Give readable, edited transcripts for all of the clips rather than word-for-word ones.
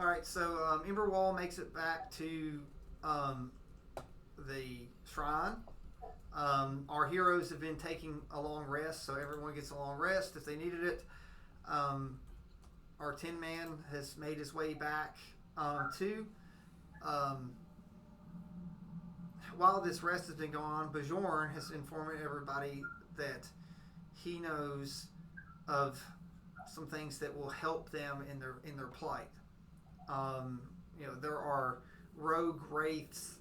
All right, so Emberwall makes it back to the shrine. Our heroes have been taking a long rest, so everyone gets a long rest if they needed it. Our Tin Man has made his way back to. Um, while this rest has been going on, Bajorn has informed everybody that he knows of some things that will help them in their plight. There are rogue wraiths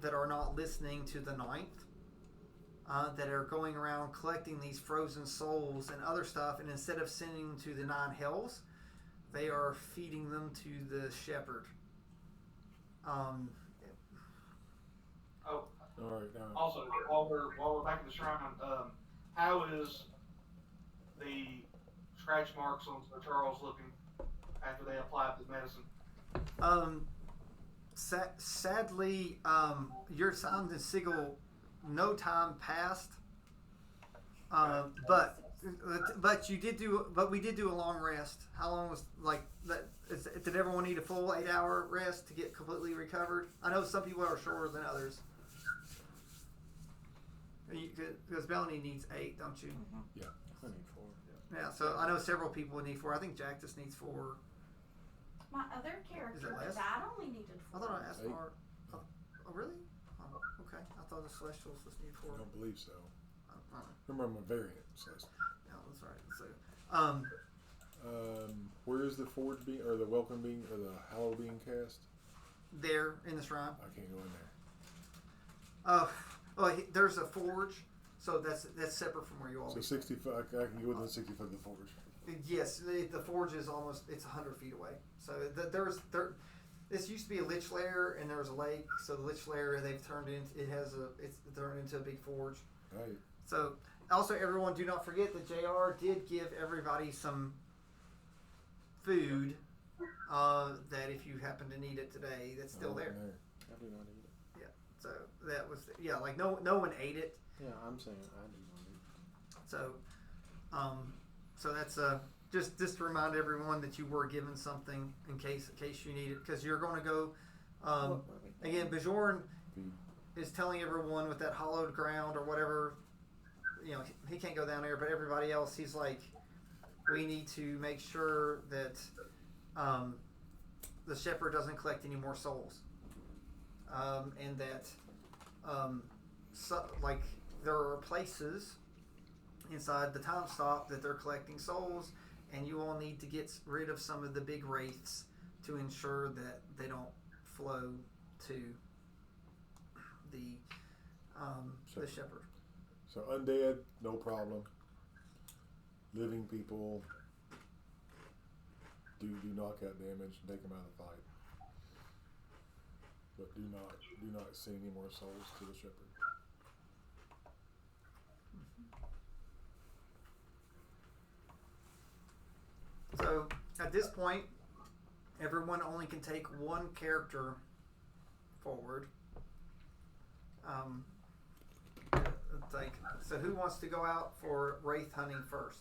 that are not listening to the ninth, that are going around collecting these frozen souls and other stuff, and instead of sending them to the nine hells, they are feeding them to the shepherd. Oh, All right. also, while we're back at the shrine, how is the scratch marks on Sir Charles looking after they applied the medicine? Um, Sadly, your sound and sigil, no time passed. Okay. But you did do. But we did do a long rest. How long was like that? Did everyone need a full 8 hour rest to get completely recovered? I know some people are shorter than others. Because Melanie needs 8, don't you? Mm-hmm. Yeah, I need 4. Yeah. So I know several people would need 4. I think Jack just needs 4. My other character less? that only needed I 4. thought I asked 8. for. Oh, really? Oh, okay. I thought the Celestials just need 4. I don't believe so. Oh, Remember, I'm a variant, so. yeah, that's right. So, Where is the forge being, or the welcome being, or the hallow being cast? there in the shrine. I can't go in there. There's a forge, so that's separate from where you all. So 65, I can go within 60 foot of the forge. Yes, the forge is it's 100 feet away. So this used to be a lich lair, and there was a lake. So the lich lair they've turned into it's turned into a big forge. Right. So also everyone, do not forget that JR did give everybody some food. That if you happen to need it today, that's still there. I do not eat it. Yeah. So that was like no one ate it. Yeah, I'm saying I do not eat it. So, so that's just to remind everyone that you were given something in case you need it, because you're going to go. Again, Bajorn is telling everyone with that hollowed ground or whatever. He can't go down there, but everybody else, he's like, we need to make sure that the shepherd doesn't collect any more souls, and that there are places inside the time stop that they're collecting souls, and you all need to get rid of some of the big wraiths to ensure that they don't flow to the shepherd. So undead, no problem. Living people, do knockout damage and take them out of the fight. But do not send any more souls to the shepherd. So at this point, everyone only can take one character forward. So who wants to go out for wraith hunting first?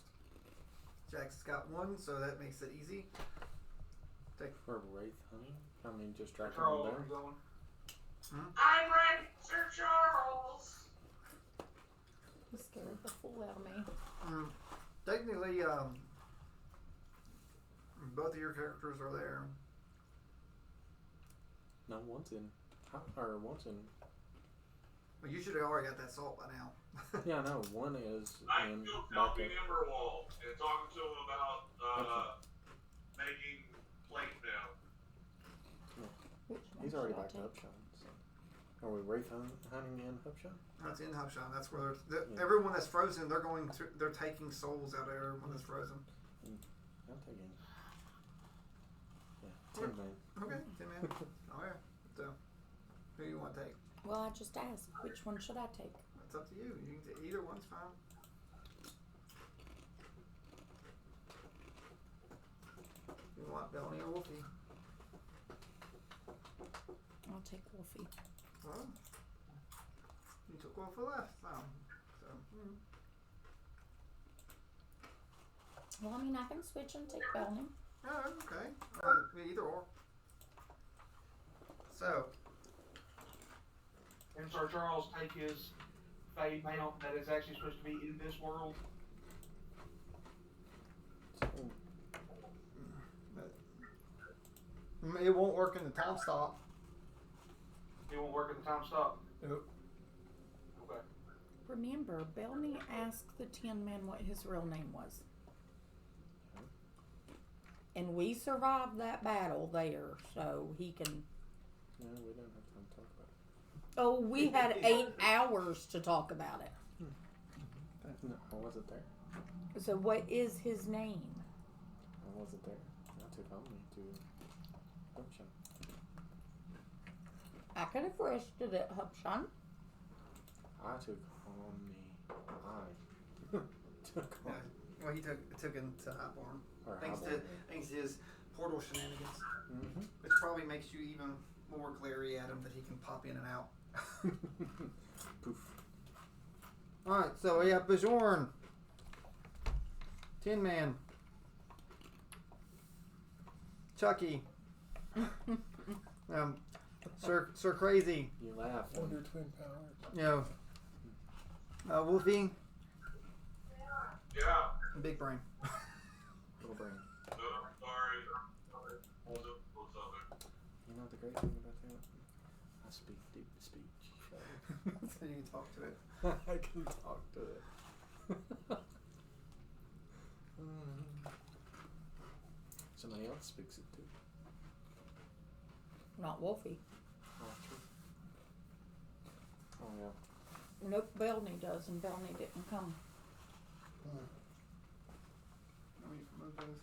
Jack's got one, so that makes it easy. For wraith hunting? I mean, just tracking Charles, them are down. you going? I'm ready, Sir Charles. You scared the fool out of me. Technically, both of your characters are there. No, one's in. Well, you should have already got that salt by now. Yeah, I know. One is I'm in. still Back helping up. Emberwall and talking to him about making plate now. Which one He's already should I back to take? Upshot. So. Are we wraith hunting in Upshot? That's in Hubshot. That's where Yeah. everyone that's frozen. They're taking souls out of everyone that's frozen. I'll take any. Yeah, 10 man. Okay, 10 man. Oh yeah. So, who you want to take? Well, I just asked, which one should I take? It's up to you. You can take either one's fine. You want Belly or Wolfie? I'll take Wolfie. Well, you took Wolfie last time. So, Well, I mean, I can switch and take Bellingham. Oh, okay. Either or. So, And Sir Charles take his Fade mount that is actually supposed to be in this world. it won't work in the time stop. It won't work at the time stop. Nope. Okay. Remember, Belny asked the Tin Man what his real name was. And we survived that battle there, so he can... No, we don't have time to talk about it. Oh, we had 8 hours to talk about it. No, I wasn't there. So what is his name? I wasn't there. I took Omni to function. I could have rested at Hupshan. I took Omni. I took Yeah. Omni. Well, he took him to Highborn. Or Thanks to his portal shenanigans, Mm-hmm. which probably makes you even more glary at him that he can pop in and out. Poof. All right, so we have Bajorn, Tin Man, Chucky, Sir Crazy, You laugh. Wonder Twin Powers. you know, Wolfie, Yeah. and Big Brain. Little brain. Sorry. Hold up. What's up there? You know what the great thing about that? I speak deep speech. So you can talk to it. I can talk to it. Somebody else speaks it too. Not Wolfie. Oh, true. Oh, yeah. Nope, Belny does, and Belny didn't come. Let me remove those.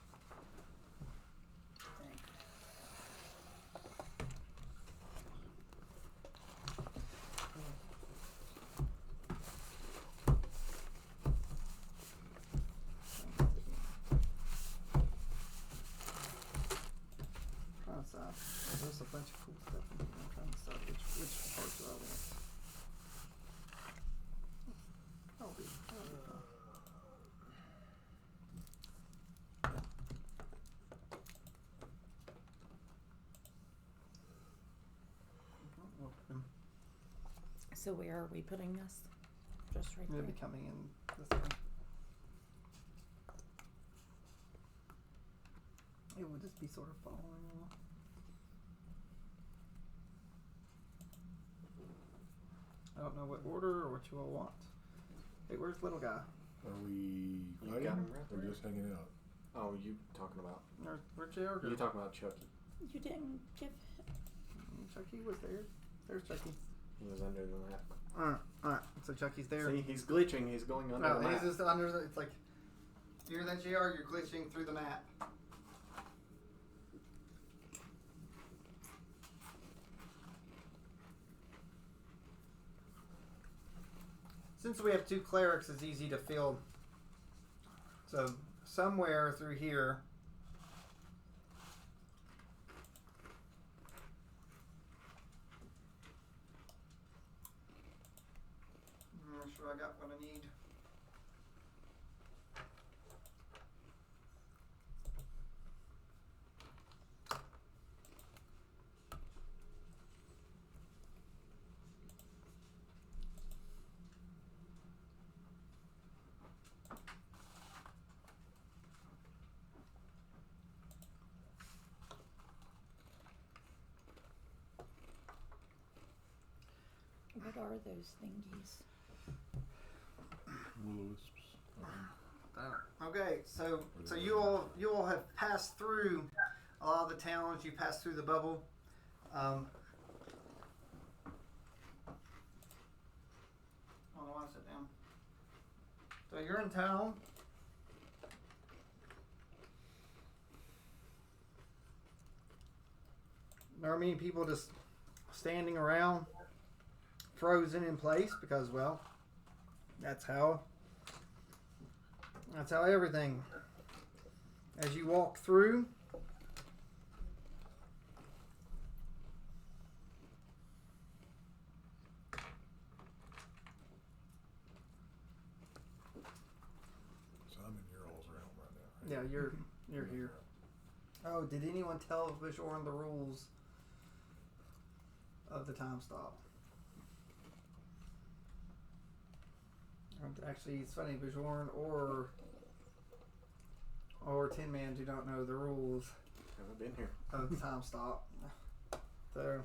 There's a bunch of cool stuff in here. I'm trying to decide which parts do I want. That'll be fun. So where are we putting this? Just right It'll there. be coming in this one. It will just be sort of following along. I don't know what order or what you all want. Hey, where's little guy? Are we You fighting got him right or there. just hanging out? Oh, you talking about? Where'd JR go? You talking about Chucky? You didn't give... Chucky was there. There's Chucky. He was under the map. Alright. So Chucky's there. See, he's glitching. He's going under No, the he's map. just under the. It's like. You're that JR, you're glitching through the map. Since we have 2 clerics, it's easy to field. So, somewhere through here. I'm not sure I got what I need. What are those thingies? Will-o-wisps. Okay, so you all have passed through a lot of the towns. You passed through the bubble. I don't know why I sat down. So you're in town. There are many people just standing around, frozen in place because, well, that's how everything. As you walk through, So I'm in your all's realm right now. Right? yeah, you're here. Oh, did anyone tell Bajorn the rules of the time stop? Actually, it's funny. Bajorn or Tin Man do not know the rules Haven't been here. of the time stop. So.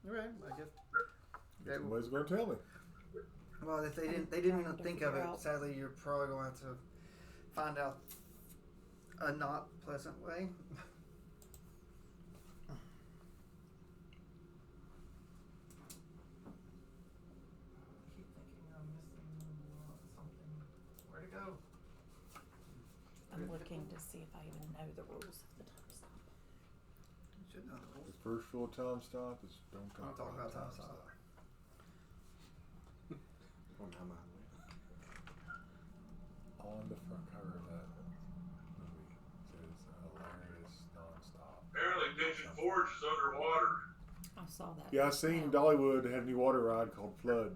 Alright, I guess. Somebody's going to tell me. Well, if they didn't even think of it, sadly, you're probably going to have to find out a not pleasant way. I keep thinking I'm missing something. Where'd it go? I'm looking to see if I even know the rules of the time stop. You should know the rules. The first rule of time stop is don't talk about time stop. stop. Oh, now my way. On the front cover of that movie says hilarious nonstop. Apparently, Pigeon Forge is underwater. I saw that. Yeah, I seen now. Dollywood had a new water ride called Flood.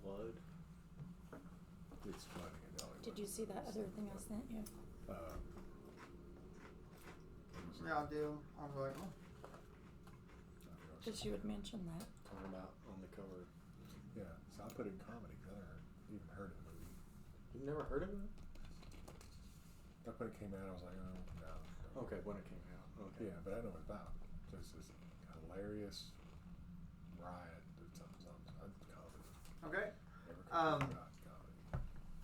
Flood. It's flooding in Dollywood. Did you see that other thing I sent you? Yeah, I do. I'm like, oh. Because you had mentioned that. Talking about on the cover. Yeah, so I put in comedy because I never even heard of the movie. You've never heard of it? Like when it came out, I was like, oh, no. Okay, when it came out. Okay. Yeah, but I know what it's about. So it's this hilarious riot or something. Comedy. Okay. Never complained about comedy.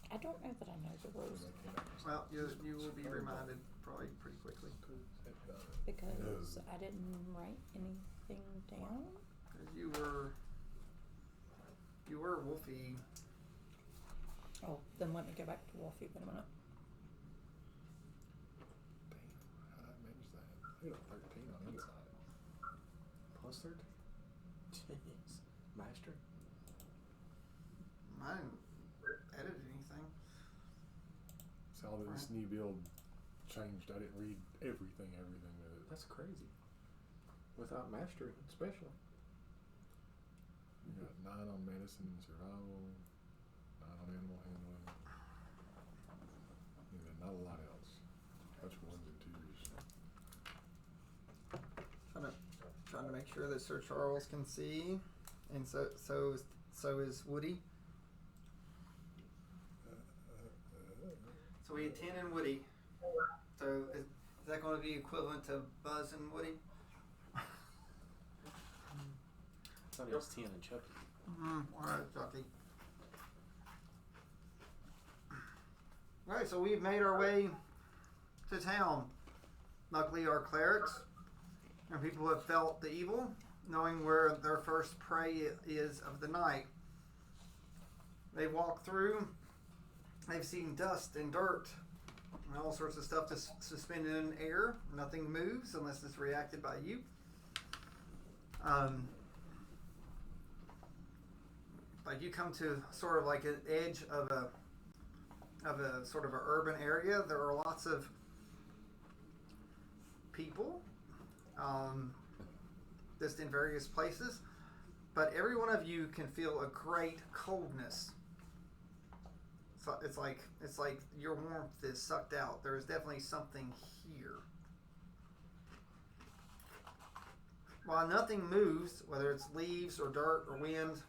I don't know that I know the rules When they came out, it was Well, like, you will be reminded probably pretty quickly. because I didn't write anything down. Because you were Wolfie. Oh, then let me go back to Wolfie. Wait a minute. Damn, how did I manage that? I got a 13 on inside. Plus 13? Jeez. Master? I didn't edit anything. So all this new build changed. I didn't read everything with it. That's crazy. Without mastery, especially. You got 9 on medicine and survival, 9 on animal handling, and then not a lot else. Bunch of 1s and 2s. Trying to make sure that Sir Charles can see, and so is Woody. So we had 10 and Woody. So is that going to be equivalent to Buzz and Woody? I thought it was 10 and Chucky. All right, Chucky. All right, so we've made our way to town. Luckily, our clerics and people who have felt the evil, knowing where their first prey is of the night. They walk through. They've seen dust and dirt and all sorts of stuff suspended in air. Nothing moves unless it's reacted by you. Like you come to sort of like an edge of a sort of an urban area. There are lots of people, just in various places, but every one of you can feel a great coldness. So it's like your warmth is sucked out. There is definitely something here. While nothing moves, whether it's leaves or dirt or wind,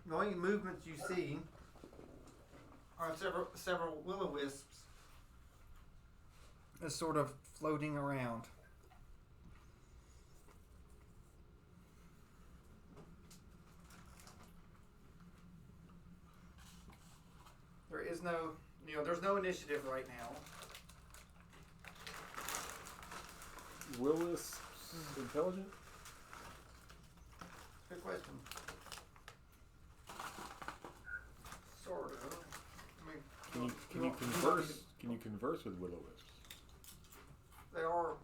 the only movements you see are several will-o-wisps is sort of floating around. There is no, there's no initiative right now. Willis intelligent? Good question. Sort of. I mean, Can you converse? Can you converse with will-o-wisps? They are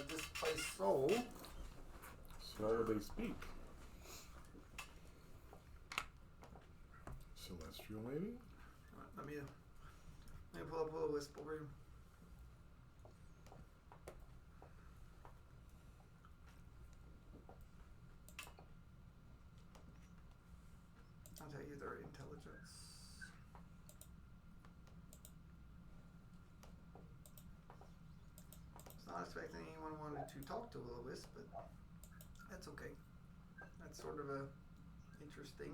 displaced soul. So how would they speak? Celestial, maybe? Let me pull up will-o-wisp over here. I'll tell you their intelligence. to talk to Will-O-Wisp, but that's okay. That's sort of a interesting.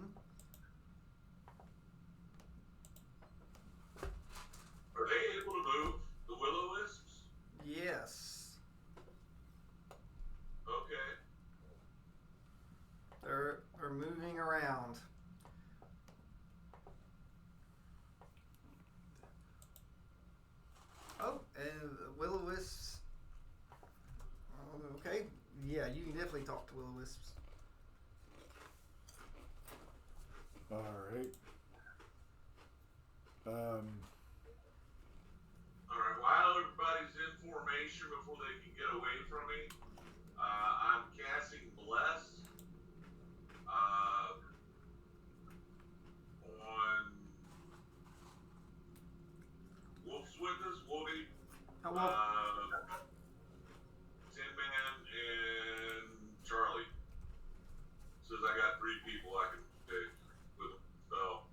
Are they able to move the Will-O-Wisps? Yes, Okay. they're moving around. Oh, and the Will-O-Wisps. Okay, yeah, you can definitely talk to Will-O-Wisps. All right. Alright, while everybody's in formation before they can get away from me, I'm casting Bless on Wolf's Witness, Wolfie, Oh, well, Tin Man, and Charlie. Says I got 3 people I can pick with a spell.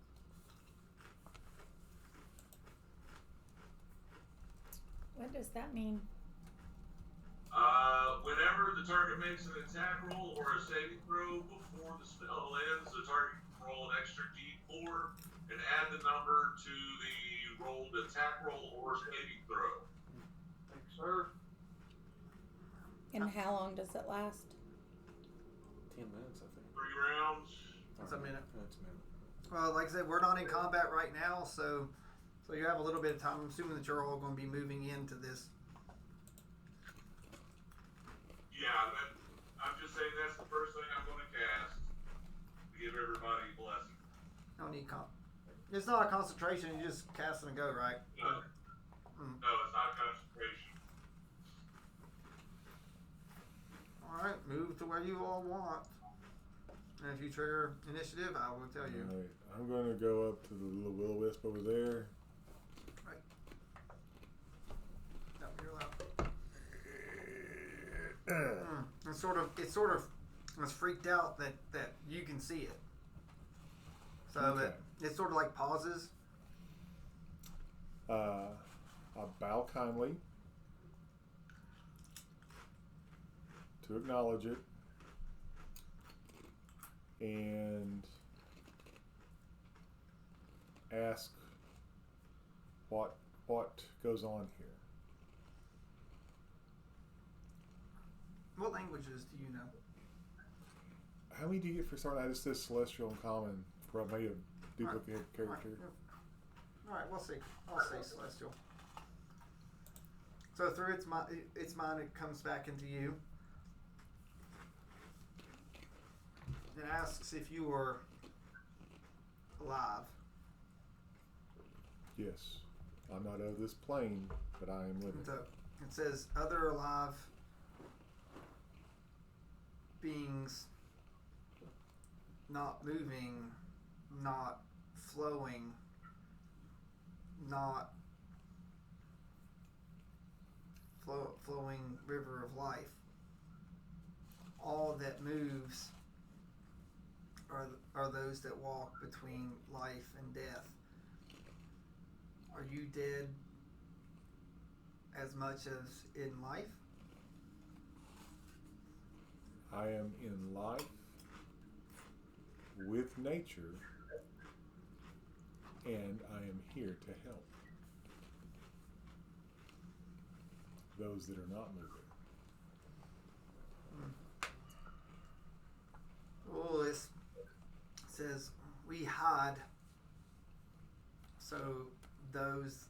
What does that mean? Whenever the target makes an attack roll or a saving throw before the spell ends, the target can roll an extra d4 and add the number to the rolled attack roll or saving throw. Thank you, sir. And how long does it last? 10 minutes, I think. 3 rounds. It's a minute. That's a minute. well, like I said, we're not in combat right now, so you have a little bit of time. I'm assuming that you're all going to be moving into this. Yeah, I'm just saying that's the first thing I'm going to cast to give everybody a blessing. No need It's not a concentration. You just cast and go, right? No, no, it's not concentration. All right, move to where you all want. And if you trigger initiative, I will tell you. All right. I'm going to go up to the little Will-O-Wisp over there. Right. No, you're allowed. It's sort of it's freaked out that you can see it. So Okay. it sort of like pauses. I'll bow kindly to acknowledge it and ask what goes on here. What languages do you know? How many do you get for starting? I just said celestial and common. For I made a duplicate character. All right, we'll see. I'll say celestial. So through its mind, it comes back into you. It asks if you are alive. Yes. I'm not of this plane, but I am living. So it says other alive beings not moving, not flowing, not flowing river of life. All that moves are those that walk between life and death. Are you dead as much as in life? I am in life with nature, and I am here to help those that are not moving. Oh, it says we hide so those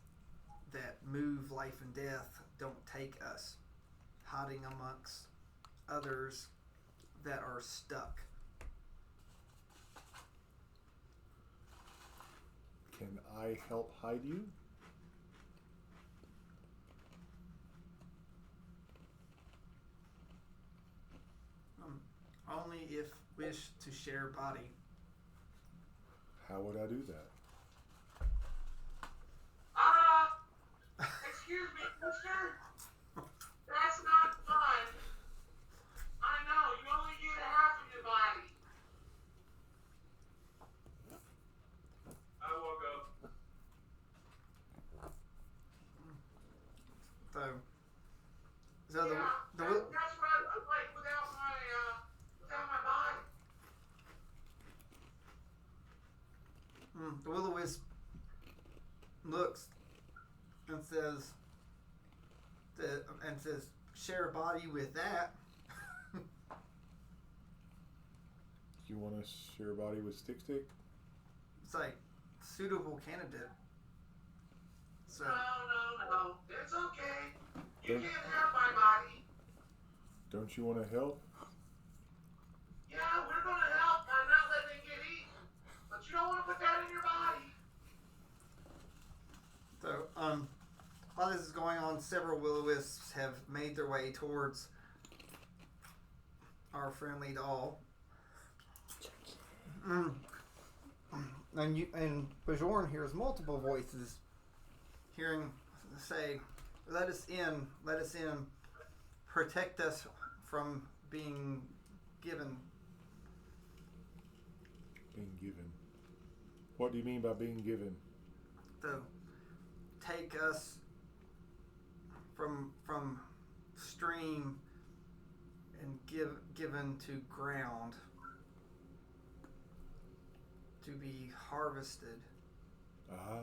that move life and death don't take us, hiding amongst others that are stuck. Can I help hide you? Only if wish to share body. How would I do that? Excuse me, mister? That's not fun. I know, you only get half of your body. I woke up. So Yeah, that's looks and says, share a body with that. You want to share a body with Stick Stick? It's like suitable candidate. So No. It's okay. You can't have my body. Don't you want to help? Yeah, we're gonna help by not letting it get eaten. But you don't want to put that in your body. So while this is going on, several will-o-wisps have made their way towards our friendly doll. And Bajorn hears multiple voices hearing say, let us in, protect us from being given. Being given. What do you mean by being given? So take us from stream and given to ground to be harvested. Ah.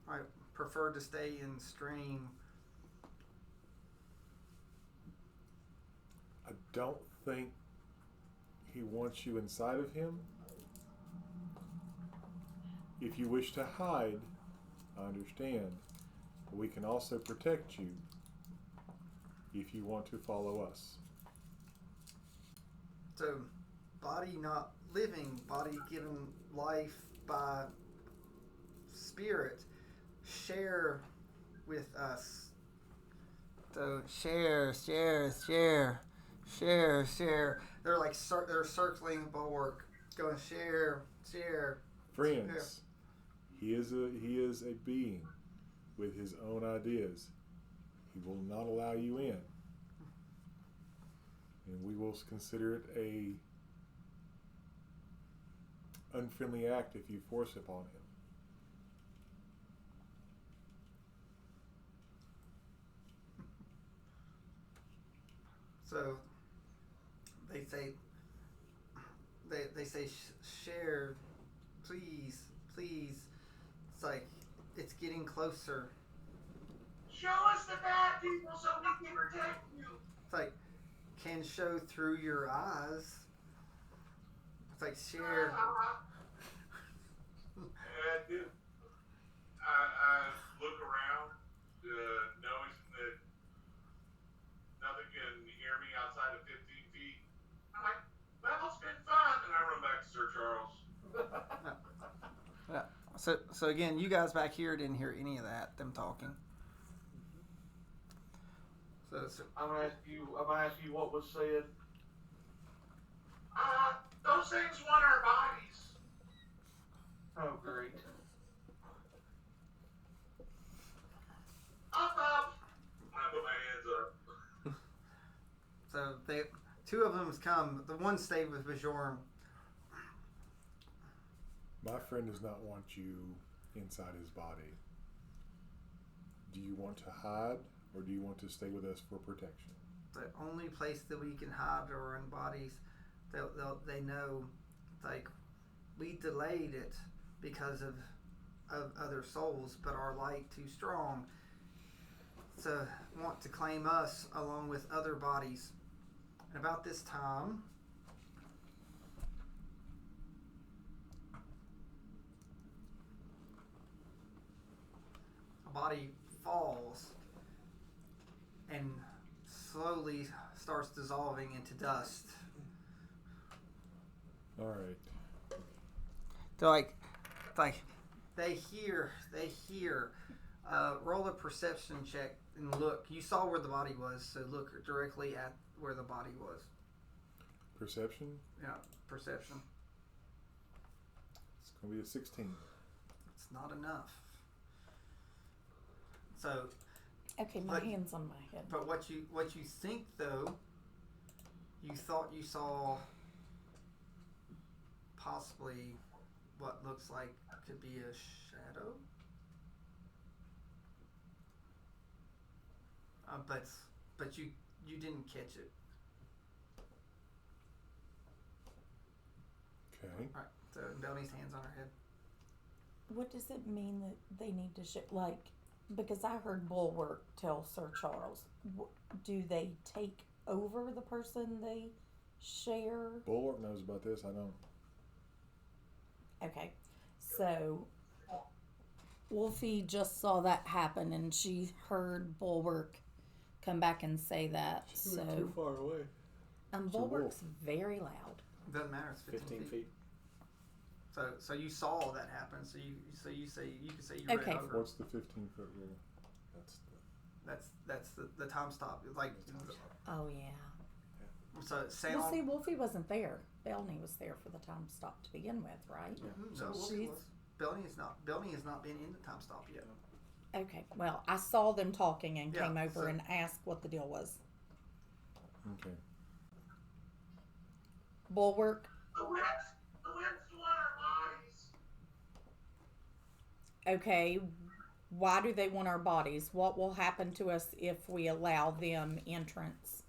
I prefer to stay in stream. I don't think he wants you inside of him. If you wish to hide, I understand. But we can also protect you if you want to follow us. So, body not living, body given life by spirit, share with us. So share. They're like they're circling the bulwark, going share. Friends, he is a being with his own ideas. He will not allow you in. And we will consider it a unfriendly act if you force it upon him. So they say share, please. It's like it's getting closer. Show us the bad people so we can protect you. It's like can show through your eyes. It's like share. And I look around, knowing that nothing can hear me outside of 15 feet. I'm like, well, it's been fun. And I run back to Sir Charles. Yeah. So again, you guys back here didn't hear any of that, them talking. So I'm gonna ask you what was said. Those things want our bodies. Oh, great. Up. I put my hands up. so two of them has come. The one stayed with Bajorn. My friend does not want you inside his body. Do you want to hide, or do you want to stay with us for protection? The only place that we can hide are in bodies. They know, like, we delayed it because of other souls, but our light too strong. So want to claim us along with other bodies. And about this time, a body falls and slowly starts dissolving into dust. All right. They're like they hear. Roll a perception check and look. You saw where the body was, so look directly at where the body was. Perception? Yeah, perception. It's going to be a 16. It's not enough. So, Okay, my hand's on my head. but what you think though, you thought you saw possibly what looks like could be a shadow. But you didn't catch it. Okay. All right. So Belly's hands on her head. What does it mean that they need to share? Like, because I heard Bulwark tell Sir Charles, do they take over the person they share? Bulwark knows about this. I don't. Okay, so Wolfie just saw that happen, and she heard Bulwark come back and say that. She went too far away. Bulwark's very loud. Doesn't matter. It's 15 feet. So you saw that happen. So you can say you read Okay. it over. What's the 15-foot rule? That's the time stop. Like Oh yeah. so sound. Well, see, Wolfie wasn't there. Belny was there for the time stop to begin with, right? Mhm, So no, Wolfie she's- was. Belny has not been in the time stop yet. Okay. Well, I saw them talking and Yeah, came over so- and asked what the deal was. Okay. Bulwark. The winds want our bodies. Okay. Why do they want our bodies? What will happen to us if we allow them entrance?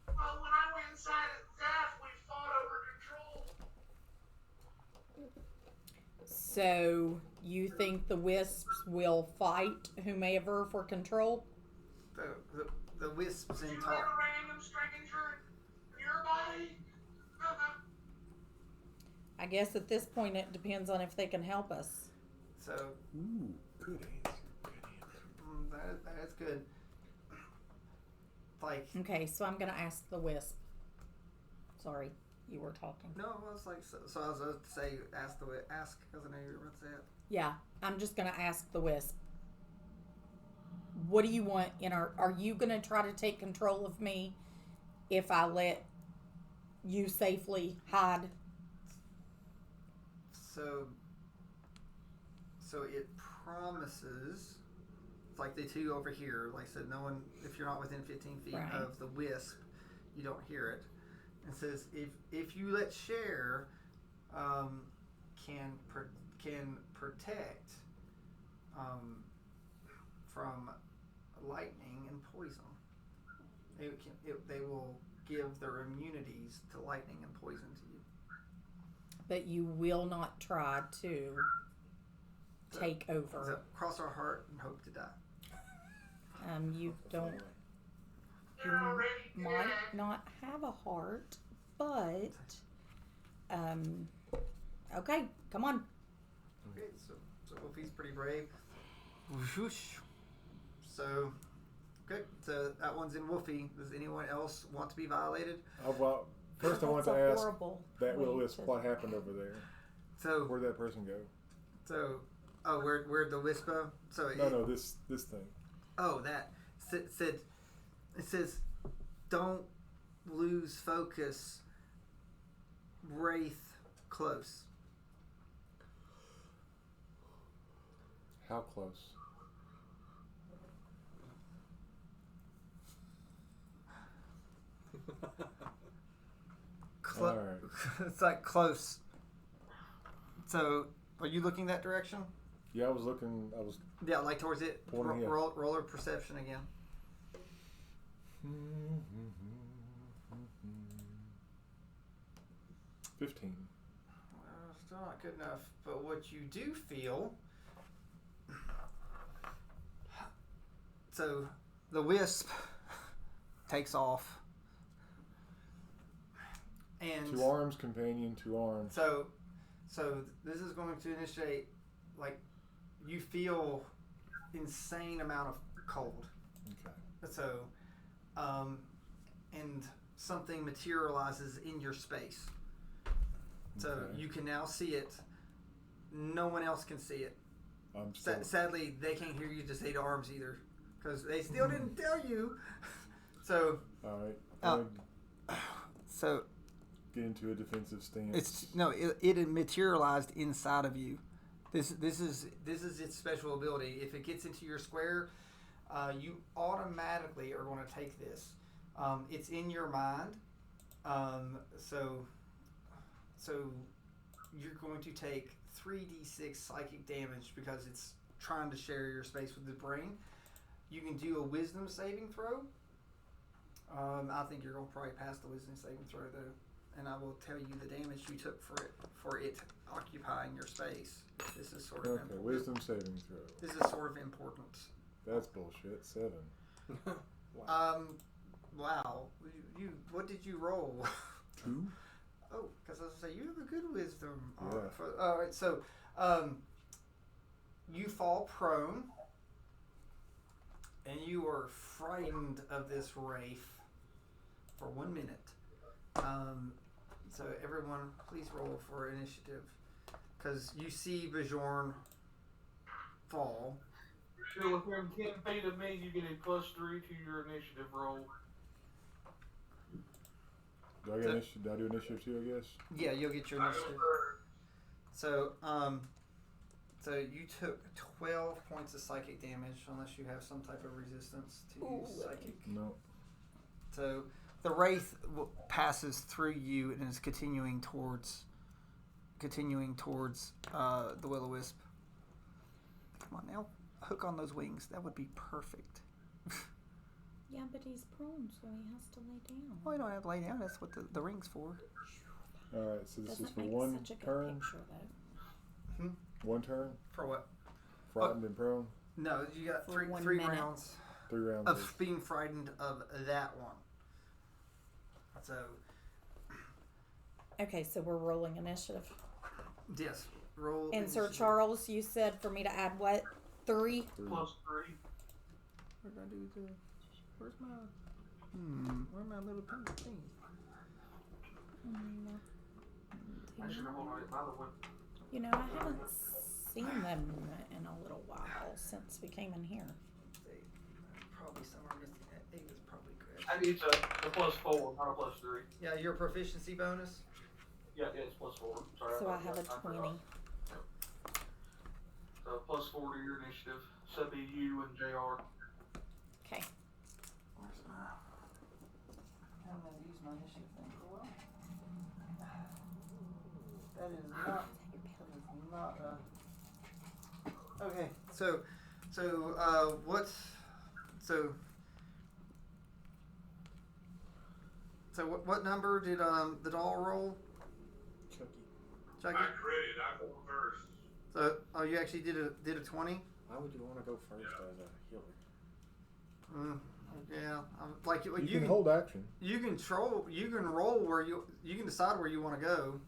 Well, when I went inside of Zaf, we fought over control. So you think the wisps will fight whomever for control? The wisps Do in you talk. have a random stranger in your body? I guess at this point it depends on if they can help us. So Ooh, good answer. Good answer. that's good. Like Okay, so I'm gonna ask the wisp. Sorry, you were talking. no, I was like so I was about to say ask because I know you were about to say it. Yeah, I'm just gonna ask the wisp. What do you want in our? Are you gonna try to take control of me if I let you safely hide? So it promises, it's like the two over here. Like I said, no one. If you're not within 15 feet Right. of the wisp, you don't hear it. It says if you let share, can protect from lightning and poison. They will give their immunities to lightning and poison to you. But you will not try to take So over. cross our heart and hope to die. You don't. You're already Might dead. not have a heart, but okay, come on. Okay, so Wolfie's pretty brave. Whoosh. So, good. So that one's in Wolfie. Does anyone else want to be violated? Well, first I want That's to a ask horrible that way wisp to- what happened over there. So, Where'd that person go? where'd the wisp go? So No, this thing. Oh, that said. It says, "Don't lose focus. Wraith close." How close? All right. It's like close. So, are you looking that direction? Yeah, I was looking. I was. Yeah, like towards it. Pointing, yeah. Roller perception again. 15. Well, still not good enough. But what you do feel. So, the wisp takes off. And 2 arms, companion, 2 arms. So this is going to initiate, like, you feel insane amount of cold. Okay. So, and something materializes in your space. So Okay. you can now see it. No one else can see it. I'm still. Sadly, they can't hear you just 8 arms either, because they still didn't tell you. So, All right. Oh. I'm so get into a defensive stance. it materialized inside of you. This is its special ability. If it gets into your square, you automatically are going to take this. It's in your mind, so you're going to take 3d6 psychic damage because it's trying to share your space with the brain. You can do a wisdom saving throw. I think you're going to probably pass the wisdom saving throw though. and I will tell you the damage you took for it occupying your space. This is sort of Okay, wisdom saving throw. This is sort of important. That's bullshit. 7. Wow. Wow. What did you roll? 2. Oh, because I was gonna say you have a good wisdom. Yeah. All right. So, you fall prone, and you are frightened of this wraith for 1 minute. So everyone, please roll for initiative, because you see Bajorn fall. If you're within 10 feet of me, you get a +3 to your initiative roll. Do I get initiative? Do I do initiative too? I guess. Yeah, you'll get your I go initiative. first. So you took 12 points of psychic damage, unless you have some type of resistance to use psychic. No. So the wraith passes through you and is continuing towards the will-o-wisp. Come on now, hook on those wings. That would be perfect. Yeah, but he's prone, so he has to lay down. Well, you don't have to lay down. That's what the ring's for. All right. So this Doesn't is for make one such a good turn. picture, though. 1 turn. For what? Frightened and prone. No, you got For three 1 three minute. rounds 3 rounds. of being frightened of that one. So Okay, so we're rolling initiative. yes, roll. And Sir initiative. Charles, you said for me to add what? 3? Three. +3. What did I do to? Where's my? Where's my little thing? Actually, hold on, my other one. You know, I haven't seen them in a little while since we came in here. Probably somewhere missing that. 8 is probably good. I need a +4, not a +3. Yeah, your proficiency bonus. Yeah, it's +4. Sorry. So I have a 20. forgot. So +4 to your initiative. So that'd be you and JR. Okay. Where's my? I haven't used my initiative thing for a while. That is not. Okay, so what number did all roll? Chucky. Chucky? I critted. I go first. So you actually did a 20? Why would you want to go first as a healer? Yeah, like You can hold action. You can roll where you can decide where you want to go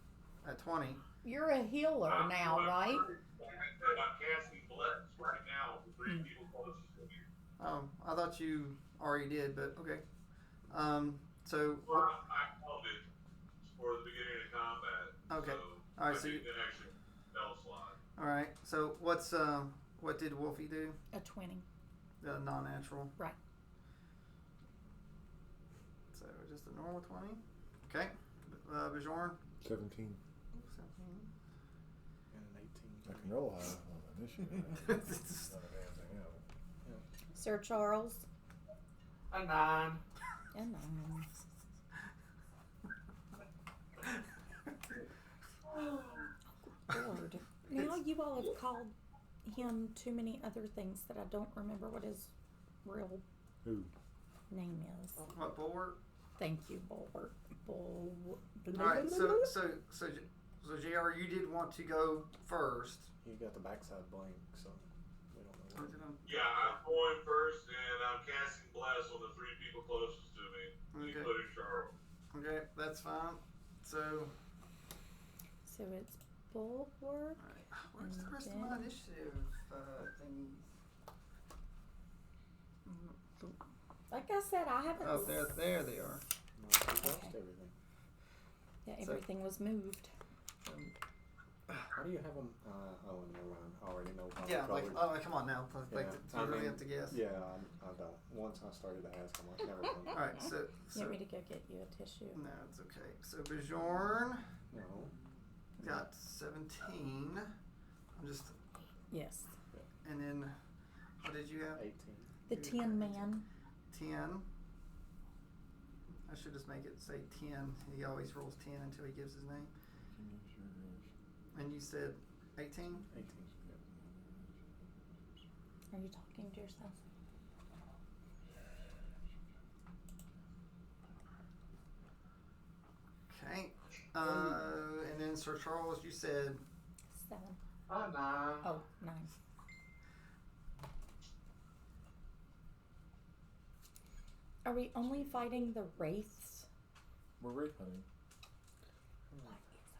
at 20. You're a healer now, right? I'm casting bless right now for 3 people closest to me. Oh, I thought you already did, but okay. So Well, I called it for the beginning of combat. Okay. So All right, I so think that actually spell slot. all right. So what did Wolfie do? A 20. The non-natural. Right. So just a normal 20. Okay. Bajorn. 17. 17. And an 18. I can roll high on initiative. Not a damn thing else. Sir Charles. A 9. And Lord. Now you all have called him too many other things that I don't remember what his real Who? name is. What bulwark? Thank you, Bulwark. All right. So Jr. You did want to go first. You got the backside blank, so we don't know. Yeah, I'm going first, and I'm casting bless on the 3 people closest to me, Okay. including Charles. Okay, that's fine. So it's Bulwark. alright, where's the rest of my initiative thingies? Like I said, I haven't. Oh, there they are. No, we lost everything. Yeah, everything was moved. How do you have them? Oh, never mind. I already know. How Yeah, they're like colored. come on now. Like, Yeah, do you really have to guess? Yeah, I don't. Once I started to ask, I'm like, never mind. All right, so You want me to go get you a tissue? no, it's okay. So Bajorn No. got 17. I'm just, Yes. and then what did you have? 18. The Tin Man. 10. I should just make it say 10. He always rolls 10 until he gives his name. And you said 18? 18. Are you talking to yourself? Okay. And then Sir Charles, you said 7. 9. Oh, 9. Are we only fighting the wraiths? We're wraith hunting. What is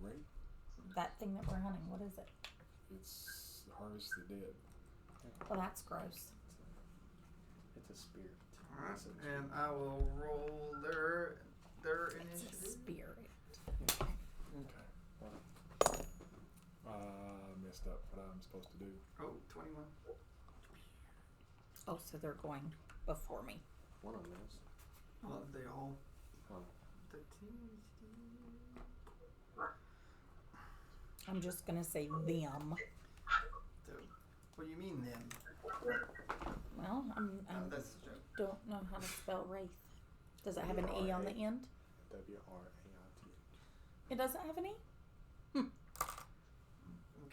a wraith? Wraith? That thing that we're hunting, what is it? It's Harvest the Dead. Well, that's gross. It's a spirit. alright, It's a and I will roll their It's a initiative. spirit. Okay. Messed up what I'm supposed to do. Oh, 21. Oh, so they're going before me. one of them is. Well, they all. Oh. The team. I'm just gonna say them. So, what do you mean them? Well, I That's the joke. don't know how to spell wraith. Does it have an E on the end? W-R-A-I-T-H. It doesn't have an E?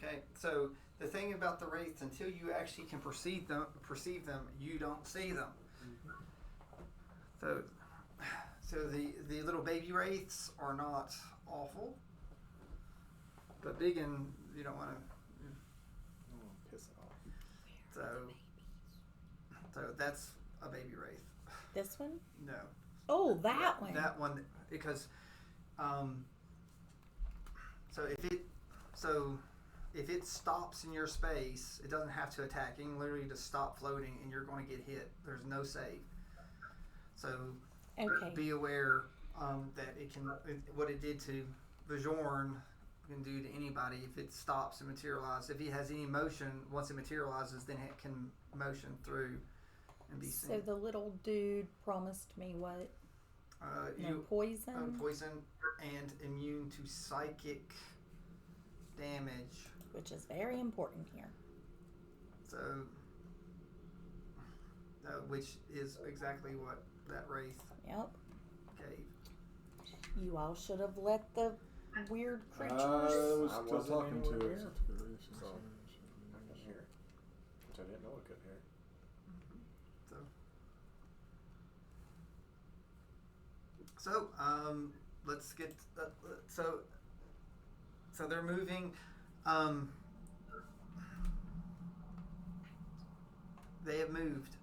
Okay, so the thing about the wraiths, until you actually can perceive them, you don't see them. So the little baby wraiths are not awful, but big and you don't want to. Oh, piss it off. So that's a baby wraith. This one? No. Oh, that one. That one, because so if it stops in your space, it doesn't have to attack. You can literally just stop floating, and you're going to get hit. There's no save. So Okay. be aware that what it did to Bajorn can do to anybody if it stops and materializes. If he has any motion, once it materializes, then it can motion through and be So seen. the little dude promised me what? No poison? Poison and immune to psychic damage. Which is very important here. So, which is exactly what that wraith Yep. gave. You all should have let the weird creatures. I was I still wasn't talking to anywhere it. near. So, I can hear it. Which I didn't know I could hear it. So, let's get so they're moving. They have moved.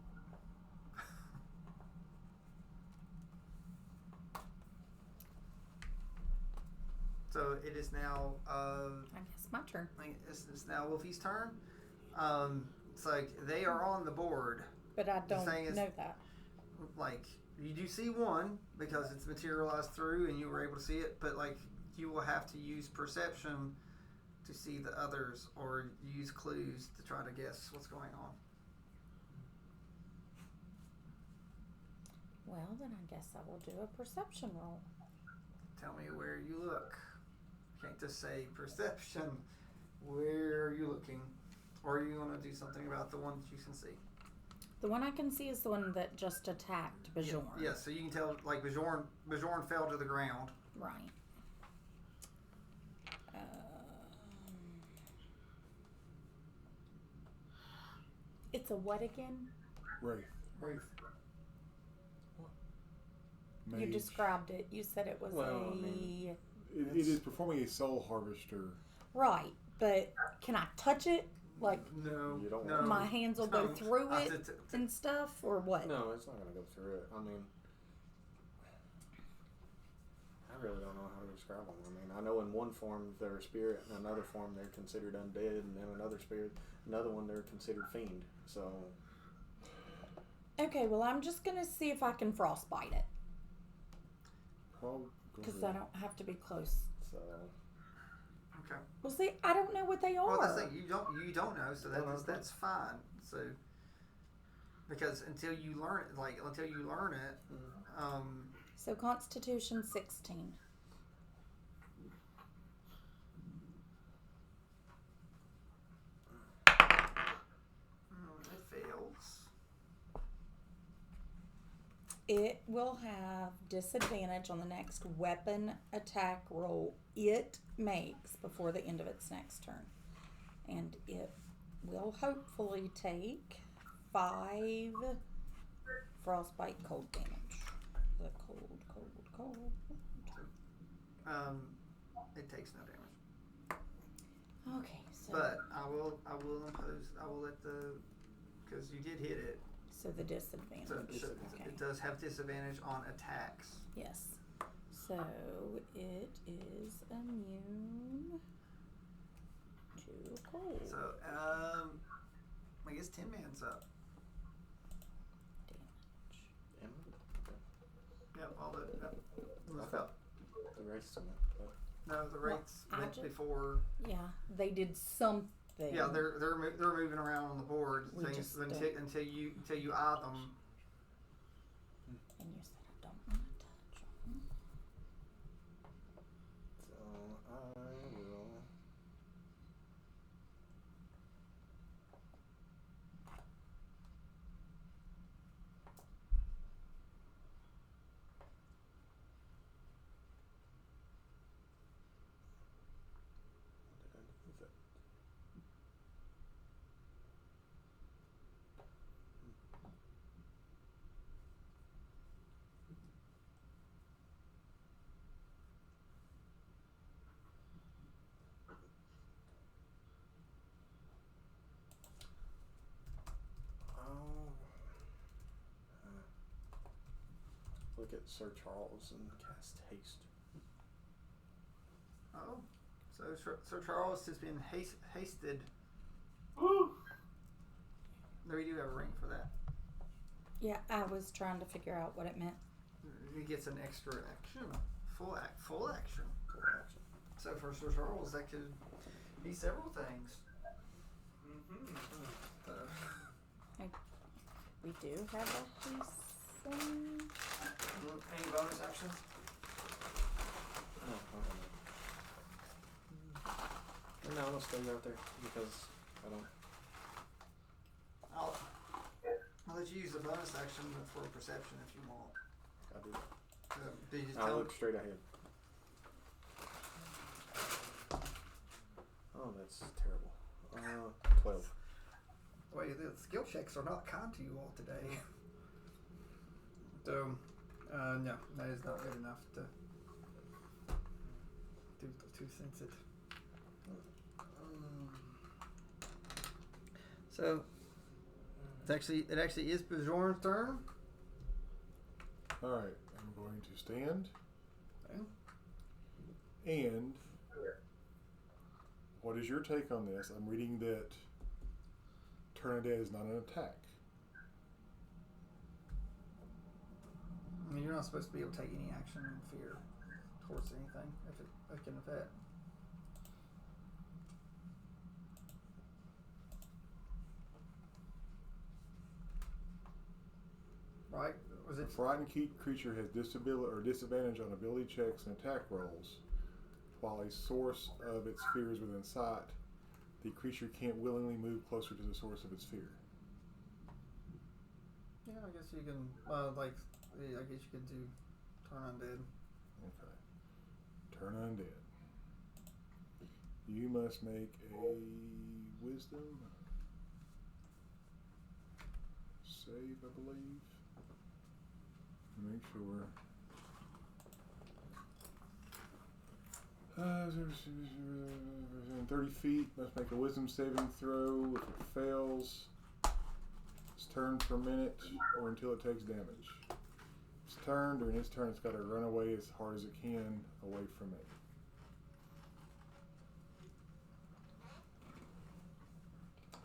So it is now. I guess my turn. It's now Wolfie's turn. It's like they are on the board. But I don't thing is- know that. Like you do see one because it's materialized through and you were able to see it, but like you will have to use perception to see the others or use clues to try to guess what's going on. Well, then I guess I will do a perception roll. Tell me where you look. Can't just say perception. Where are you looking? Or are you going to do something about the one that you can see? The one I can see is the one that just attacked Bajorn. Yeah, so you can tell, like, Bajorn fell to the ground. Right. It's a what again? Wraith. Wraith. You Mage. described it. You said it was Well, I mean, It is performing a soul harvester. Right, but can I touch it? Like, No. You don't no, want my hands will go no. through it t- and stuff, or what? No, it's not going to go through it. I mean, I really don't know how to describe them. I mean, I know in one form they're a spirit, in another form they're considered undead, and in another one they're considered fiend. So, Okay, well, I'm just gonna see if I can frostbite it, Oh, because I don't have to be close. so Okay. Well, see, I don't know what they are. Well, that's the thing. You don't know, so Don't know. that's fine. So because until you learn it, So Constitution 16. it fails. It will have disadvantage on the next weapon attack roll it makes before the end of its next turn. And it will hopefully take 5 frostbite cold damage. The cold. it takes no damage. Okay, so But I will impose. I will let because you did hit it. so the disadvantage. So Okay. it does have disadvantage on attacks. Yes. So it is immune to cold So I guess Tin Man's up. damage. Yep, all the. Yep. I thought the race on that. No, the rates I went ju- before. Yeah, they did something. Yeah, they're moving around on the board. We Things just until don't- until you eye them. And you said I don't want to touch them. So I will. What did I do with it? Oh. Look at Sir Charles and cast haste. Oh, so Sir Charles has been hasted. Woo! No, you do have a ring for that. Yeah, I was trying to figure out what it meant. He gets an extra action, full action. Full action. So for Sir Charles, that could be several things. Mm-hmm. We do have a hasten. Any bonus actions? Oh, okay. No, let's stay out there because I don't. I'll let you use the bonus action for perception if you want. I do. Did you I'll tell look straight ahead. Oh, that's terrible. 12. Wait, the skill checks are not kind to you all today. So, no, that is not good enough to sense it. So, it actually is Bjorn's turn. All right, I'm going to stand. Okay. And what is your take on this? I'm reading that turn a day is not an attack. I mean, you're not supposed to be able to take any action in fear towards anything if it can affect. Right? Was A it? frightened creature has disability or disadvantage on ability checks and attack rolls, while a source of its fear is within sight. The creature can't willingly move closer to the source of its fear. Yeah, I guess you can. I guess you could do turn undead. Okay. Turn undead. You must make a wisdom save, I believe. Make sure. Within 30 feet, must make a wisdom saving throw. If it fails, it's turned for a minute or until it takes damage. It's turned. During its turn, it's got to run away as hard as it can away from it.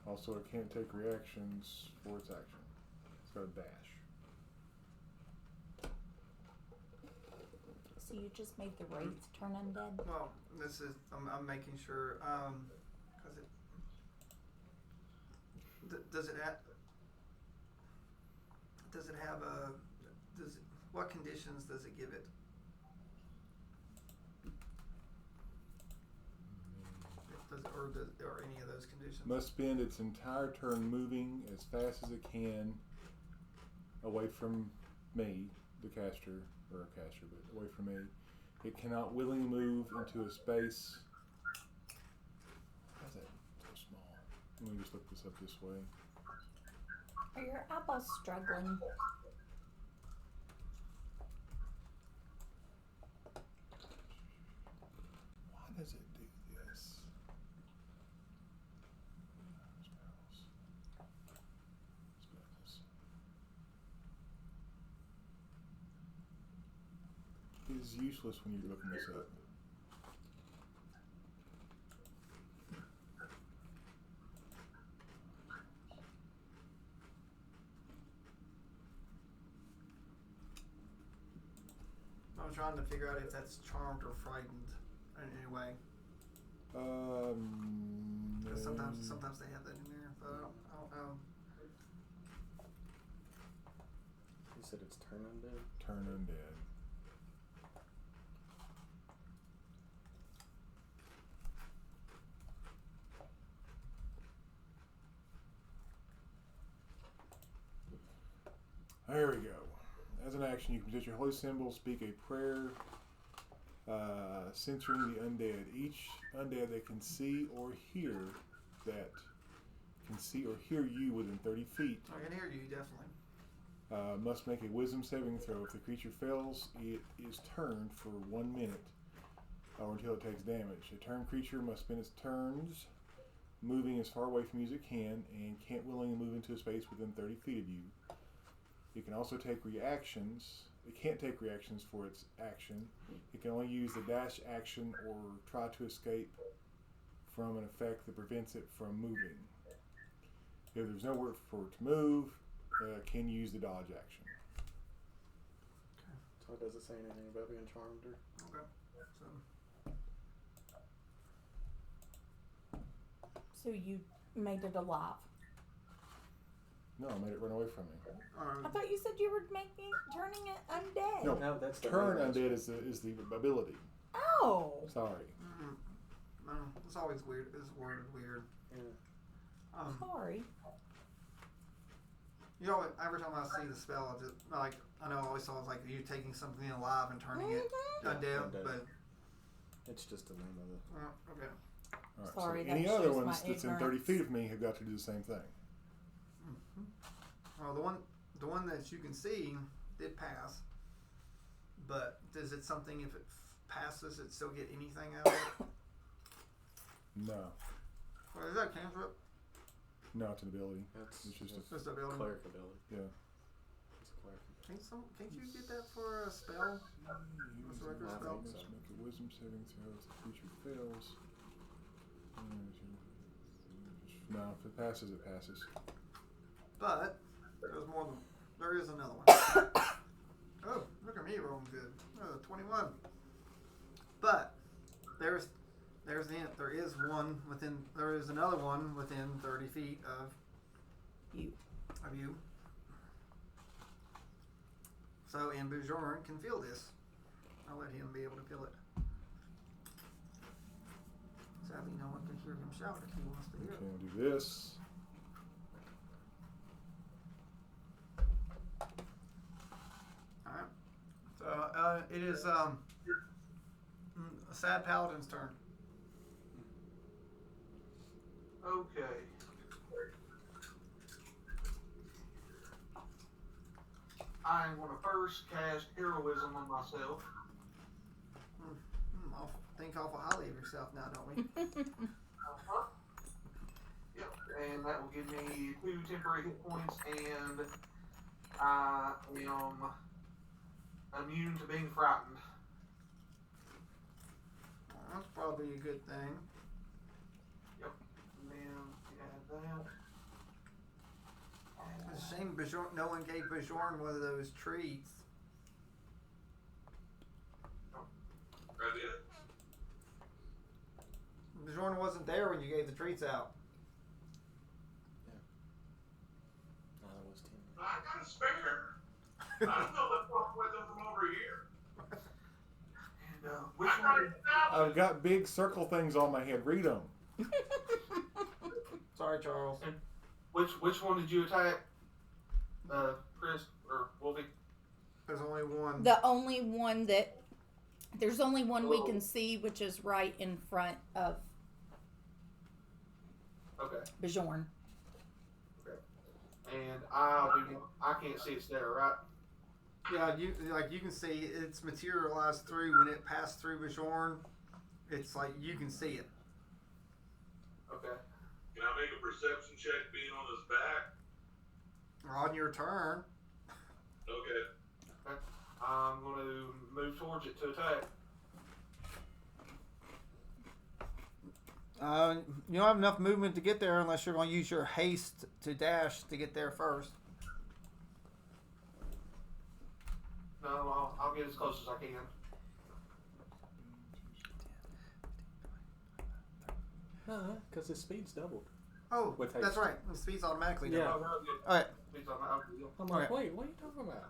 Also, it can't take reactions for its action. It's got a dash. So you just made the wraith turn undead? Well, this is I'm making sure because does it have what conditions does it give it? Or any of those conditions? Must spend its entire turn moving as fast as it can away from me, the caster, but away from me. It cannot willingly move into a space. How's that so small? Let me just look this up this way. Are your eyeballs struggling? does it do this? Spells. It is useless when you're looking this up. I'm trying to figure out if that's charmed or frightened in any way. Because sometimes they have that in there, but I don't know. You said it's turn undead? Turn undead. There we go. As an action, you can position your holy symbol, speak a prayer, censoring the undead. Each undead that can see or hear you within 30 feet I can hear you, definitely. must make a wisdom saving throw. If the creature fails, it is turned for 1 minute or until it takes damage. A turned creature must spend its turns moving as far away from you as it can and can't willingly move into a space within 30 feet of you. It can also take reactions. It can't take reactions for its action. It can only use the dash action or try to escape from an effect that prevents it from moving. If there's nowhere for it to move, can use the dodge action. So it doesn't say anything about being charmed or. Okay. So you made it alive. No, I made it run away from me. I thought you said you were turning it undead. No, that's the turn range. undead is the ability. Oh. Sorry. No, it's always weird. It's worded weird. Yeah. Sorry. You know, every time I see the spell, I just I know I always thought it was like you taking something alive and turning it undead, undead. but It's just the name of it. okay. All right, Sorry, so that any other shows my ones that's in 30 ignorance. feet of me have got to do the same thing. Well, the one that you can see did pass, but is it something if it passes, it still get anything out of it? No. Well, is that cantrip? No, it's an ability. That's It's just a, Just ability. cleric ability. yeah. It's a cleric. Can't you get that for a spell? What's the record I spell? think so. Must make a wisdom saving throw if the creature fails. No, if it passes, it passes. But there's more than there is another one. Oh, look at me rolling good. 21. But there is another one within 30 feet of you. So and Bjorn can feel this. I'll let him be able to feel it. Sadly, no one can hear him shout if he wants to hear it. Can do this. Alright. So it is a sad paladin's turn. Okay. I'm going to first cast heroism on myself. I'll think awful highly of yourself now, don't we? Yep, and that will give me 2 temporary hit points, and I am immune to being frightened. That's probably a good thing. Yep, and then add that. It's a shame no one gave Bjorn one of those treats. Right in. Bjorn wasn't there when you gave the treats out. No, that was 10. I got a spare. I don't know what's wrong with them from over here. And which I got one? it now. I've got big circle things on my head. Read them. Sorry, Charles. Which one did you attack? Chris or Wolfie? There's only one. There's only one we can see, which is right in front of Okay. Bjorn. And I can't see it's there, right? Yeah, you can see it's materialized through when it passed through Bjorn. It's like you can see it. Okay. Can I make a perception check being on his back? On your turn. Okay. I'm going to move towards it to attack. You don't have enough movement to get there unless you're going to use your haste to dash to get there first. No, I'll get as close as I can. Because his speed's doubled. Oh, With that's haste. right. The speed's automatically Yeah. done. Oh, really good. All right. Please, I'm I'm Okay. like, wait, what are you talking about?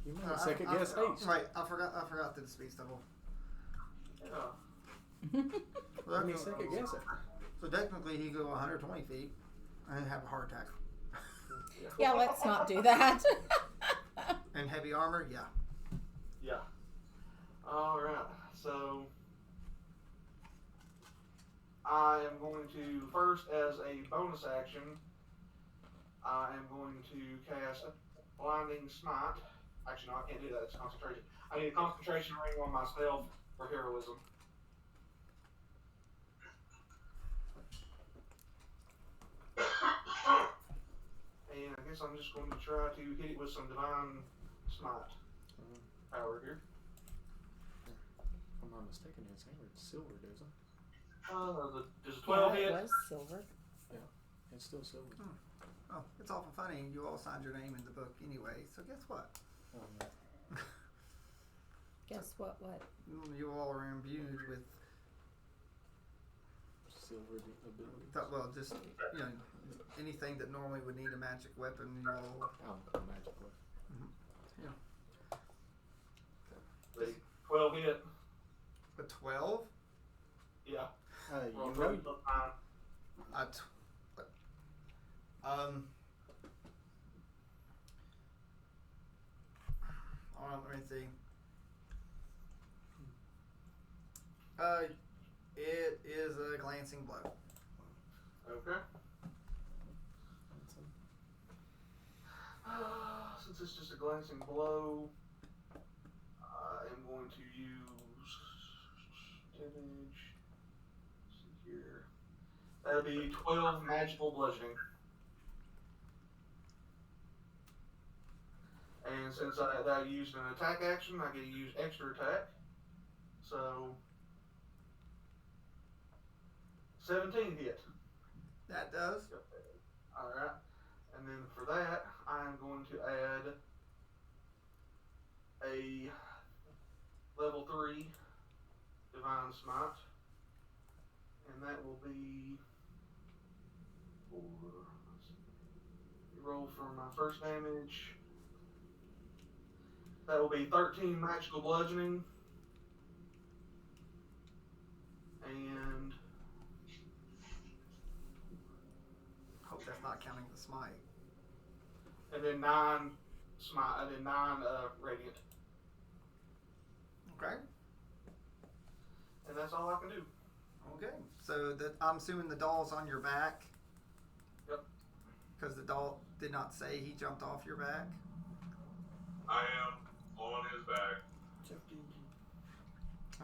You made Uh, a second I- guess haste. Right. I forgot that the speed's double. Yeah. Let me second guess it. So technically, he go 120 feet and have a heart attack. Yeah, let's not do that. And heavy armor, yeah. Yeah. All right. So I am going to first, as a bonus action, I am going to cast Blinding Smite. Actually, no, I can't do that. It's concentration. I need a concentration ring on myself for heroism. And I guess I'm just going to try to hit it with some Divine Smite power here. If I'm not mistaken, his hammer's silver, doesn't it? Does a 12 Yeah, hit? it was silver. It's still silver. Oh, it's awful funny. You all signed your name in the book anyway. So guess what? Oh, no. Guess what? You all are imbued with Silver ability. well, just anything that normally would need a magic weapon. You all. Oh, magic weapon. The 12 hit. A 12. Yeah. You Well, know, A hold on, let me see. It is a glancing blow. Okay. Since it's just a glancing blow, I am going to use damage. Let's see here. That'll be 12 magical bludgeoning. And since I used an attack action, I get to use extra attack. So 17 hit. That does. Alright. And then for that, I'm going to add a level 3 Divine Smite. And that will be for, roll for my first damage. That will be 13 magical bludgeoning. And Hope that's not counting the smite. then 9 smite, and then 9 radiant. Okay. And that's all I can do. Okay. So I'm assuming the doll's on your back. Yep. Because the doll did not say he jumped off your back. I am on his back.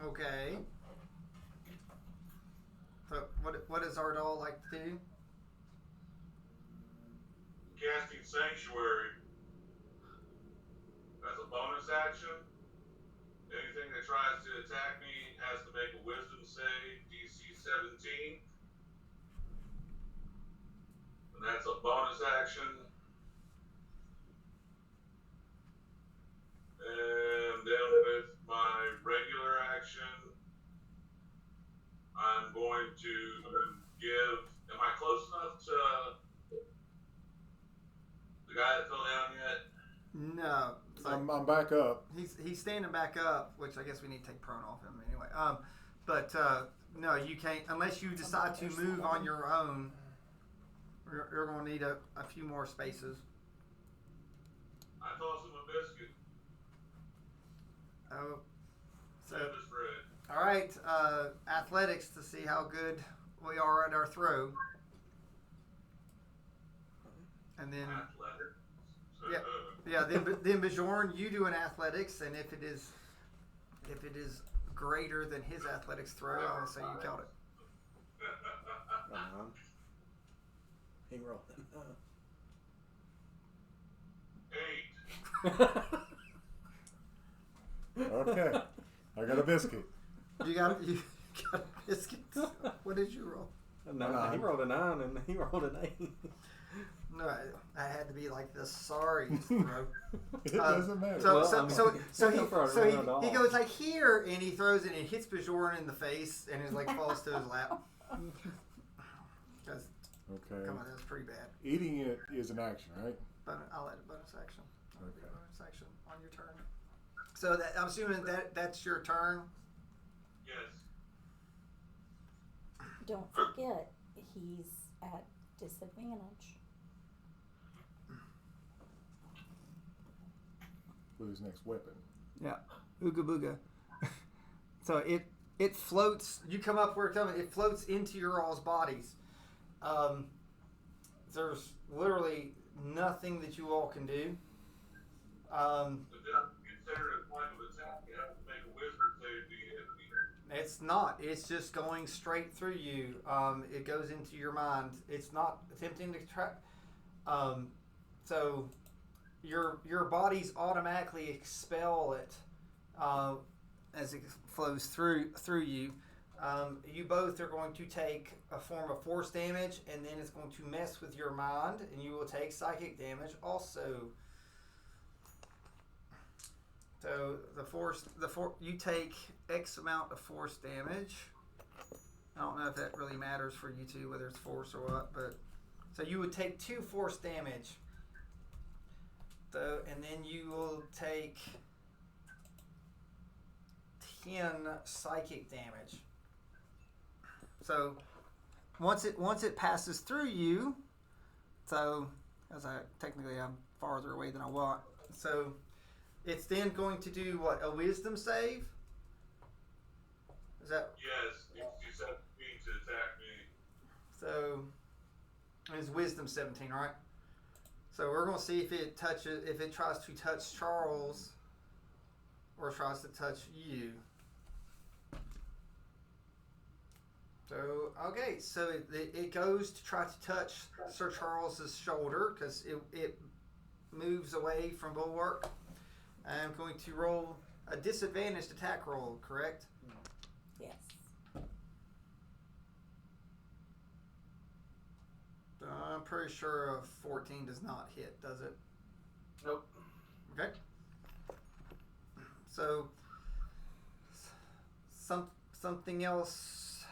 Okay. So what does our doll like to do? Casting Sanctuary. As a bonus action, anything that tries to attack me has to make a Wisdom save, DC 17. And that's a bonus action. And then with my regular action, I'm going to give. Am I close enough to the guy that fell down yet? No. So I'm back up. he's standing back up, which I guess we need to take prone off him anyway. But no, you can't unless you decide to move on your own. You're going to need a few more spaces. I tossed him a biscuit. Oh, so Save his bread. all right, athletics to see how good we are at our throw, and then Athletic. Yeah. then Bjorn, you do an athletics, and if it is greater than his athletics throw, I would say you killed it. He rolled. 8. Okay. I got a biscuit. You got a biscuit. What did you roll? No, he rolled a 9 and he rolled an 8. No, I had to be like the sorry throw. It doesn't matter. So he goes like here, and he throws it, and it hits Bajoran in the face, and it like falls to his lap. Okay. Come on, that's pretty bad. Eating it is an action, right? But I'll add a bonus action. Okay. Bonus action on your turn. So I'm assuming that's your turn. Yes. Don't forget, he's at disadvantage. With his next weapon. Yeah, ooga booga. So it floats. You come up where it's coming. It floats into your all's bodies. There's literally nothing that you all can do. But then consider it a point of attack. You have to make a wizard save to hit me. It's not. It's just going straight through you. It goes into your mind. It's not attempting to track. So your bodies automatically expel it as it flows through you. You both are going to take a form of force damage, and then it's going to mess with your mind, and you will take psychic damage also. So you take X amount of force damage. I don't know if that really matters for you two, whether it's force or what, but so you would take 2 force damage. So, and then you will take 10 psychic damage. So once it passes through you, so as I'm farther away than I want. So it's then going to do what? A wisdom save? Is that? Yes, you said me to attack me. So it's wisdom 17, right? So we're going to see if it tries to touch Charles or tries to touch you. So, okay, so it goes to try to touch Sir Charles's shoulder because it moves away from Bulwark. I'm going to roll a disadvantaged attack roll, correct? Yes. I'm pretty sure a 14 does not hit, does it? Nope. Okay. So, something else.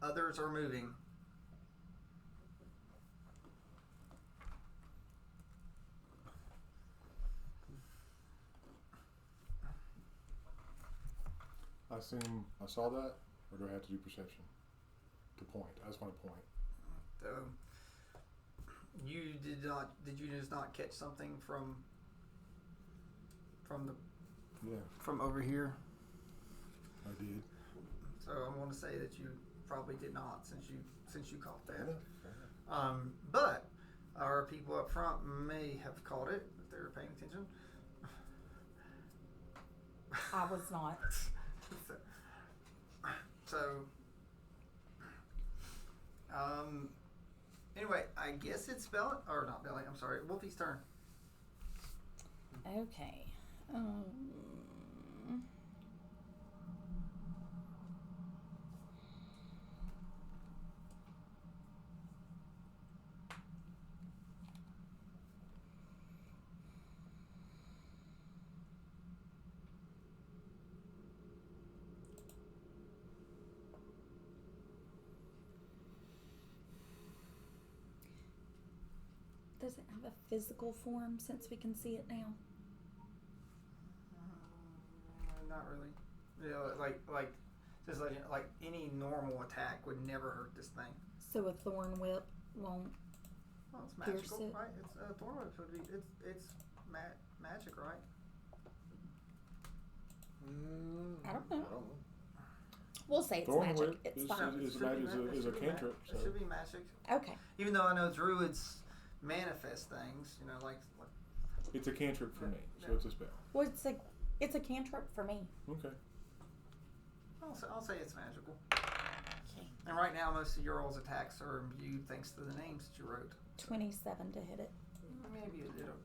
Others are moving. I assume I saw that, or do I have to do perception? To point. I just want to point. So, you did not. Did you just not catch something from from over here? I did. So I want to say that you probably did not, since you caught that. Fair. But our people up front may have caught it if they were paying attention. I was not. So, anyway, I guess it's Belly, or not Belly, I'm sorry, Wolfie's turn. Okay. Does it have a physical form since we can see it now? Not really. You know, just like any normal attack would never hurt this thing. So a thorn whip won't. Well, it's Pierce magical, it. right? It's thorn whip should be. It's magic, right? I don't know. We'll say it's Thorn magic. whip It's is fine. a cantrip. It should be magic. Okay. Even though I know druids manifest things, you know, like It's a cantrip for me, so it's a spell. Well, It's a cantrip for me. Okay. I'll say it's magical. Okay. And right now, most of your all's attacks are imbued thanks to the names that you wrote. 27 to hit it. Maybe a little.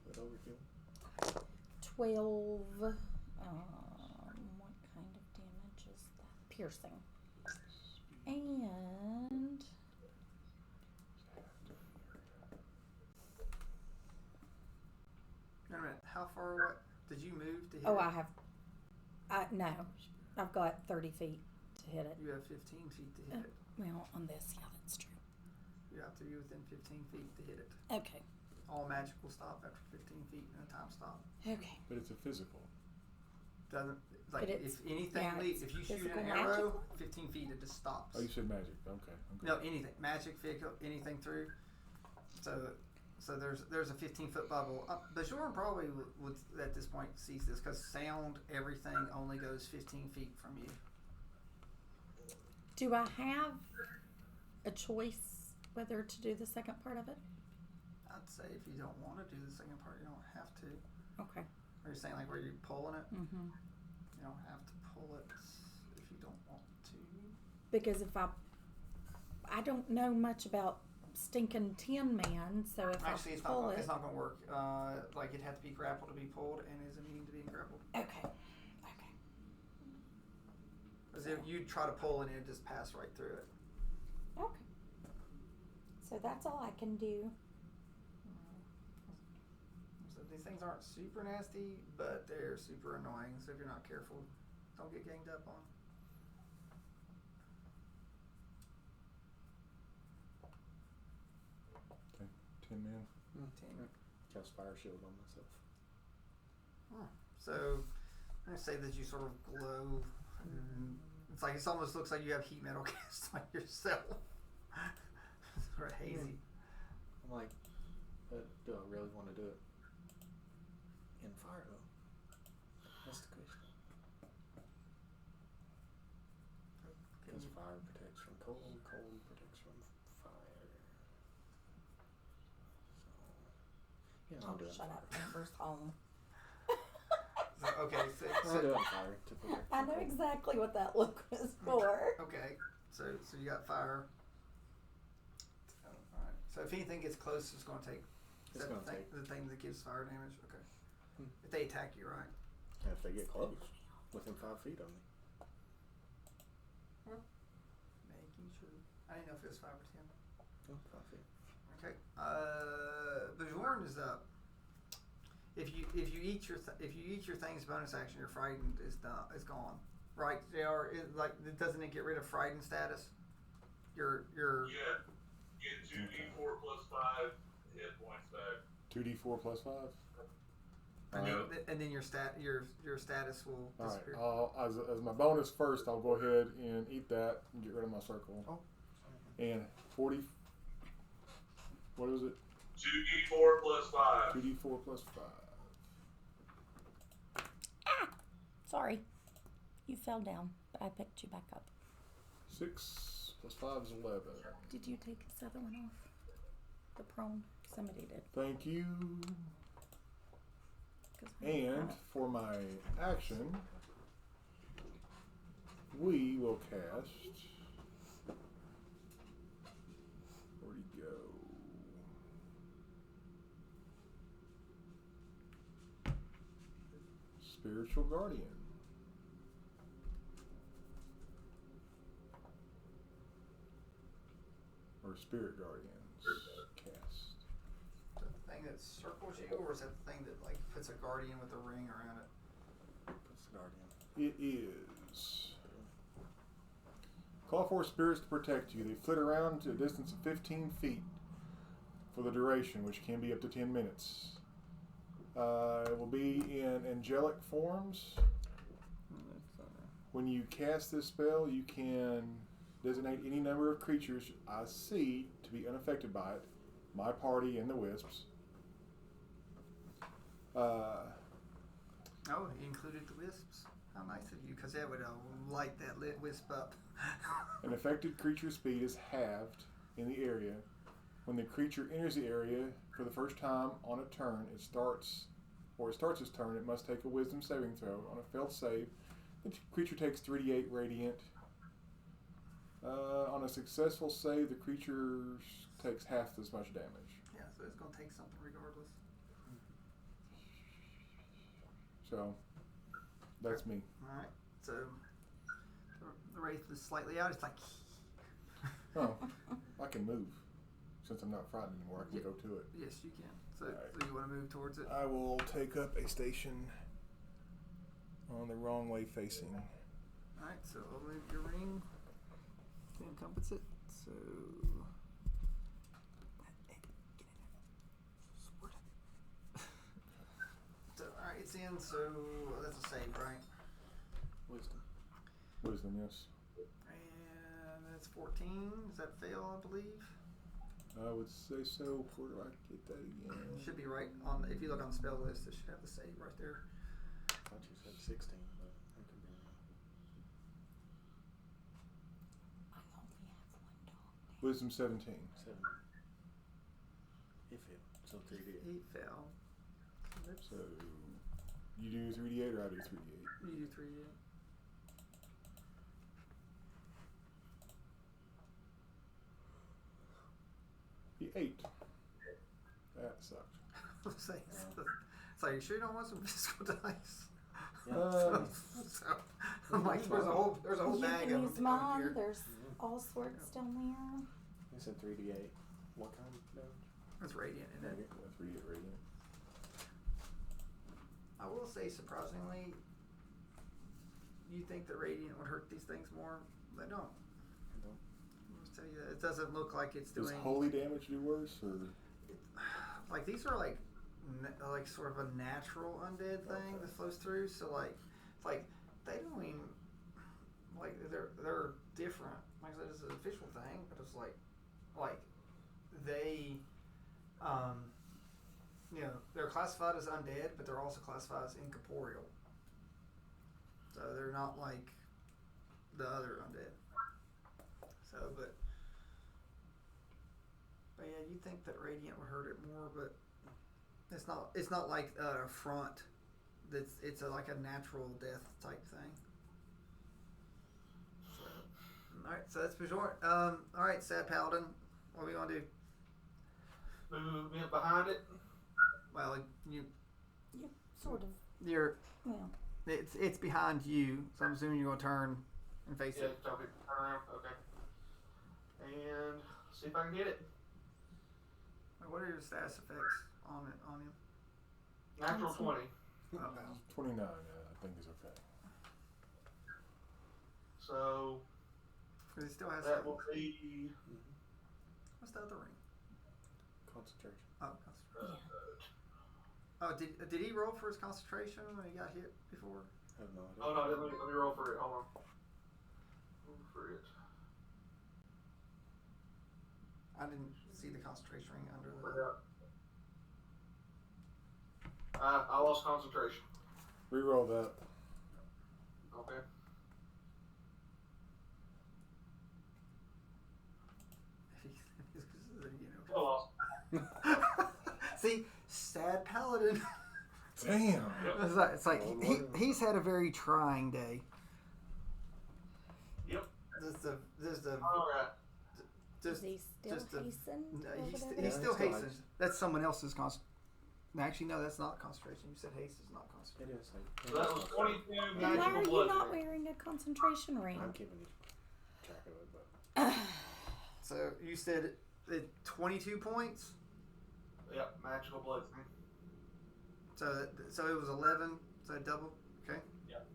That overkill. 12. What kind of damage is that? Piercing. And Wait a minute. How far? What did you move to hit? oh, it? no, I've got 30 feet to hit it. You have 15 feet to hit it. Well, on this, yeah, that's true. You have to be within 15 feet to hit it. Okay. All magic will stop after 15 feet and a time stop. Okay. But it's a physical. Doesn't like But it's- if anything yeah, leaves, it's if you shoot physical an arrow, magical? 15 feet it just stops. Oh, you said magic. Okay. No, anything, magic, vehicle, anything through. So there's a 15-foot bubble. Bajorn probably would at this point sees this because sound, everything only goes 15 feet from you. Do I have a choice whether to do the second part of it? I'd say if you don't want to do the second part, you don't have to. Okay. Are you saying like where you're pulling it? Mm-hmm. You don't have to pull it if you don't want to. Because if I don't know much about stinking Tin Man, so if Actually, I pull it's it, not going to work. Like it'd have to be grappled to be pulled, and is immune to being grappled. okay. Because if you try to pull and it just pass right through it. Okay. So that's all I can do. So these things aren't super nasty, but they're super annoying. So if you're not careful, don't get ganged up on. Okay. 10 men. 10. Cast fire shield on myself. So I'm gonna say that you sort of glow. And it's like it almost looks like you have heat metal cast on yourself. Sort of hazy. I'm like, but do I really want to do it in fire though? That's the question. Because fire protects from cold, cold protects from fire. So, yeah, I'm doing Shut fire. up, Amber's home. Okay, I'm doing fire to protect. I from know cold. exactly what that look was for. okay. So you got fire. Alright. So if anything gets close, it's going to take. It's that gonna thing, take. the thing that gives fire damage. Okay. Hmm. If they attack you, right? And if they get close, within 5 feet of me. Making sure. I didn't know if it was 5 or 10. Oh, 5 feet. Okay. Bajorn is up. If you eat your thing's bonus action, your frightened is gone. Right? Doesn't it get rid of frightened status? Your Yeah. Get 2d4 plus 5 hit points back. 2d4 plus 5. and then your status will All disappear. right. As my bonus first, I'll go ahead and eat that and get rid of my circle. Oh. And 40. What was it? 2d4 plus 5. 2d4 plus 5. Sorry. You fell down, but I picked you back up. 6 plus 5 is 11. Did you take this other one off? The prone? Somebody did. Thank you. 'Cause And for my action, we will cast. Where'd he go? Spiritual Guardian. Or Spirit Guardians. Cast. The thing that circles you, or is that the thing that like puts a guardian with a ring around it? Puts the guardian. It is. Call for spirits to protect you. They flit around to a distance of 15 feet for the duration, which can be up to 10 minutes. It will be in angelic forms. When you cast this spell, you can designate any number of creatures I see to be unaffected by it. My party and the wisps. Oh, he included the wisps. How nice of you, because that would light that lit wisp up. An affected creature's speed is halved in the area. When the creature enters the area for the first time on a turn, it starts or it starts its turn, it must take a Wisdom saving throw. On a failed save, the creature takes 3d8 radiant. On a successful save, the creature takes half as much damage. Yeah, so it's gonna take something regardless. So, that's me. All right. So the wraith is slightly out. It's like. Oh, I can move. Since I'm not frightened anymore, I can go to it. Yes, you can. So, Right. so you want to move towards it? I will take up a station on the wrong way facing. All right. So I'll move your ring to encompass it. So. So all right, it's in. So that's a save, right? Wisdom. Wisdom, yes. And that's 14. Does that fail? I believe. I would say so. Where do I get that again? Should be right on. If you look on the spell list, it should have the save right there. I thought you said 16, but I could be wrong. I only have one dog. Wisdom 17. 7. It failed. So 3D. He fell. So, you do 3d8 or I do 3d8? You do 3 He 8. That sucked. It's like, you sure you don't want some physical dice? Um, So, I'm like, there's a whole You bag can of use them mine. here. There's all sorts down there. You said 3D8. What kind of damage? It's radiant, isn't it? 3d8 radiant. I will say, surprisingly, you think that radiant would hurt these things more? They don't. I don't. I'll just tell you that. It doesn't look like it's Does doing. holy damage do worse, or? Like these are like sort of a natural undead thing that flows through. So like they don't even like they're different. Like I said, it's an official thing, but it's like they they're classified as undead, but they're also classified as incorporeal. So they're not like the other undead. So but yeah, you think that radiant would hurt it more, but it's not. It's not like a front. It's like a natural death type thing. So, all right, so that's Bajorn. All right, Sad Paladin. What are we gonna do? Move in behind it. Well, Sort of. you're. Well, It's behind you, so I'm assuming you're gonna turn and face Yeah, it. turn around. Okay. And see if I can get it. What are your status effects on him? Natural 20. Oh, 29, I think is okay. So because he still has. that will be. What's the other ring? Concentration. Oh, concentration. Oh, did he roll for his concentration when he got hit before? I have no idea. Oh no, let me roll for it. Hold on. Roll for it. I didn't see the concentration ring under the. I lost concentration. Reroll that. Okay. Still lost. See, Sad Paladin. Damn. It's like he's had a very trying day. Yep. There's the All right. is he still just a- hastened? no, or he whatever? still he's still hastens. haste. That's someone else's Actually, no, that's not concentration. You said haste is not concentration. It is like. So that was 22 Then why are magical you blood. not wearing a concentration ring? I'm keeping track of it, but. So you said 22 points. Yep, magical blood. So it was 11. So double. Okay. Yep.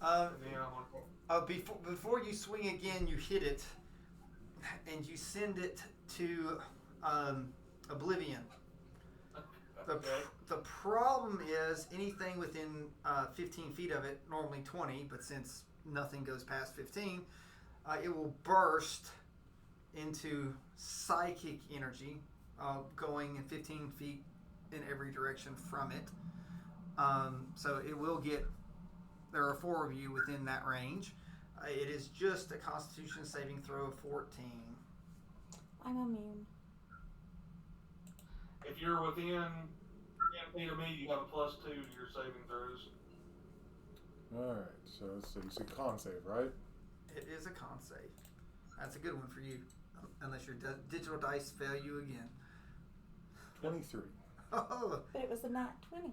Um, And then I'm gonna. before you swing again, you hit it, and you send it to oblivion. Okay. The problem is anything within 15 feet of it, normally 20, but since nothing goes past 15, it will burst into psychic energy, going in 15 feet in every direction from it. So it will get. There are 4 of you within that range. It is just a Constitution saving throw of 14. I'm immune. If you're within Peter me, you have a +2 to your saving throws. Alright, so let's see. You said con save, right? It is a con save. That's a good one for you, unless your digital dice fail you again. 23. Oh, But it was a nat 20.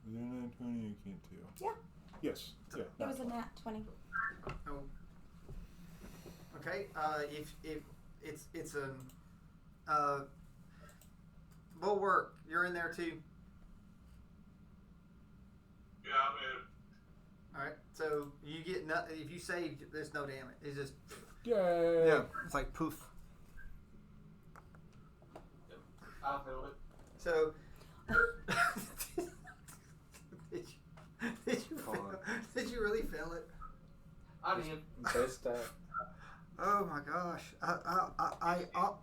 Is it a 920? I can't tell. Yeah. Yes. Yeah. It was a nat 20. oh. Okay. If it's a bulwark, you're in there too. Yeah, I'm in. All right. So you get nothing. If you save, there's no damage. It's just Yay! It's like poof. I feel it. So. Did you really feel it? I did. Best stat. Oh my gosh!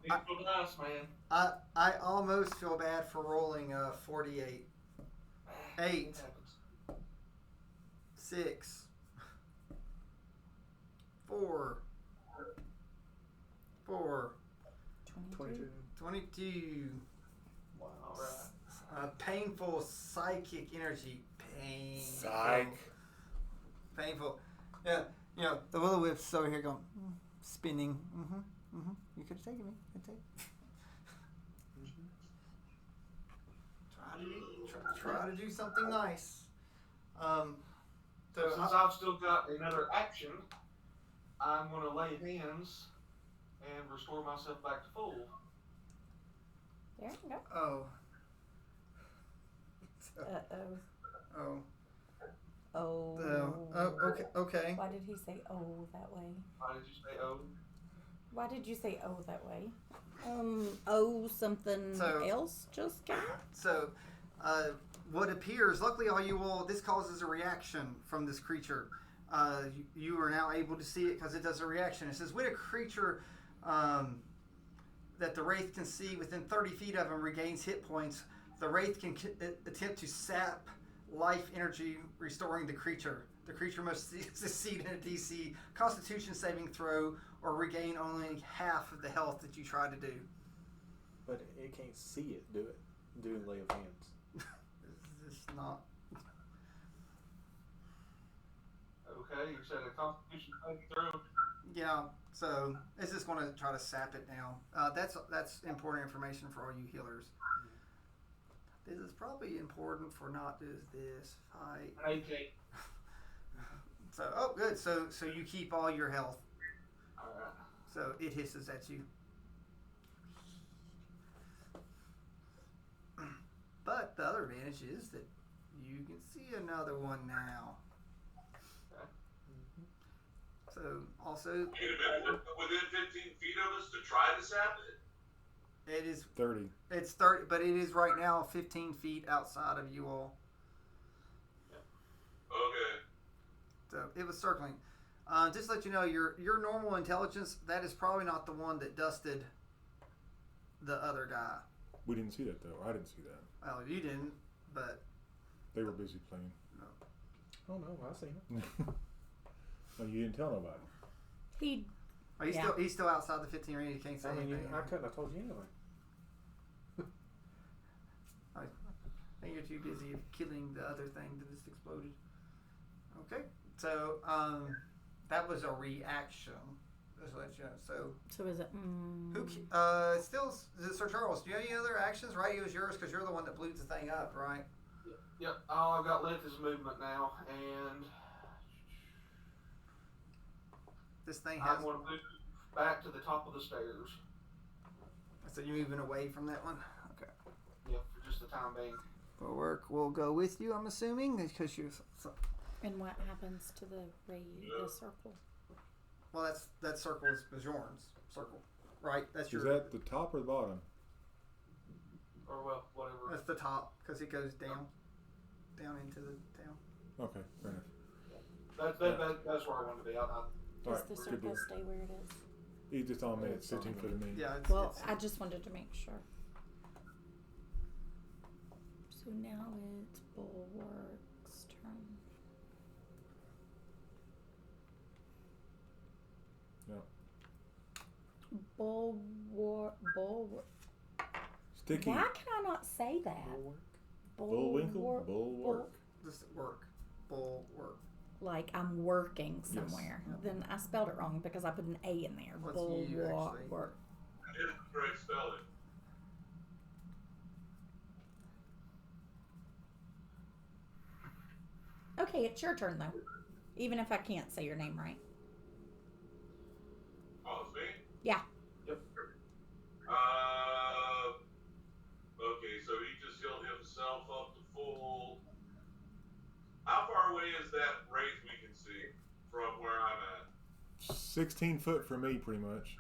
Beautiful dice, man. I almost feel bad for rolling 48. 8, It happens. 6, 4, 22. 22. Wow. All right. Painful psychic energy. Psych. Painful. Yeah, you know, the will o wisps over here going, spinning. You could have taken me. Try to do something nice. So Since I've still got another action, I'm going to lay hands and restore myself back to full. There you go. oh. Uh-oh. Oh. Oh. Okay. Why did he say oh that way? Why did you say oh? Why did you say oh that way? Oh, something So- else just came up? So, what appears, luckily all you all, this causes a reaction from this creature. You are now able to see it because it does a reaction. It says, when a creature that the Wraith can see within 30 feet of him regains hit points, the Wraith can attempt to sap life energy, restoring the creature. The creature must succeed in a DC Constitution saving throw or regain only half of the health that you try to do. But it can't see it do it. Doing lay of hands. It's not. Okay, you said a Constitution saving throw. Yeah, so it's just going to try to sap it now. That's important information for all you healers. This is probably important for not just this fight. AJ. So, oh, good. So you keep all your health. Alright. So it hisses at you. But the other advantage is that you can see another one now. Okay. So also, Wait a minute, within 15 feet of us to try to sap it? it is 30. it's 30, but it is right now 15 feet outside of you all. Okay. So it was circling. Just to let you know, your normal intelligence, that is probably not the one that dusted the other guy. We didn't see that though. I didn't see that. Well, you didn't, but They were busy playing. Oh no, I seen it. Well, you didn't tell nobody. He he's still outside the 15 range. He can't say I mean, anything. I couldn't have told you anyway. I think you're too busy killing the other thing that just exploded. Okay, so that was a reaction. Just to let you know. So is it? still is it Sir Charles? Do you have any other actions? Right, it was yours because you're the one that blew the thing up, right? Yep, all I've got left is movement now, and This thing has. I'm going to move back to the top of the stairs. So you're moving away from that one. Okay. Yep, for just the time being. Bulwark will go with you, I'm assuming, because you're. And what happens to the circle? Well, that circle is Bajorn's circle, right? That's Is your. that the top or the bottom? Or, well, whatever. That's the top because it goes down into the town. Okay, fair enough. That's where I want to be. All Does right, the good circle deal. stay where it is? It's just on me. It's 15 foot of me. Yeah. Well, I just wanted to make sure. So now it's Bulwark's turn. Yeah. Bulwark. Sticky. Why can I not say that? Bullwinkle? Bulwark. Just work. Bulwark. Like I'm working Yes. somewhere. Then I spelled it wrong because I put an A in there. What's you, actually? Bulwark. That is the correct spelling. Okay, it's your turn though. Even if I can't say your name right. Oh, it's me? Yeah. Yep. Okay, so he just healed himself up to full. How far away is that wraith we can see from where I'm at? 16 foot from me, pretty much.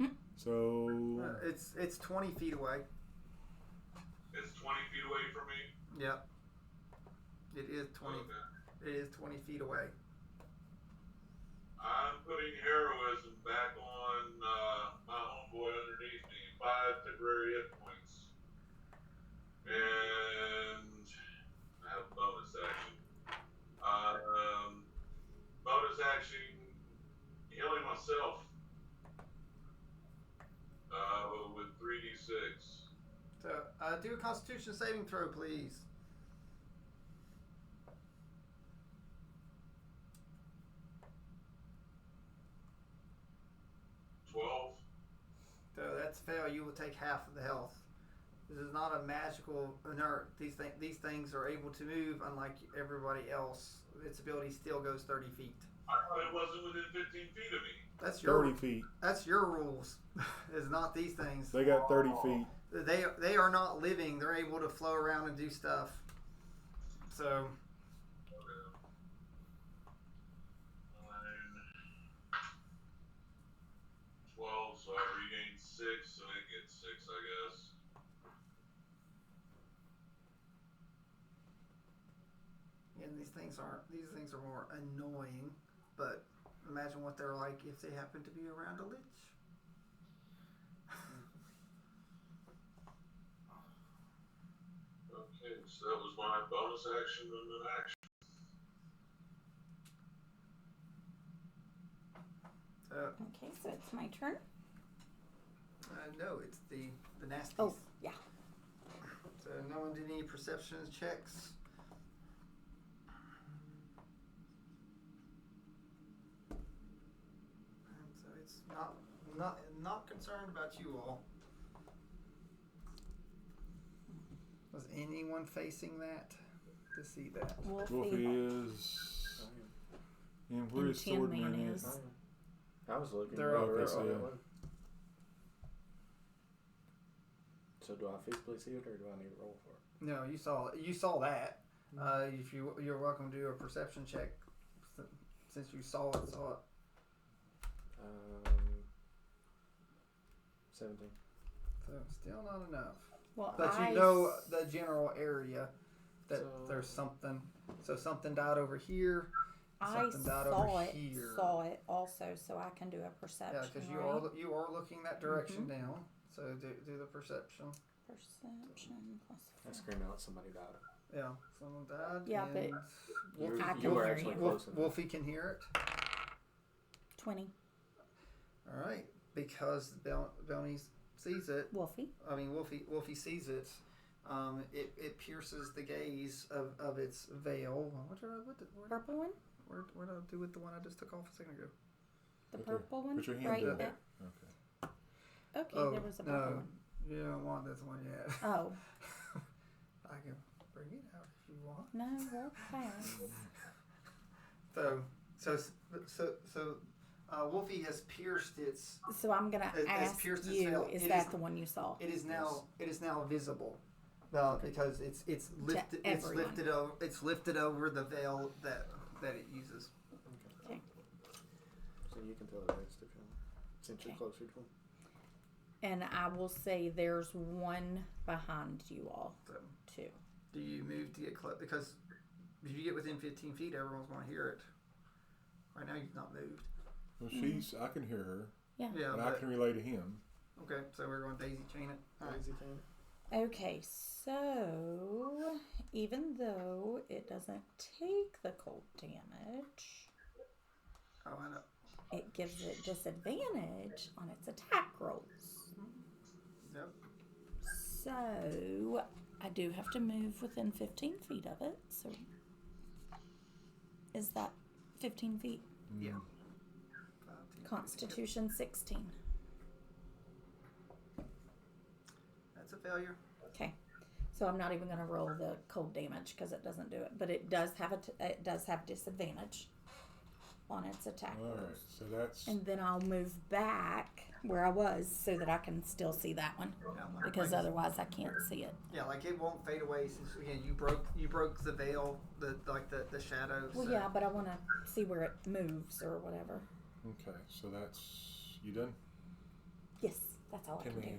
Mm. So It's 20 feet away. It's 20 feet away from me? Yep. It is 20. Okay. It is 20 feet away. I'm putting heroism back on my homeboy underneath me. 5 temporary hit points. And I have a bonus action. Bonus action, healing myself with 3d6. So do a Constitution saving throw, please. 12. So that's fail. You will take half of the health. This is not a magical inert. These things are able to move, unlike everybody else. Its ability still goes 30 feet. I thought it wasn't within 15 feet of me. That's your 30 feet. That's your rules. It's not these things. They got 30 feet. They are not living. They're able to flow around and do stuff. So 12, so I regain 6, and it gets 6, I guess. and these things are more annoying. But imagine what they're like if they happen to be around a lich. Okay, so that was my bonus action and an action. Okay, so it's my turn. No, it's the nasties. Oh, yeah. So no one did any perception checks. And so it's not concerned about you all. Was anyone facing that to see that? Wolfie is. And where is Tin Man Swordman is. at? I was looking. They're over there. on Yeah. that one. So do I physically see it, or do I need to roll for it? No, you saw that. If you're welcome to do a perception check, since you saw it. 17. So still not enough. Well, But I you know the general area that So- there's something. So something died over here. I Something died saw over it. here. Saw it also, so I can do a perception. Yeah, because right? you are looking that direction Mhm. down. So do the perception. Perception plus I 4. screamed out somebody died. Yeah, someone died. Yeah, and but You, I you can were hear actually you. close enough. Wolfie can hear it. 20. All right, because Belny sees it. Wolfie. I mean, Wolfie sees it. It pierces the gaze of its veil. Purple one? Where did I do with the one I just took off a second ago? The Right there. purple one? Put your hand right there. there. Okay. Okay, there was a purple no, one. you don't want this one yet. Oh, I can bring it out if you want. no, we'll pass. So, Wolfie has pierced its. So I'm going It's to ask pierced its you, veil. is It that is- the one you saw? It is now visible, because it's lifted. everyone. It's lifted over the veil that it uses. Okay. So you can tell the rest if you want, since you're Okay. closer to them. And I will say there's one behind you all, So, too. do you move to get close? Because if you get within 15 feet, everyone's going to hear it. Right now, you've not moved. Well, Mm-hmm. I can hear her, Yeah, and I but, can relay to him. okay. So we're going to daisy chain it. All right. Easy can. Okay, so even though it doesn't take the cold damage, Oh, I know. it gives it disadvantage on its attack rolls. Yep. So I do have to move within 15 feet of it. So is that 15 feet? Yeah. Mm. 5, 10, Constitution 16. That's a failure. Okay. So I'm not even going to roll the cold damage because it doesn't do it, but it does have it does have disadvantage on its attack All right, rolls. so that's And then I'll move back where I was so that I can still see that one Yeah, because otherwise I can't see it. yeah, like it won't fade away since again you broke the veil, the shadow. Well, so. yeah, but I want to see where it moves or whatever. okay. So that's you done. Yes, that's all I can Come do. in.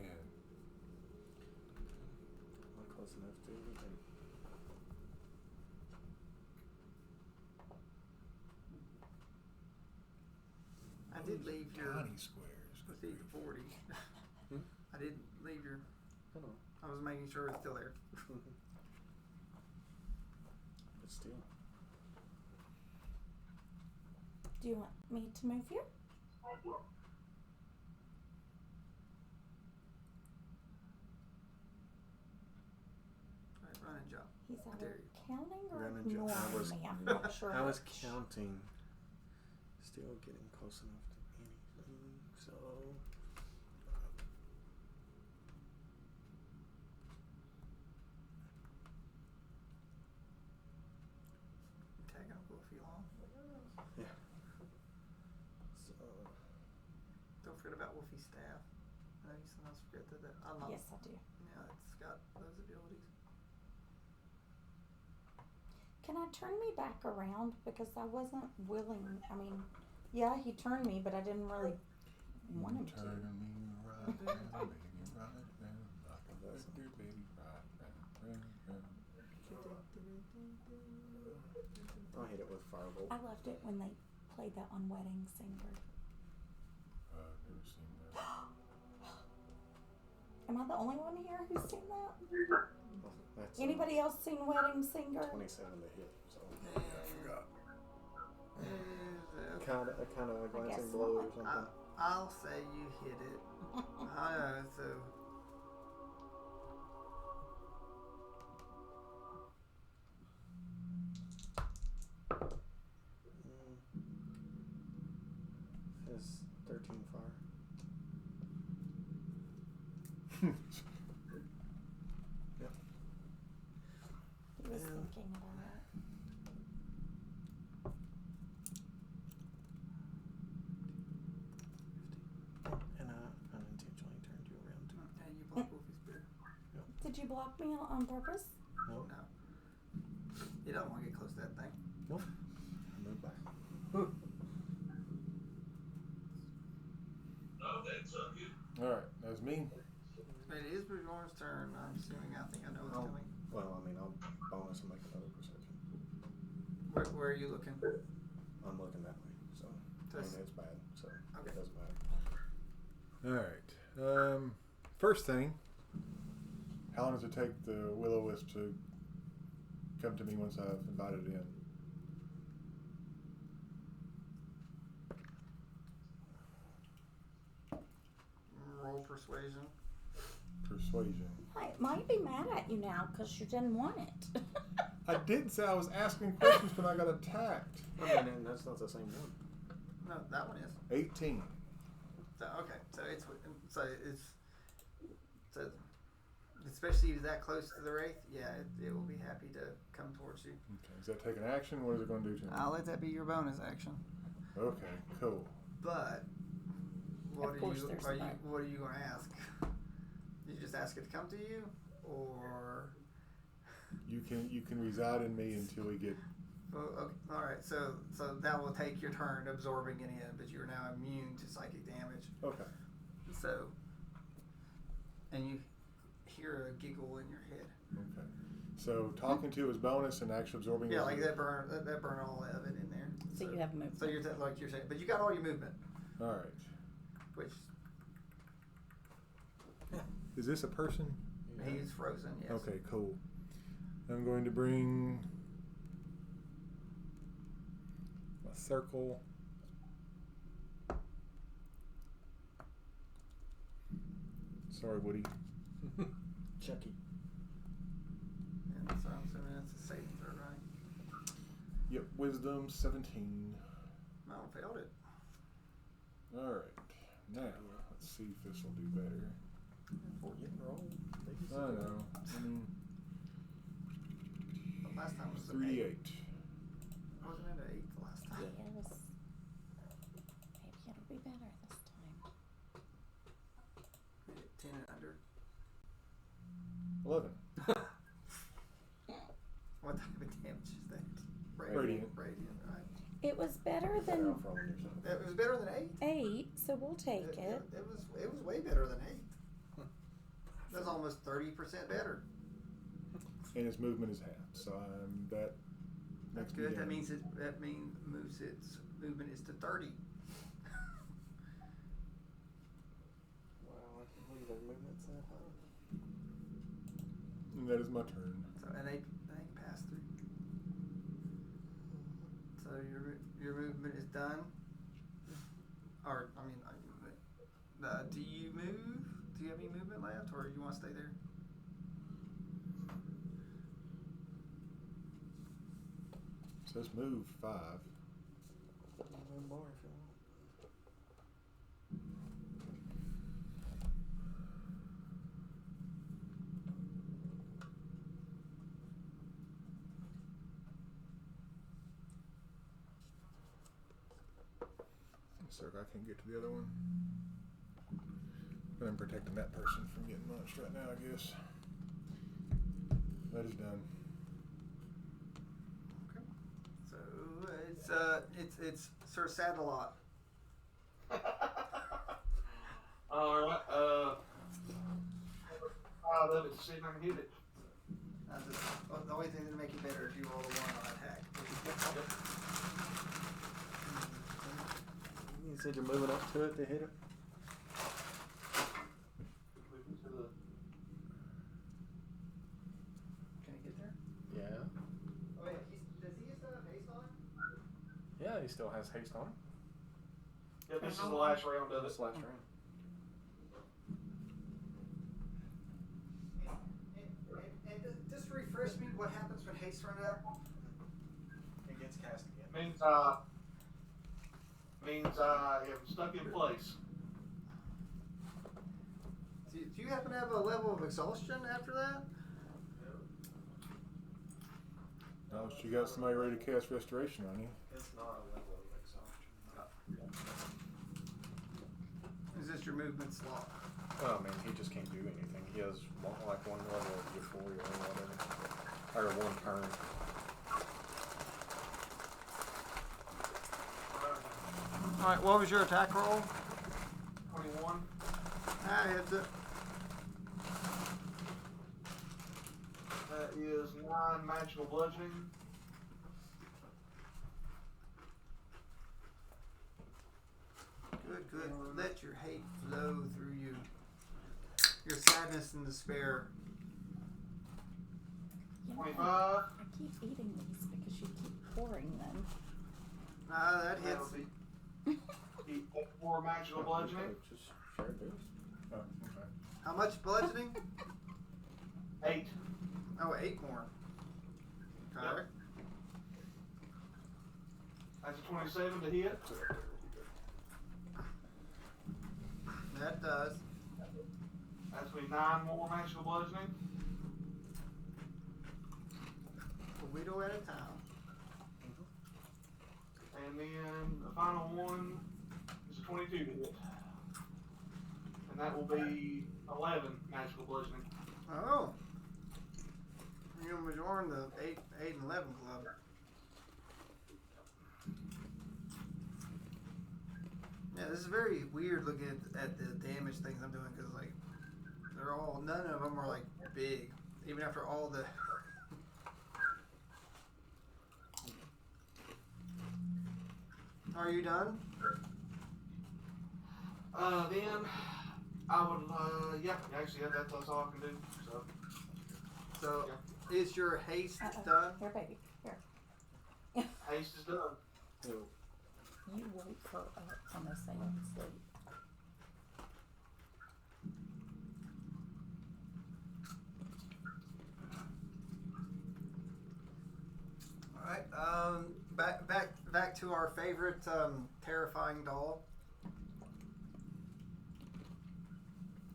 Not close enough to anything. I did leave your Tiny squares. with the 40. Hmm? I didn't leave your. I don't know. I was making sure it's still there. But still. Do you want me to move you? All right, running job. He's I either dare you. counting or Running ignoring I was- me. I'm not sure. I was which. counting. Still getting close enough to anything. So. Tagging Uncle Wolfie along. Yeah. So. Don't forget about Wolfie's staff. I know you sometimes forget that. I'm not. Yes, I do. Yeah, it's got those abilities. Can I turn me back around because I wasn't willing? I mean, yeah, he turned me, but I didn't really want him to. Turn me right round, baby, right round, like a birthday, baby, right round, round. I'll hit it with Firebolt. I loved it when they played that on Wedding Singer. I've never seen that. Am I the only one here who's seen that? Oh, that's Anybody else seen Wedding Singer? 27 to hit. So. I forgot. Kind of a glancing guess blow or not. something. I'll say you hit it. I know, so. Says 13 fire. Yep. He was And- thinking about it. And I unintentionally turned you around too. And you block Wolfie's spear. Did you block me on purpose? No. No. You don't want to get close to that thing. Nope. I moved back. Oh, that's good. All right, that's me. It is Bjorn's turn. I'm assuming. I think I know what's Oh. coming. Well, I mean, I'll bonus and make another perception. Where are you looking? I'm looking that way, so I mean, it's bad, so Okay. it doesn't matter. All right. First thing, how long does it take the will-o-wisp to come to me once I've invited it in? Roll persuasion. Persuasion. I might be mad at you now because you didn't want it. I did say I was asking questions when I got attacked. I mean, and that's not the same one. No, that one is. 18. So okay, so especially if it's that close to the wraith, yeah, it will be happy to come towards you. Okay. Does that take an action? What is it going to do to me? I'll let that be your bonus action. Okay, cool. But what Of course there's a but. what are you going to ask? You just ask it to come to you, or You can reside in me until we get. well, okay, all right. So that will take your turn absorbing it in, but you are now immune to psychic damage. Okay. So, and you hear a giggle in your head. Okay. So talking to is bonus and actually absorbing. Yeah, is like that burn all of it in there. So you have movement. So you're like you're saying, but you got all your movement, All right. which Is this a person? he's frozen. Yes. Okay, cool. I'm going to bring a circle. Sorry, Woody. Chucky. And so I'm assuming that's a saving throw, right? Yep, wisdom 17. No, failed it. Alright, now let's see if this will do better. Before getting rolled. I know. I mean, The last time was an 3d8. 8. Wasn't it an 8 the last time? Yes. Maybe it'll be better this time. 10 and under. 11. What type of damage is that? Radiant. Radiant, right. It was better than Off rolling yourself. It was better than 8. 8, so we'll take it. It was way better than 8. That's almost 30% better. And its movement is half, so that That's makes me good. That down. means moves its movement is to 30. Wow, I can't believe their movement's that high. And that is my turn. So and they pass through. So your movement is done. Or I mean, do you move? Do you have any movement left, or you want to stay there? Says move 5. One bar if you want. So I can't get to the other one. But I'm protecting that person from getting munched right now, I guess. That is done. Okay. So it's Sir Sad-a-Lot. Alright, 5 of it to see if I can hit it. The only thing that'll make it better if you roll a 1 on attack. You said you're moving up to it to hit it? Moving to the Can I get there? Yeah. Oh yeah, does he still have haste on him? Yeah, he still has haste on him. Yeah, this is the last round of it. This last round. And just refresh me, what happens when haste runs out? It gets cast again. Means I am stuck in place. Do you happen to have a level of exhaustion after that? Oh, she got somebody ready to cast restoration on you. It's not a level of exhaustion. Is this your movement slot? Oh, I mean, he just can't do anything. He has one level of euphoria or whatever. Or one turn. Alright, what was your attack roll? 21. That hits it. That is 9 magical bludgeoning. Good. Let your hate flow through you. Your sadness and despair. You know, 25. I keep eating these because you keep pouring them. That That'll hits. be 4 magical bludgeoning. Just share this. Oh, okay. How much bludgeoning? 8. Oh, 8 more. Okay. Yep. That's a 27 to hit. That does. That's going to be 9 more magical bludgeoning. A widow at a time. And then the final one is a 22 to hit. And that will be 11 magical bludgeoning. Oh. You join the 8 and 11 club. Yeah, this is very weird looking at the damage things I'm doing because like none of them are like big, even after all the. Are you done? Then I would, actually, that's all I can do. So, Is your haste Uh-oh. done? Here, baby. Here. haste is done. You woke her up from a sound sleep. favorite terrifying doll?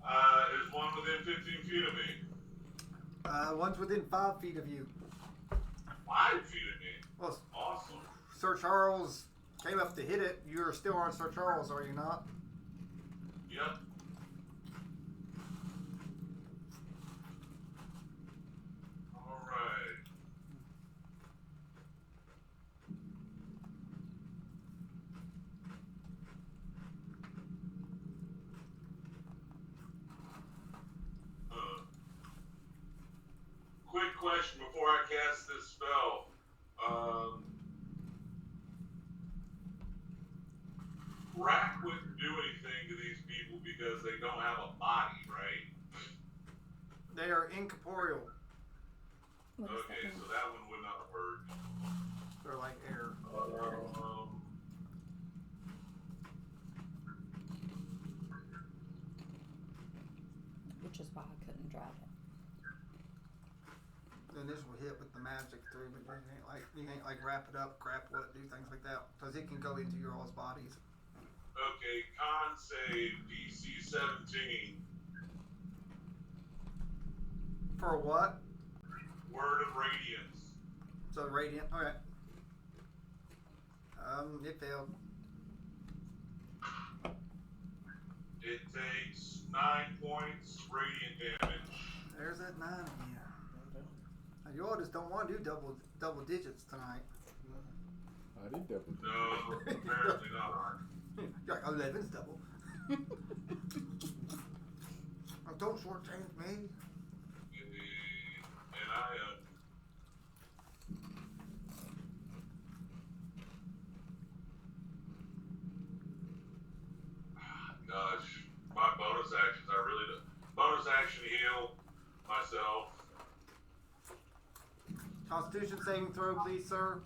Is one within 15 feet of me. One's within 5 feet of you. 5 feet of me. Well, Awesome. Sir Charles came up to hit it. You're still on Sir Charles, are you not? Yep. All right. Quick question before I cast this spell. Rack wouldn't do anything to these people because they don't have a body, right? They are incorporeal. What does that Okay, mean? so that one would not work. They're like air. Which is why I couldn't drive it. The initial hit with the magic through, but you can't like wrap it up, grapple it, do things like that, because it can go into your all's bodies. Okay, con save DC 17. For what? Word of Radiance. So radiant. All right. It failed. It takes 9 points radiant damage. There's that 9 again. Now, you all just don't want to do double digits tonight. I did double. No, apparently not. You're like 11's double. Oh, don't shortchange me. And I gosh, my bonus actions, I really do. Bonus action heal myself. Constitution saving throw, please, sir.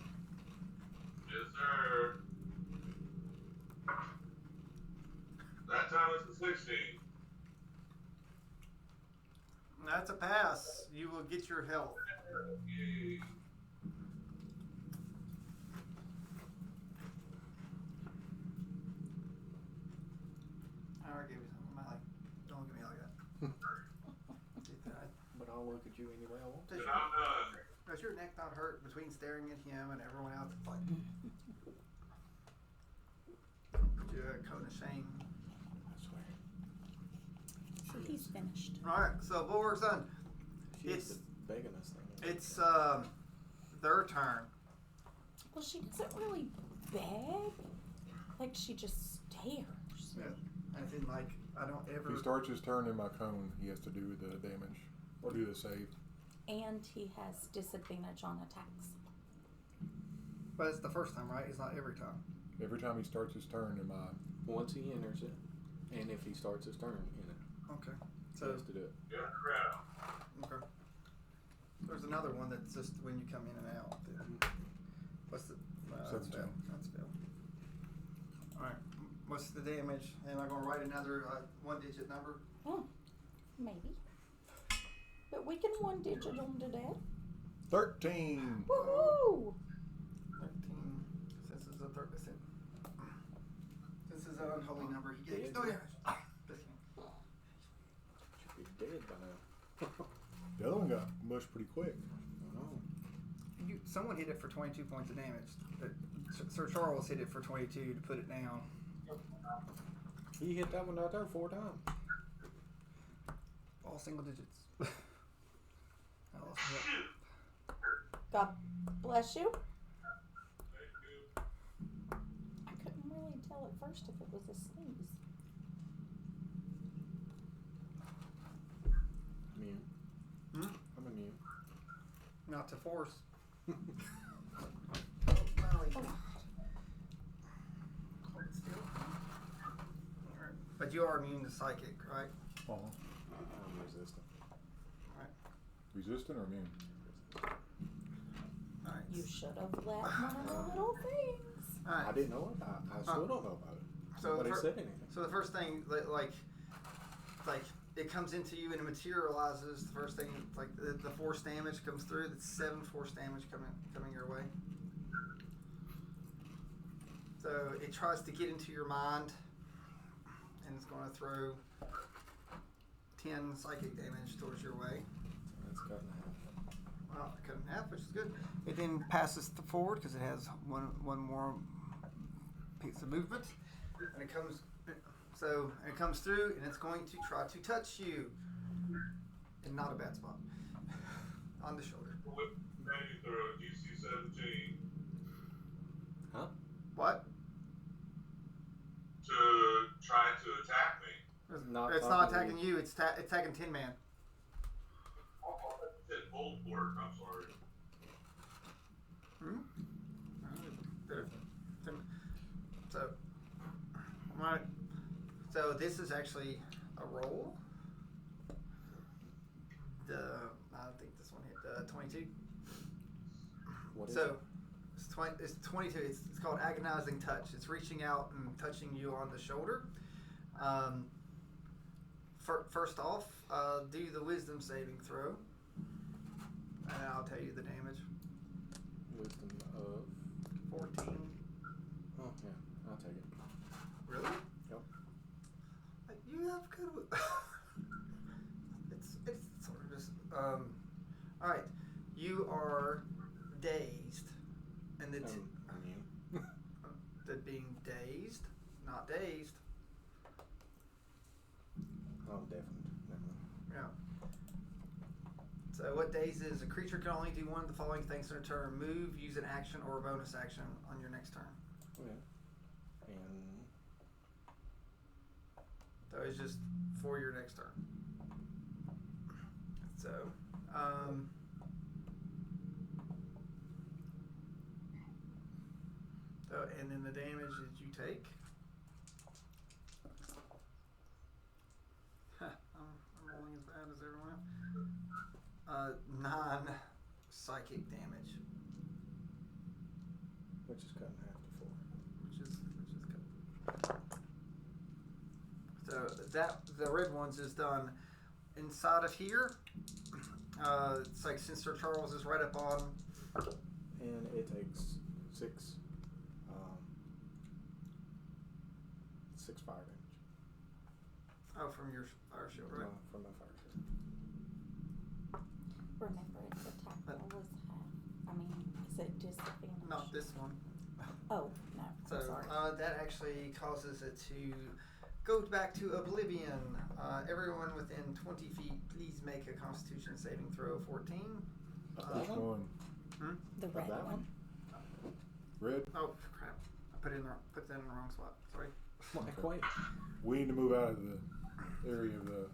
Yes, sir. That time it's a 16. That's a pass. You will get your health. Yay. I already gave you something. Don't look at me like that. Get that. But I'll look at you anyway I want to. Does And I'm done. does your neck not hurt between staring at him and everyone else? It's like, put you a cone of shame. I swear. So he's finished. All right, so Bulwark's done. She's It's- the begging us thing. It's their turn. Well, she doesn't really beg. Like, she just stares. Yeah. As in, like, I don't If ever. he starts his turn in my cone, he has to do the damage or do the save. And he has disadvantage on attacks. But it's the first time, right? It's not every time. Every time he starts his turn in my, Once he enters it, and if he starts his turn in it, Okay. he So, has to do it. Got crap. okay. There's another one that's just when you come in and out. What's the. That's 17. fail. That's fail. Alright. What's the damage? Am I going to write another 1-digit number? Oh, maybe. But we can one digit them to death. 13. Woohoo! 13. Since it's a third. Since it's an unholy number, he gets no damage. Just kidding. Should be dead by now. The other one got mushed pretty quick. I know. Someone hit it for 22 points of damage. But Sir Charles hit it for 22 to put it down. He hit that one out there 4 times. All single digits. I lost it. God bless you. Thank you. I couldn't really tell at first if it was a sneeze. Immune. Hmm? I'm immune. Not to force. Oh. Hold still. Alright. But you are immune to psychic, right? Uh-huh. I'm resistant. Resistant or immune? Alright. You should have let one of the little things. I Alright. didn't know it. I still don't know about it. So Nobody the said anything. So the first thing, like it comes into you and it materializes. The first thing, like the force damage comes through. That's 7 force damage coming your way. So it tries to get into your mind, and it's going to throw 10 psychic damage towards your way. That's cut in half. Well, cut in half, which is good. It then passes forward because it has one more piece of movement, and it comes. So it comes through, and it's going to try to touch you, in not a bad spot, on the shoulder. With saving throw DC 17 Huh? What? to try to attack me. It's Not not talking to attacking you. It's attacking Tin Man. Hit bolt work. I'm sorry. Hmm? So, alright. So this is actually a roll. I think this one hit 22. What is So it? it's 22. It's called agonizing touch. It's reaching out and touching you on the shoulder. First off, do the wisdom saving throw, and I'll tell you the damage. Wisdom of 14. Oh yeah, I'll take it. Really? Yep. You have good. It's sort of just all right. You are dazed, and Immune. the being dazed, not dazed. Oh, deafened. Never mind. Yeah. So what daze is? A creature can only do one of the following things in a turn: move, use an action, or a bonus action on your next turn. Okay. And So it's just for your next turn. So, and then the damage that you take. I'm rolling as bad as everyone else. 9 psychic damage, which is cut in half to 4. which is good. So the red ones is done inside of here. It's like since Sir Charles is right up on. And it takes 6 fire damage. Oh, from your fire shield, right? No, from my fire shield. Remember, its attack roll is half. I mean, is it disadvantage? Not this one. Oh, no. So I'm sorry. that actually causes it to go back to oblivion. Everyone within 20 feet, please make a Constitution saving throw. 14. Which one? The red that one. Red? Oh crap! I put that in the wrong spot. Sorry. Quite. We need to move out of the area of the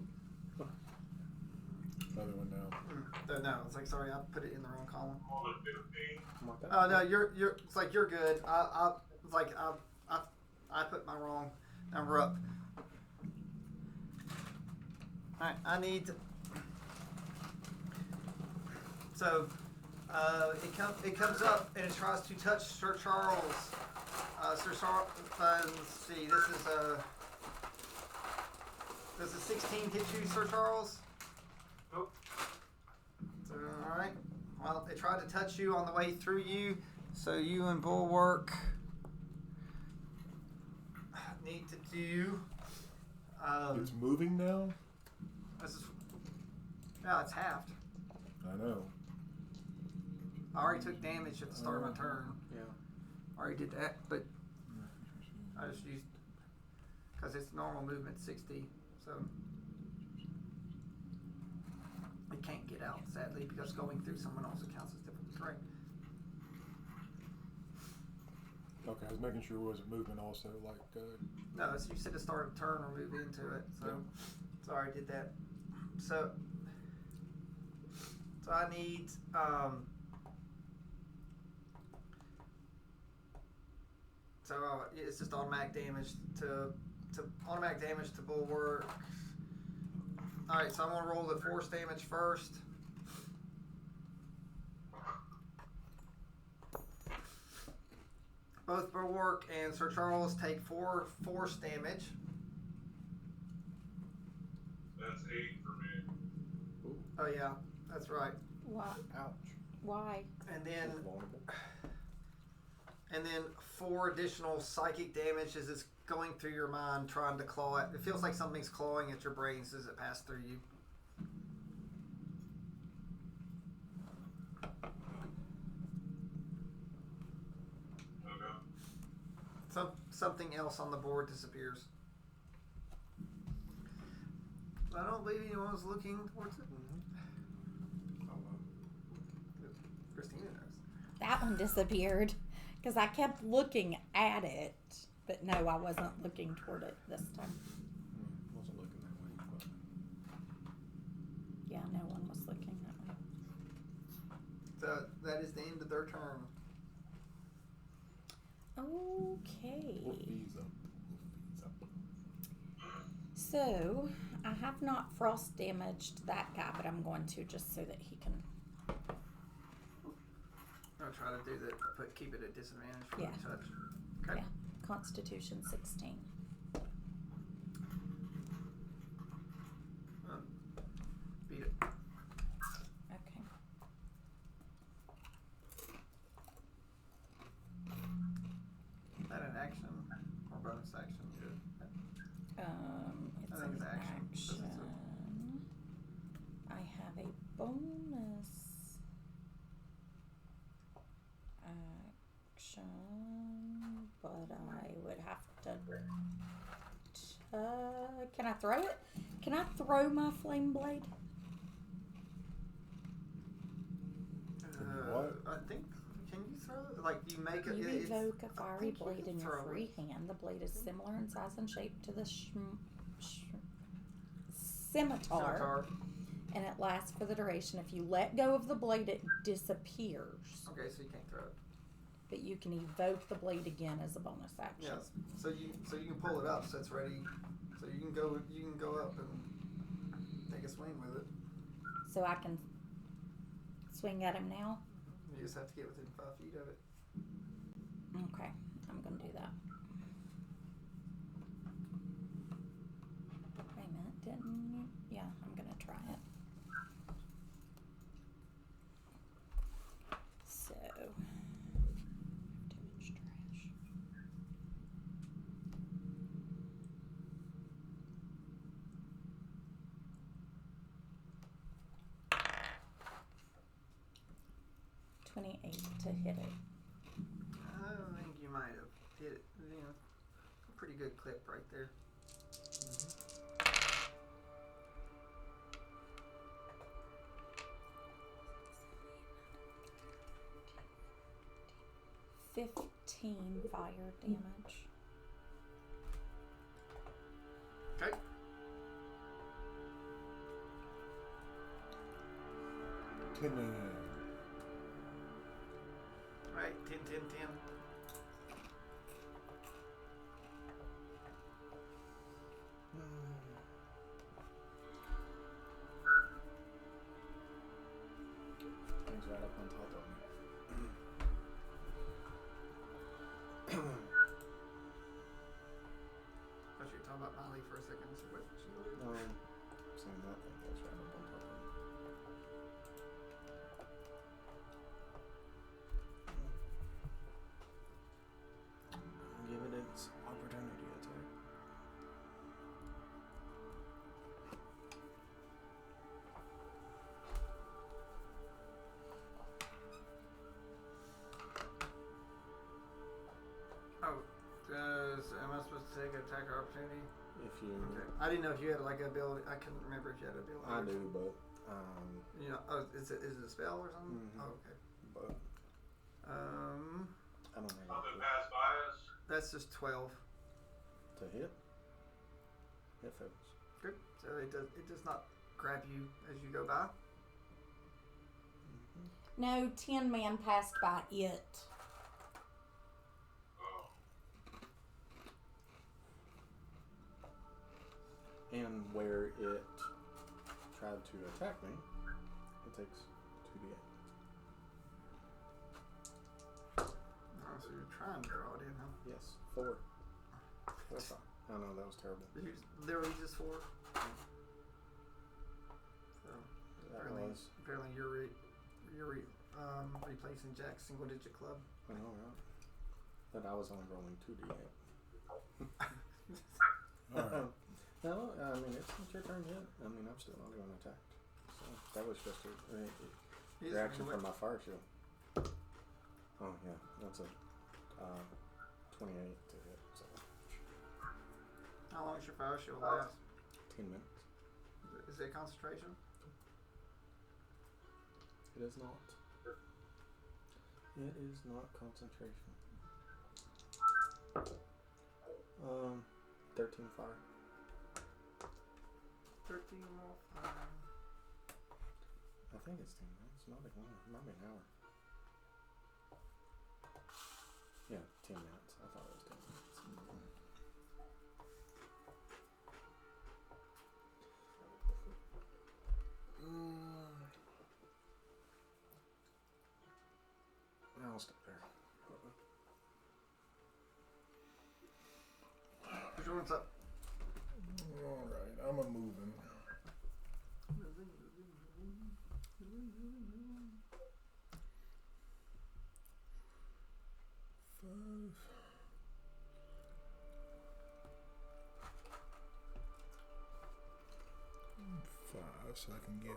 other one now. No, it's like sorry, I put it in the wrong column. On a 15. Like that. Oh no, you're. It's like you're good. I put my wrong number up. All right, I need. So, it comes up and it tries to touch Sir Charles. Sir Charles. Let's see. Does a 16 hit you, Sir Charles? Nope. So, all right. Well, it tried to touch you on the way through you, so you and Bulwark need to do. It's moving now? It's halved. I know. I already took damage at the start of my turn. Yeah. I already did that, but I just used because its normal movement 60, so it can't get out sadly because going through someone else counts as different terrain. Okay, I was making sure it wasn't movement also, like... No, it's you said to start a turn or move into it, so sorry I did that. So I need it's just automatic damage to Bulwark. All right, so I'm gonna roll the force damage first. Both Bulwark and Sir Charles take 4 force damage. That's 8 for me. Ooh. Oh yeah, that's right. Why? Ouch. Why? And then Vulnerable. And then 4 additional psychic damage as it's going through your mind, trying to claw it. It feels like something's clawing at your brains as it passes through you. Okay. Something else on the board disappears. I don't believe anyone was looking towards it. Christina knows. That one disappeared because I kept looking at it, but no, I wasn't looking toward it this time. Wasn't looking that way. Yeah, no one was looking that way. So that is the end of their turn. Okay. Wolf V's up. Wolf V's up. So I have not frost damaged that guy, but I'm going to just so that he can. I'll try to do that. Keep it at disadvantage for Yeah. the touch. Okay. Yeah, Constitution 16. Beat it. Okay. Is that an action or bonus action? Good. It's I think an it's action. action. I have a bonus action, but I would have to. Can I throw it? Can I throw my flame blade? What? I think. Can you throw it? Like you make it. You it's- evoke a I fiery think you blade can in your throw free it. hand. The blade is similar in size and shape to the scimitar, and it lasts for the duration. If you let go of the blade, it disappears. Okay, so you can't throw it. But you can evoke the blade again as a bonus action. Yes. So you can pull it up so it's ready. So you can go up and take a swing with it. So I can swing at him now? You just have to get within 5 feet of it. Okay, I'm going to do that. Wait a minute, didn't you? Yeah, I'm going to try it. So, damage trash. $28 to hit it. I think you might have hit it. You know, a pretty good clip right there. 15 fire damage. Okay. Tinman. Right. 10, 10, 10. Things right up on top of me. I thought you were talking about Molly for a second. So what? Saying that thing goes right up on top of me. Give it its opportunity attack. Am I supposed to take attack or opportunity? If you, Okay. I didn't know if you had like an ability. I couldn't remember if you had an ability. I do, but You know, oh, is it a spell or something? Mhm. Oh, okay. but I don't have Something it passed by us. That's just 12. to hit. It fails. Good. So it does not grab you as you go by. No, 10 man passed by it. Oh. And where it tried to attack me, it takes 2d8. Oh, so you're trying to draw it in, huh? Yes, 4. 4 5. Oh no, that was terrible. Literally just 4. So That apparently, was. you're replacing Jack's single digit club. I know, right? But I was only rolling 2d8. Alright. No, I mean, it's not your turn yet. I mean, I'm still not going to attack. So that was just a reaction from my fire shield. Oh, yeah. That's a 28 to hit. So How long is your fire shield last? 10 minutes. Is it concentration? It is not. It is not concentration. 13 fire. 13 more fire. I think it's 10 minutes. Not even one. It might be an hour. Yeah, 10 minutes. I thought it was 10 minutes. I'll stop there. What's up? Alright, I'm a moving. Five, so I can get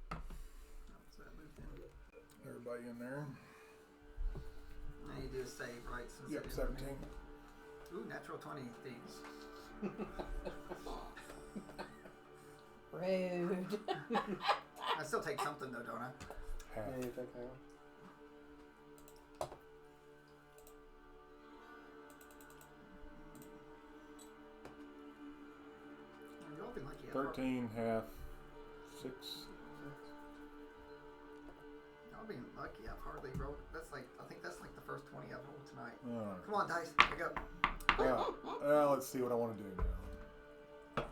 What's that moved in? everybody in there. Now you do a save, right? Since Yep, it is- 17. Ooh, natural 20 things. Rude. I still take something though, don't I? Half. Yeah, you think I am? You'll be lucky. 13, half, 6. I'll be lucky. I've hardly rolled. That's like, I think that's like the first 20 I've rolled tonight. Alright. Come on, dice. Here we go. Well, let's see what I want to do now.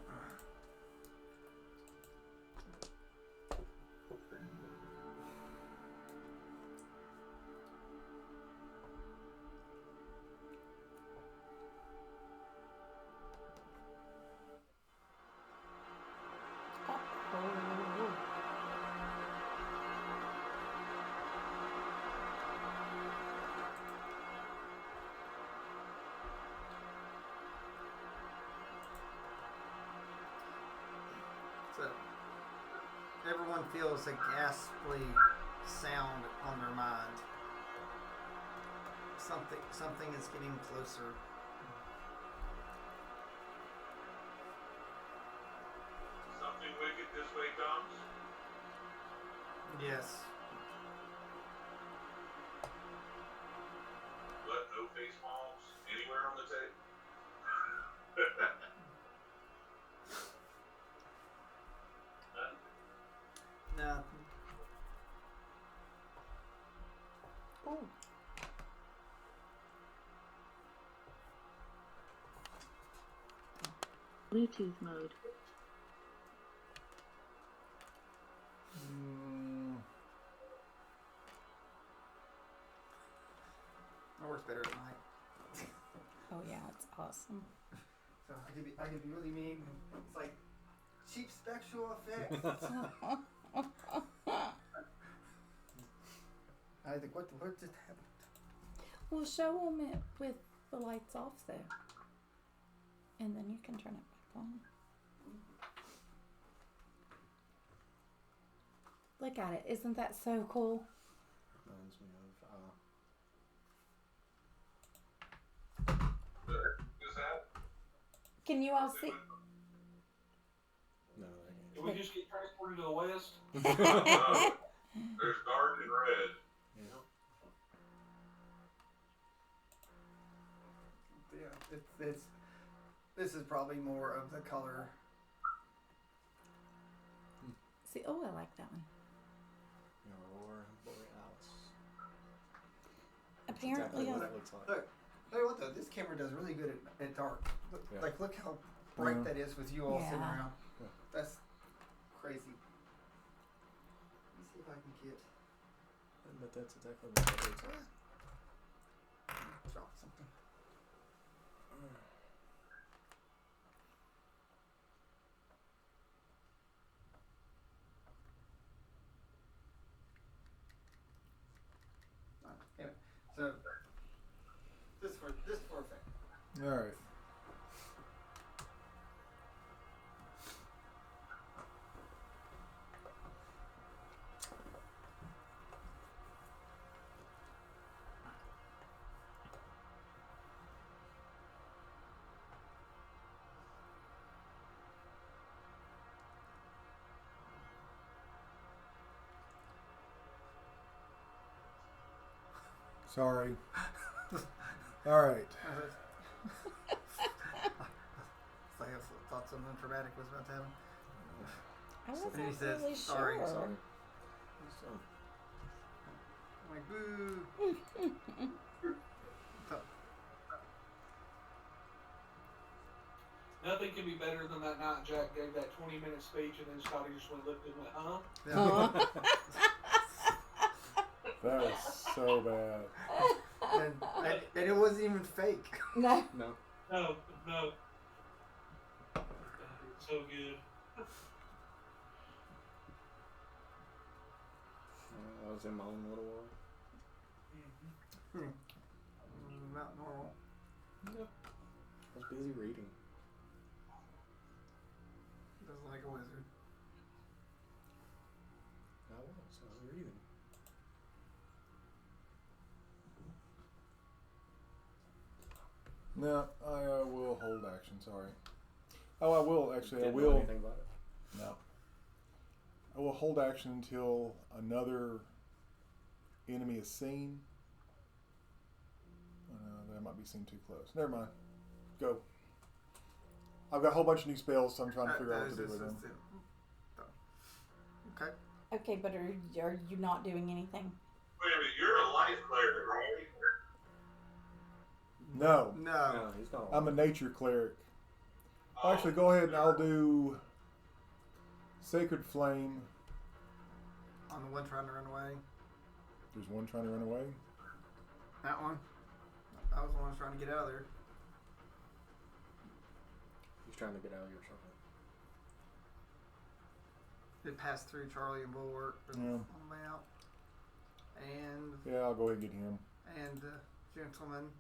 So, everyone feels a ghastly sound on their mind. Something is getting closer. Something wicked this way comes. Yes. But no face palms anywhere on the table. No. Oh. Bluetooth mode. It works better at night. Oh yeah, it's awesome. So I could be really mean. It's like cheap special effects. I think what just happened? Well, show them it with the lights off there, and then you can turn it back on. Look at it. Isn't that so cool? Reminds me of This hat? Can you all see? no. Did we just get transported to the west? There's dark and red. Yeah, it's this is probably more of the color. See, oh, I like that one. Aurora Borealis. Apparently, Exactly what I- it looks like. Look, tell you what though, this camera does really good at dark. Look, Yeah. Like look how bright Yeah. that is with you all sitting Yeah. around. Yeah. That's crazy. Let me see if I can get But that's exactly what it looks like. drop something. So, this for a fact. All right. Sorry. All right. I thought something dramatic was about to happen. I wasn't And he says, really sorry, sure. Sorry. I'm like, boo. Nothing can be better than that night Jack gave that 20-minute speech and then Scotty just went looked and went, huh? Yeah. That was so bad. And it wasn't even fake. No. No. No. It's so good. I was in my own little world. Not normal. Yep. I was busy reading. Doesn't like a wizard. I was reading. No, I will hold action. Sorry. Oh, I will actually. Didn't I know will. anything about it. No. I will hold action until another enemy is seen. That might be seen too close. Never mind. Go. I've got a whole bunch of new spells, so I'm trying to figure out what to do with them. Okay. Okay, but are you not doing anything? Wait a minute, you're a life cleric, right? No. No. No, he's not. I'm a nature cleric. Oh, Actually, go ahead and I'll do Sacred Flame. On the one trying to run away. There's one trying to run away. That one. I was the one trying to get out of there. He's trying to get out of your circle. It passed through Charlie and Bulwark on Yeah. the way out. And Yeah, I'll go ahead and get him. Gentleman.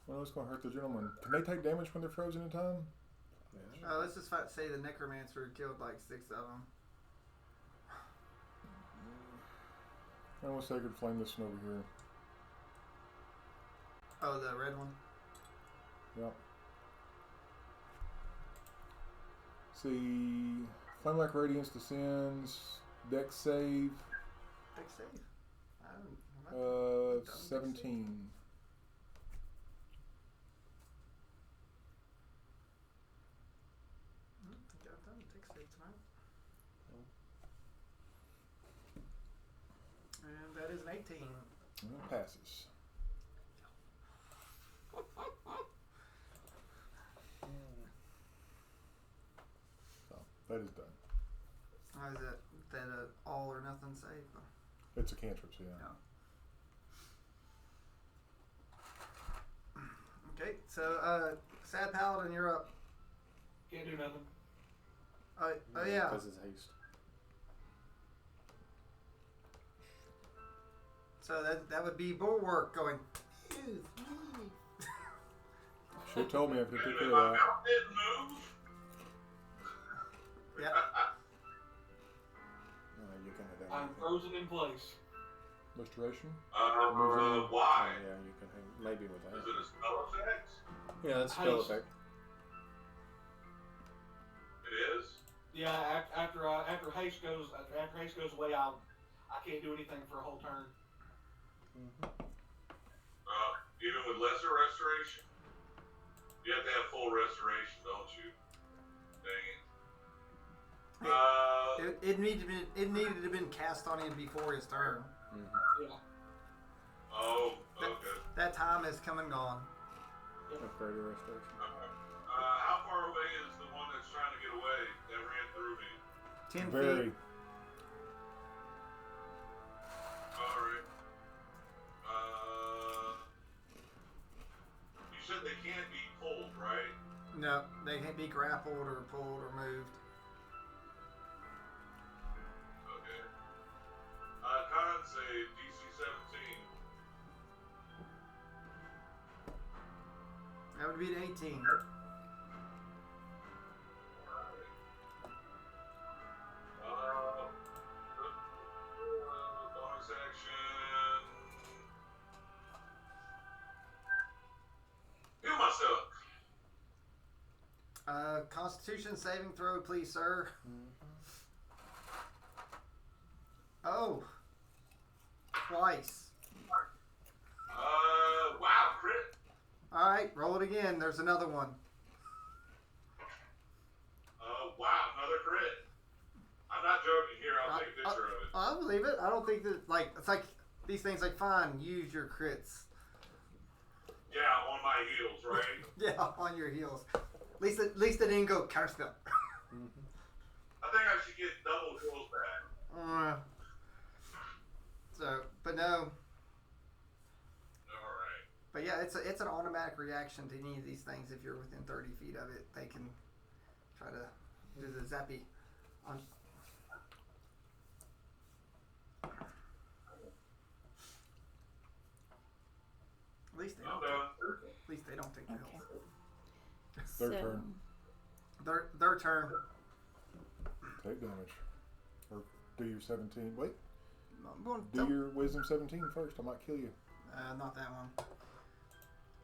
Well, it's going to hurt the gentleman. Can they take damage when they're frozen in time? Yeah. Let's just say the Necromancer killed like 6 of them. I will Sacred Flame this one over here. Oh, the red one? Yep. See, Flame like Radiance descends. Dex save. Dex save. I don't, 17. I don't think I've done Dex save tonight. And that is an 18. And it passes. So, that is done. How is that? That all or nothing save? It's a cantrip, so yeah. Okay, so Sad Paladin, you're up. Can't do nothing. Oh yeah. Because it's haste. So that would be Bulwark going. Excuse me. Should have told me I could take If care my of that. mount didn't move, Yeah. You can have I'm frozen in place. Restoration? why? Yeah, you can hang, maybe with that. Is it a spell effect? Yeah, that's spell Haste. effect. It is? Yeah, after haste goes away, I can't do anything for a whole turn. Even with lesser restoration? You have to have full restoration, don't you? Dang it. It needed to have been cast on him before his turn. Yeah. Oh, okay. That time has come and gone. Greater restoration. How far away is the one that's trying to get away that ran through me? 10 Very. feet. Alright. You said they can't be pulled, right? No, they can't be grappled or pulled or moved. Okay. Kyle, would be an 18. Bonus action. Heal myself. Constitution saving throw, please, sir. Mm-hmm. Oh. Twice. Wow, crit. Alright, roll it again. There's another one. Wow, another crit. I'm not joking here. I'll take a picture of it. I believe it. I don't think that, like, it's like these things, like, fine, use your crits. Yeah, on my heels, right? Yeah, on your heels. At least it didn't go counterspell. Mm-hmm. I think I should get double heals back. So, but no. Alright. But yeah, it's an automatic reaction to any of these things. If you're within 30 feet of it, they can try to do the zappy. At least they I'm don't. done. At least they don't take the Okay. health. Their So, turn. Their turn. Take damage. Or do your 17. Wait. I'm going Do your wisdom 17 first. I might kill you. not that one.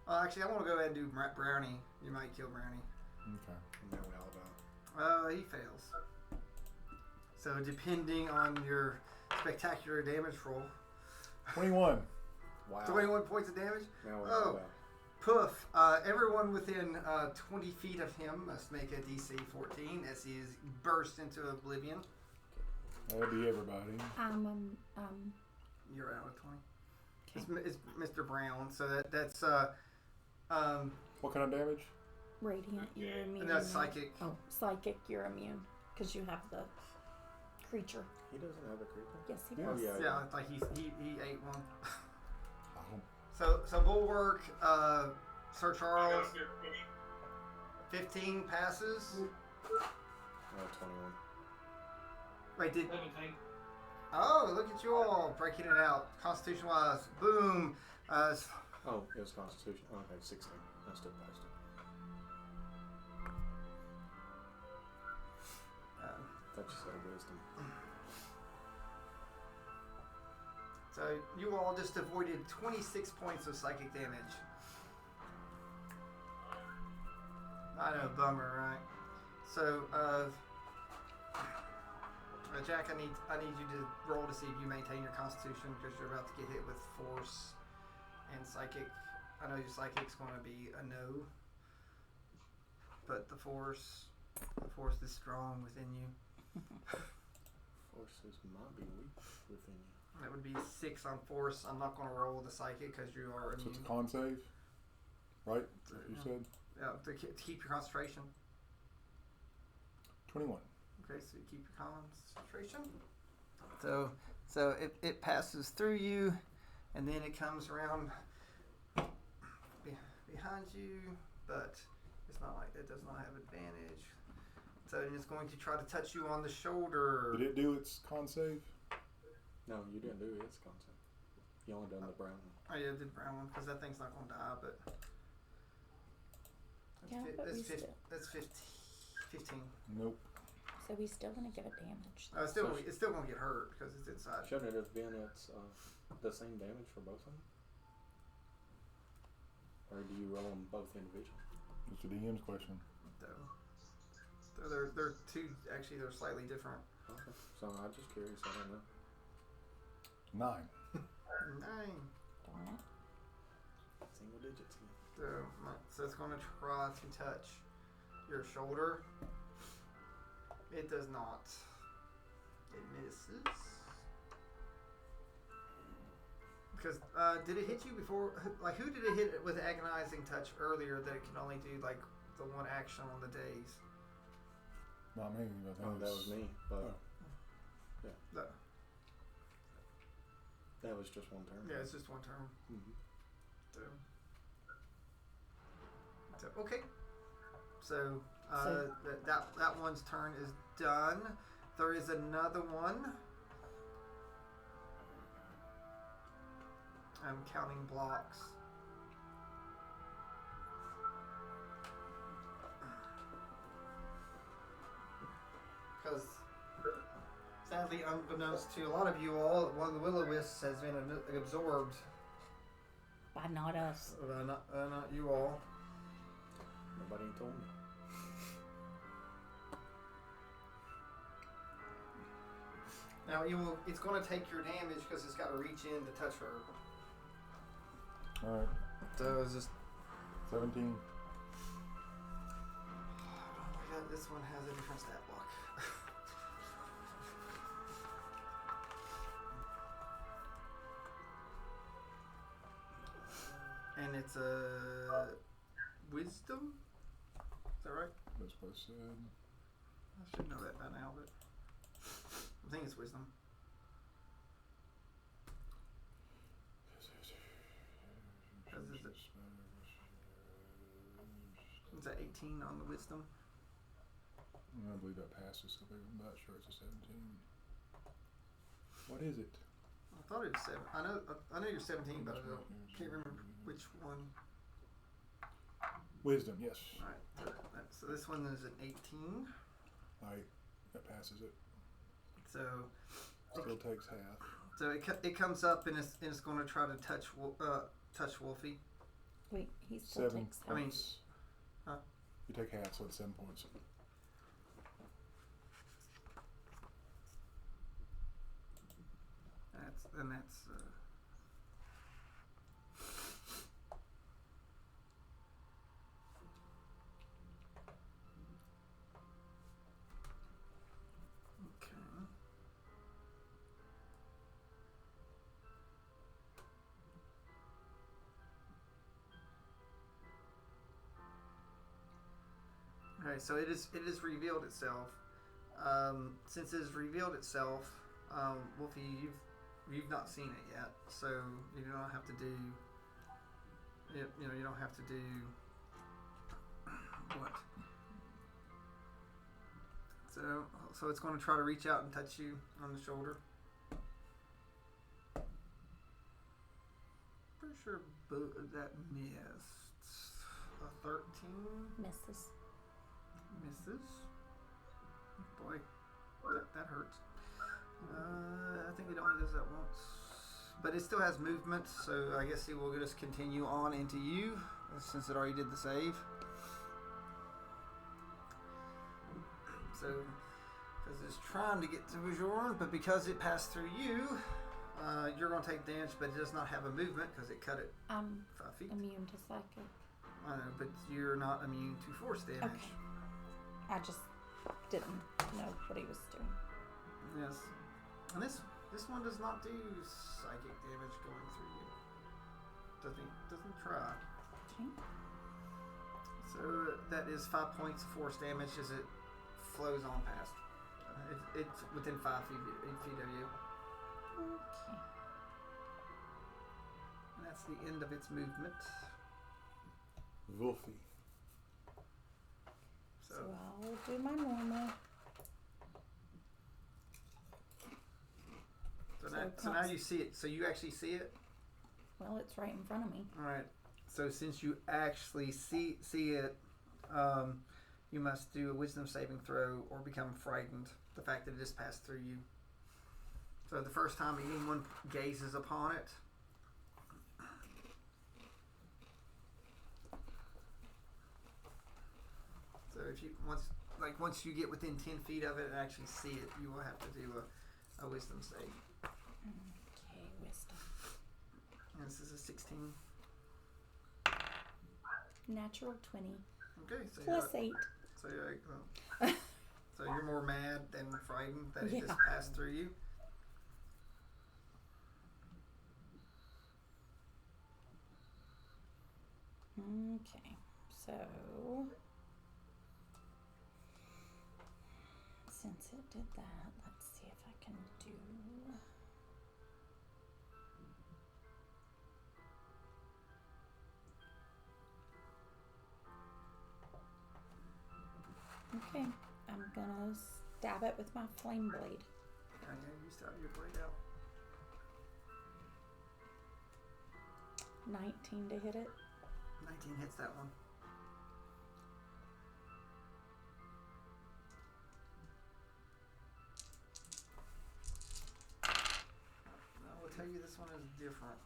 Actually, I want to go ahead and do Brownie. You might kill Brownie. Okay. And then we all die. He fails. So depending on your spectacular damage roll, 21. Wow. 21 points of damage. Now we Oh. all die. Poof. Everyone within 20 feet of him must make a DC 14 as he is burst into oblivion. That'll be everybody. You're out of 20. okay. It's Mr. Brown. So that's What kind of damage? Radiant, you're immune. and that's psychic. Oh, psychic, you're immune because you have the creature. He doesn't have a creeper. Yes, he Yeah. does. Yeah. Yeah, it's like he ate one. Oh. So Bulwark, Sir I Charles, got a 15 passes. 21. Wait, did 17. oh look at you all breaking it out. Constitution wise, boom. Oh, it was Constitution. Oh, okay, 16. I still passed it. Thought you said wisdom. So you all just avoided 26 points of psychic damage. I know, bummer, right? So, Jack, I need you to roll to see if you maintain your Constitution because you're about to get hit with Force and Psychic. I know your Psychic's going to be a no, but the Force is strong within you. Forces might be weak within you. That would be 6 on Force. I'm not going to roll the Psychic because you are So immune. it's a con save, right? You said Yeah, to keep your concentration. 21. Okay, so you keep your concentration. So it passes through you, and then it comes around behind you, but it's not like it does not have advantage. So it's going to try to touch you on the shoulder. Did it do its con save? No, you didn't do its concept. You only done the brown one. Oh yeah, I did brown one because that thing's not going to die, but Yeah, but we still. that's 15. Nope. So we still gonna give it damage. It's still going to get hurt because it's inside. Shouldn't it have been the same damage for both of them? Or do you roll them both individually? It's a DM's question. So they're two. Actually, they're slightly different. Okay. So I'm just curious. I don't know. 9. 9. Darn it. Single digits again. So it's going to try to touch your shoulder. It does not. It misses. Because did it hit you before? Like, who did it hit with agonizing touch earlier that it can only do like the one action on the days? Not me. But Oh, that was me. But No. that was just one turn. Yeah, it's just one turn. Mm-hmm. So okay. So, So- that one's turn is done. There is another one. I'm counting blocks. because sadly, unbeknownst to a lot of you all, one of the will-o-wisps has been absorbed. By not us. Not you all. Nobody told me. Now it's going to take your damage because it's got to reach in to touch her. Alright. So it's just 17. this one has a different stat block. And it's a wisdom? Is that right? That's what I said. I should know that by now, but I think it's wisdom. It's an 18 on the wisdom. I believe that passes, so I'm not sure it's a 17. What is it? I thought it was 7. I know you're 17, but I can't remember which one. Wisdom, yes. Alright, so this one is an 18. That passes it. So Still takes half. So it comes up and it's going to try to touch Wolfie. Wait, he still 7 takes I mean, points. huh? You take half, so it's 7 points. That's okay. Okay, so it is revealed itself. Since it has revealed itself, Wolfie, you've not seen it yet, so you don't have to do. You don't have to do what. So it's going to try to reach out and touch you on the shoulder. Pretty sure that missed. A 13 misses. misses. Boy, that hurts. I think it only does that once, but it still has movement, so I guess it will just continue on into you since it already did the save. So, because it's trying to get to Bajorn, but because it passed through you, you're going to take damage, but it does not have a movement because it cut it 5 feet. Immune to psychic. I know, but you're not immune to force damage. Okay. I just didn't know what he was doing. Yes. And this one does not do psychic damage going through you. Doesn't try. Okay. So that is 5 points of force damage as it flows on past. It's within 5 feet of you. Okay. And that's the end of its movement. Wolfie. So I'll do my normal. So now you see it. So you actually see it? Well, it's right in front of me. Alright. So since you actually see it, you must do a wisdom saving throw or become frightened. The fact that it just passed through you. So the first time anyone gazes upon it, so if you once you get within 10 feet of it and actually see it, you will have to do a wisdom save. Okay, wisdom. And this is a 16. Natural 20. Okay, so Plus 8. So you're so you're more mad than frightened that it just passed through you. Okay, so since it did that, let's see if I can do. Okay, I'm gonna stab it with my flame blade. Okay, you start your blade out. 19 to hit it. 19 hits that one. this one is different.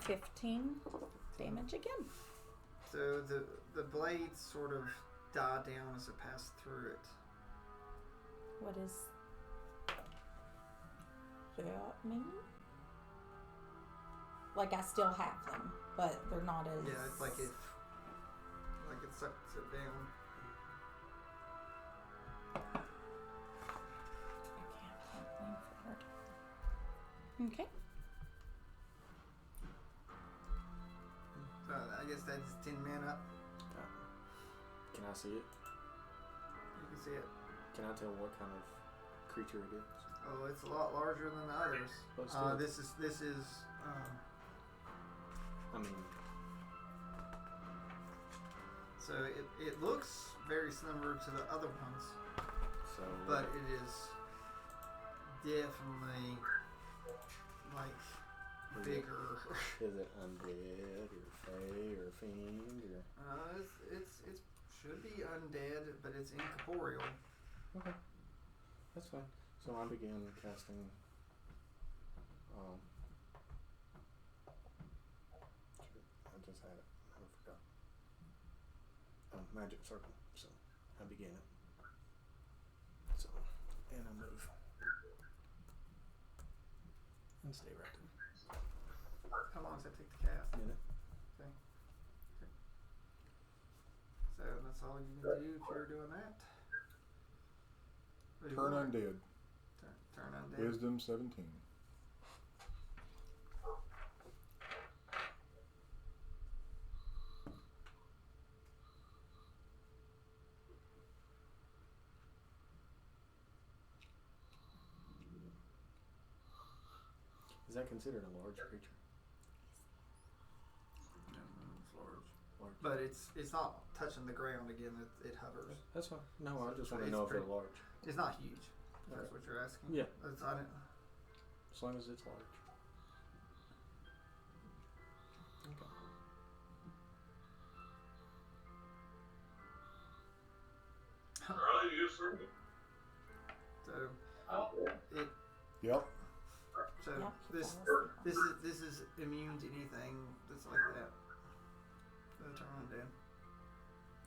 15 damage again. So the blades sort of die down as it passes through it. What does that mean? Like I still have them, but they're not as. Yeah, it's like it sucks it down. Okay. So I guess that's 10 mana. Can I see it? You can see it. Can I tell what kind of creature it is? Oh, it's a lot larger than the others. But still, This is. I mean, So it looks very similar to the other ones, so. but it is definitely like Is bigger. Is it undead or fey or fiend or? It should be undead, but it's incorporeal. Okay, that's fine. So I began casting. I just had it. I forgot. Magic circle. So I began it. So and I move and stay right there. How long does that take to cast? Minute. Okay. So that's all you can do if you're doing that. What do you Turn want? undead. Turn undead. Wisdom 17. Is that considered a large creature? It's large. Large. But it's not touching the ground again. It hovers. That's fine. No, I just So want to it's know if pretty- they're large. It's not huge. If Okay. that's what you're asking. Yeah. I didn't, As long as it's large. Okay. Charlie, you sir. so it Yep. so Yep, this is immune to anything that's like that. The turn undead.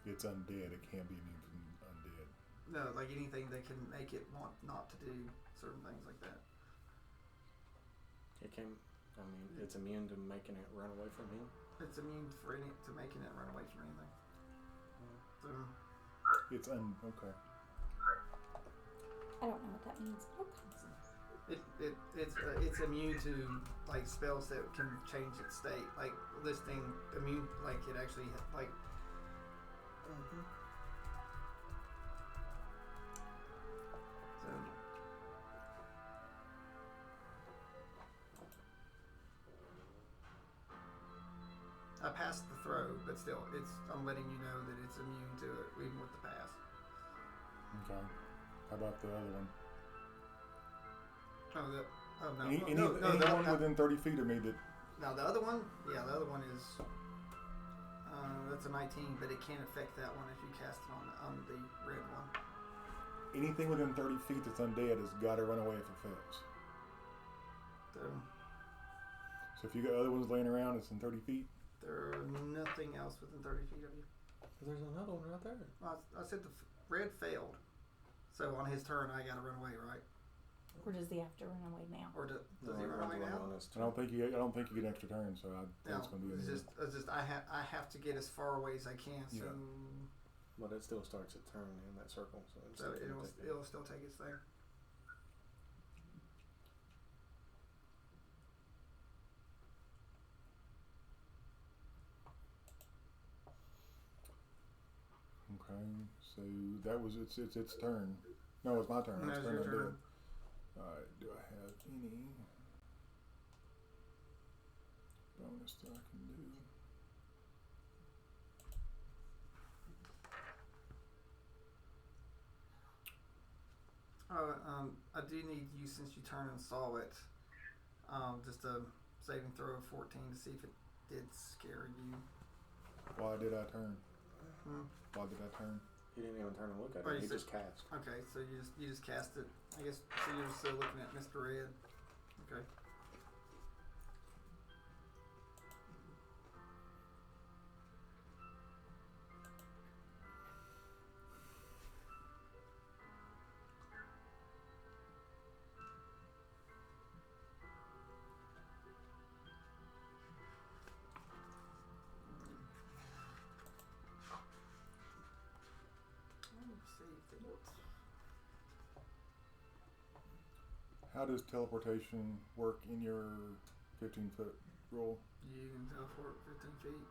It's undead. It can't be immune from undead. No, like anything that can make it want not to do certain things like that. It can. I mean, it's immune to making it run away from him. It's immune to making it run away from anything. So It's okay. I don't know what that means. Okay. it's immune to like spells that can change its state. Like this thing immune, like it actually like. So I passed the throw, but still, I'm letting you know that it's immune to it even with the pass. Okay. How about the other one? Oh, no. Anyone within 30 feet of me that. Now the other one, yeah, the other one is that's a 19, but it can't affect that one if you cast it on the red one. Anything within 30 feet that's undead has got to run away if it fails. So if you got other ones laying around that's in 30 feet. There's nothing else within 30 feet of you. There's another one right there. I said the red failed, so on his turn I got to run away, right? Or does he have to run away now? Or does he run away now? I don't think you get an extra turn, so I think it's going to be. It's just I have to get as far away as I can. So But it still starts at turn in that circle, so it'll still take its thing. Okay, so that was its turn. No, it's my turn. No, It's it's turn your undead. turn. Alright, do I have any bonus that I can do? I do need you, since you turned and saw it, just a saving throw of 14 to see if it did scare you. Why did I turn? Hmm? Why did I turn? He didn't even turn and look at Oh, it. you He said- just cast. Okay, so you just cast it. I guess so. You're still looking at Mr. Red. Okay. How does teleportation work in your 15-foot roll? You can teleport 15 feet.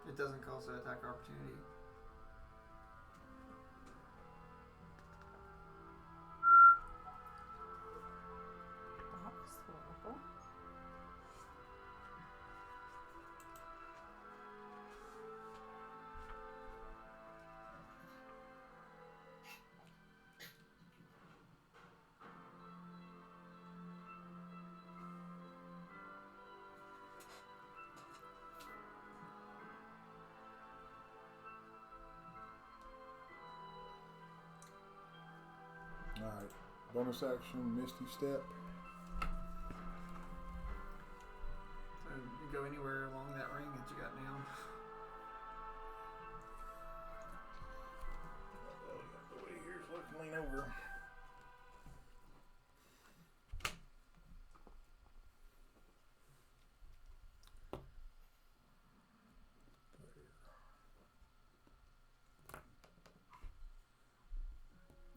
It doesn't cost an attack opportunity. That was horrible. Alright. Bonus action, Misty Step. So you go anywhere along that ring that you got down. The way here's looking, lean over.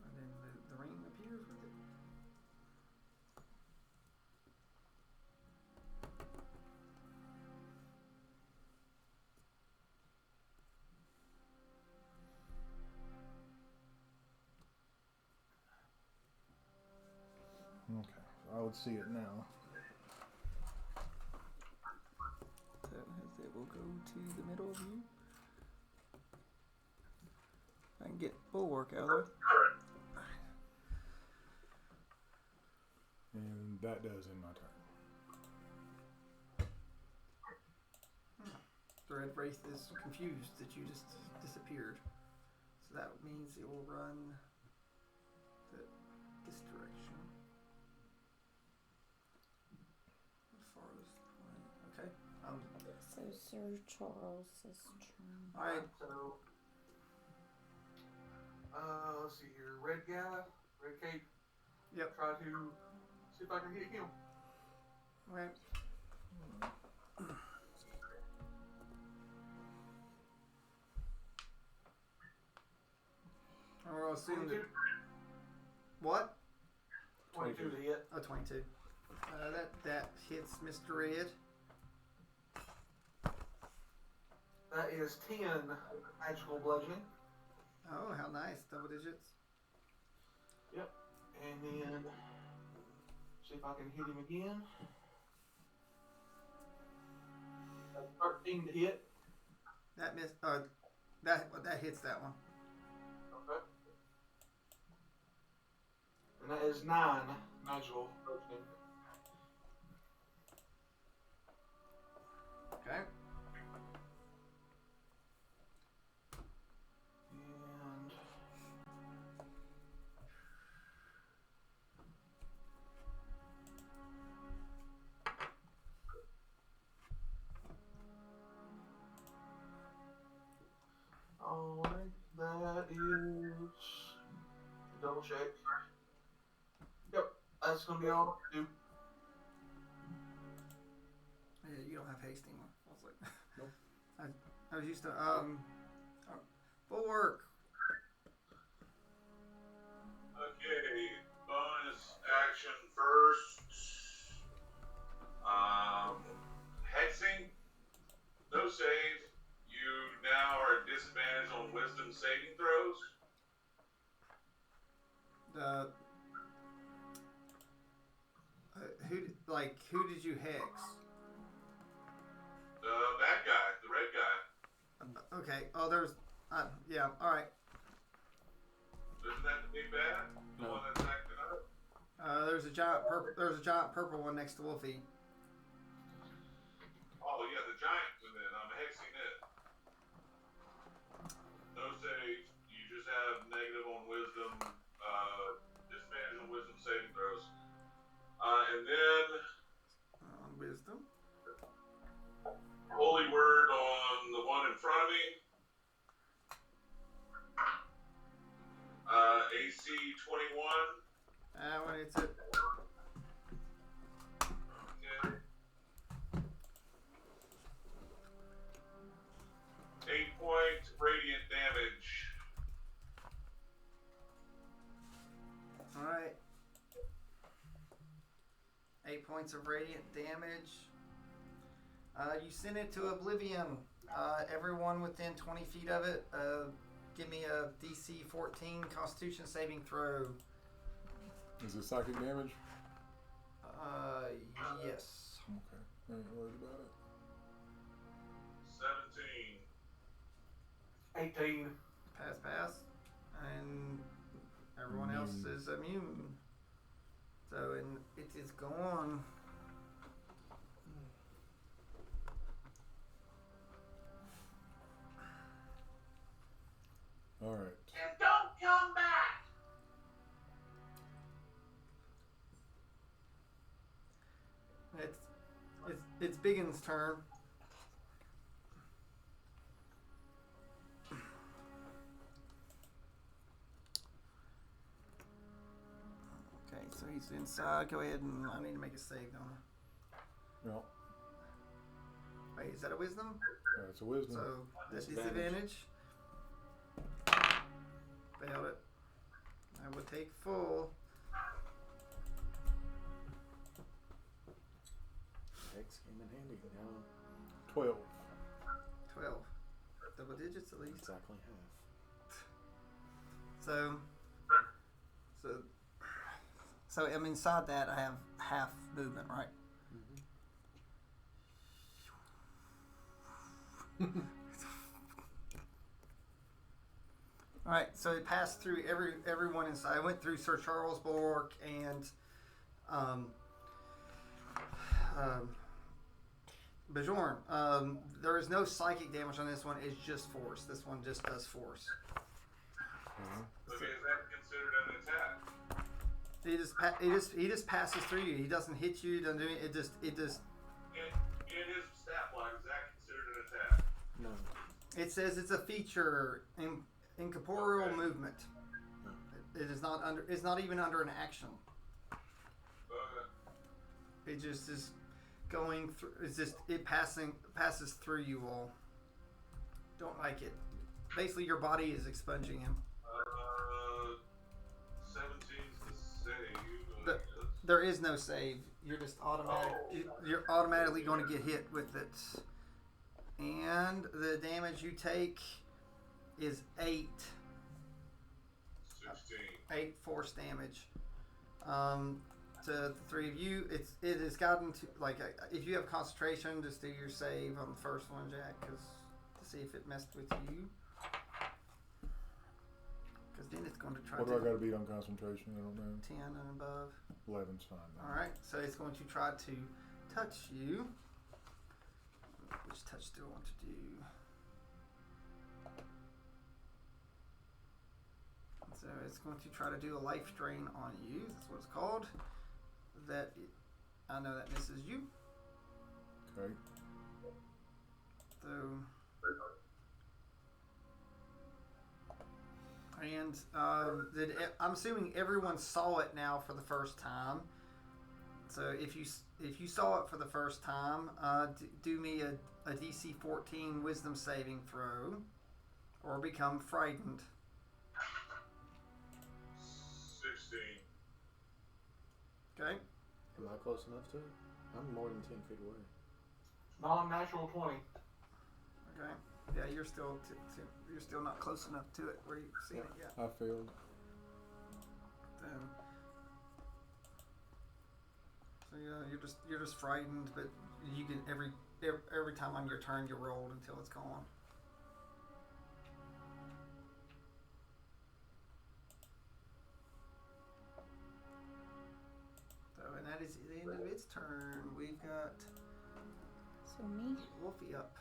And then the ring appears with it. Okay, so I would see it now. So it will go to the middle of you. I can get bulwark out of there. And that does end my turn. The red wraith is confused that you just disappeared. So that means it will run this direction. As far as okay. So Sir Charles's turn. All right. So, let's see here. Red guy, red cape. Yep. Try to see if I can hit him. All right. And we'll assume 22. that what? 22 to hit. Oh, 22. That hits Mr. Red. That is 10 magical bludgeoning. Oh, how nice. Double digits. Yep. And then see if I can hit him again. That's 13 to hit. That miss. That hits that one. Okay. And that is 9 magical bludgeoning. Okay. And alright, that is double check. Yep, that's gonna be all I do. Yeah, you don't have haste anymore. I was like, Nope. I was used to bulwark. Okay, bonus action first. Hexing, no save. You now are at disadvantage on wisdom saving throws. Who did you hex? That guy, the red guy. Okay. Oh, there's. Yeah. All right. Isn't that the big bad? The No. one that's acting up? There's a giant purple. There's a giant purple one next to Wolfie. Oh That one hits it. Okay. 8-point radiant damage. Alright. 8 points of radiant damage. You send it to oblivion. Everyone within 20 feet of it, give me a DC 14 Constitution saving throw. Is it psychic damage? Yes. Okay. I ain't worried about it. 17. 18. Pass. And everyone else is immune. So, and it is gone. All right. And don't come back! It's Biggin's turn. Okay, so he's inside. Go ahead and I need to make a save, don't I? No. Wait, is that a wisdom? It's a wisdom. So that's Disadvantage. disadvantage. Failed it. I would take full. Hex came in handy. Now 12. 12. Double digits at least. exactly half. So I'm inside that. I have half movement, right? All right. So it passed through everyone inside. I went through Sir Charles Bork and Bajorn. There is no psychic damage on this one. It's just force. This one just does force. Okay, is that considered an attack? He just passes through you. He doesn't hit you. Doesn't do it. It just. In his stat block, is that considered an attack? No. It says it's a feature in incorporeal movement. It is not under. It's not even under an action. Okay. It just is going through. It's just it passes through you all. Don't like it. Basically, your body is expunging him. 17's the save. The- There is no save. You're just automatic. You're automatically going to get hit with it. And the damage you take is 8. 16. 8 force damage. To the three of you, it has gotten to like if you have concentration, just do your save on the first one, Jack, to see if it messed with you. Because then it's going to try What to do I got to beat on concentration? I don't know. 10 and above. 11's fine. Then. All right, so it's going to try to touch you. Which touch do I want to do? So it's going to try to do a life drain on you. That's what it's called. I know that misses you. Okay. So, and I'm assuming everyone saw it now for the first time. So if you saw it for the first time, do me a DC 14 Wisdom saving throw, or become frightened. 16. Okay. Am I close enough to it? I'm more than 10 feet away. Non-natural 20. Okay. Yeah, you're still you're still not close enough to it where you've seen it yet. I failed. So yeah, you're just frightened, but you can every time on your turn you rolled until it's gone. So and that is the end of its turn. We've got So me. Wolfie up.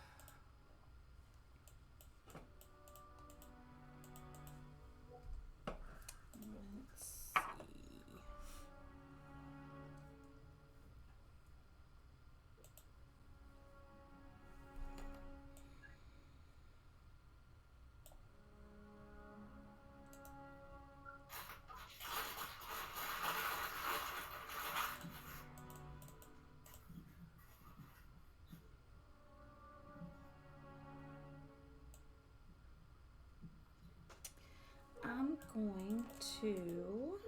Let's see. going to.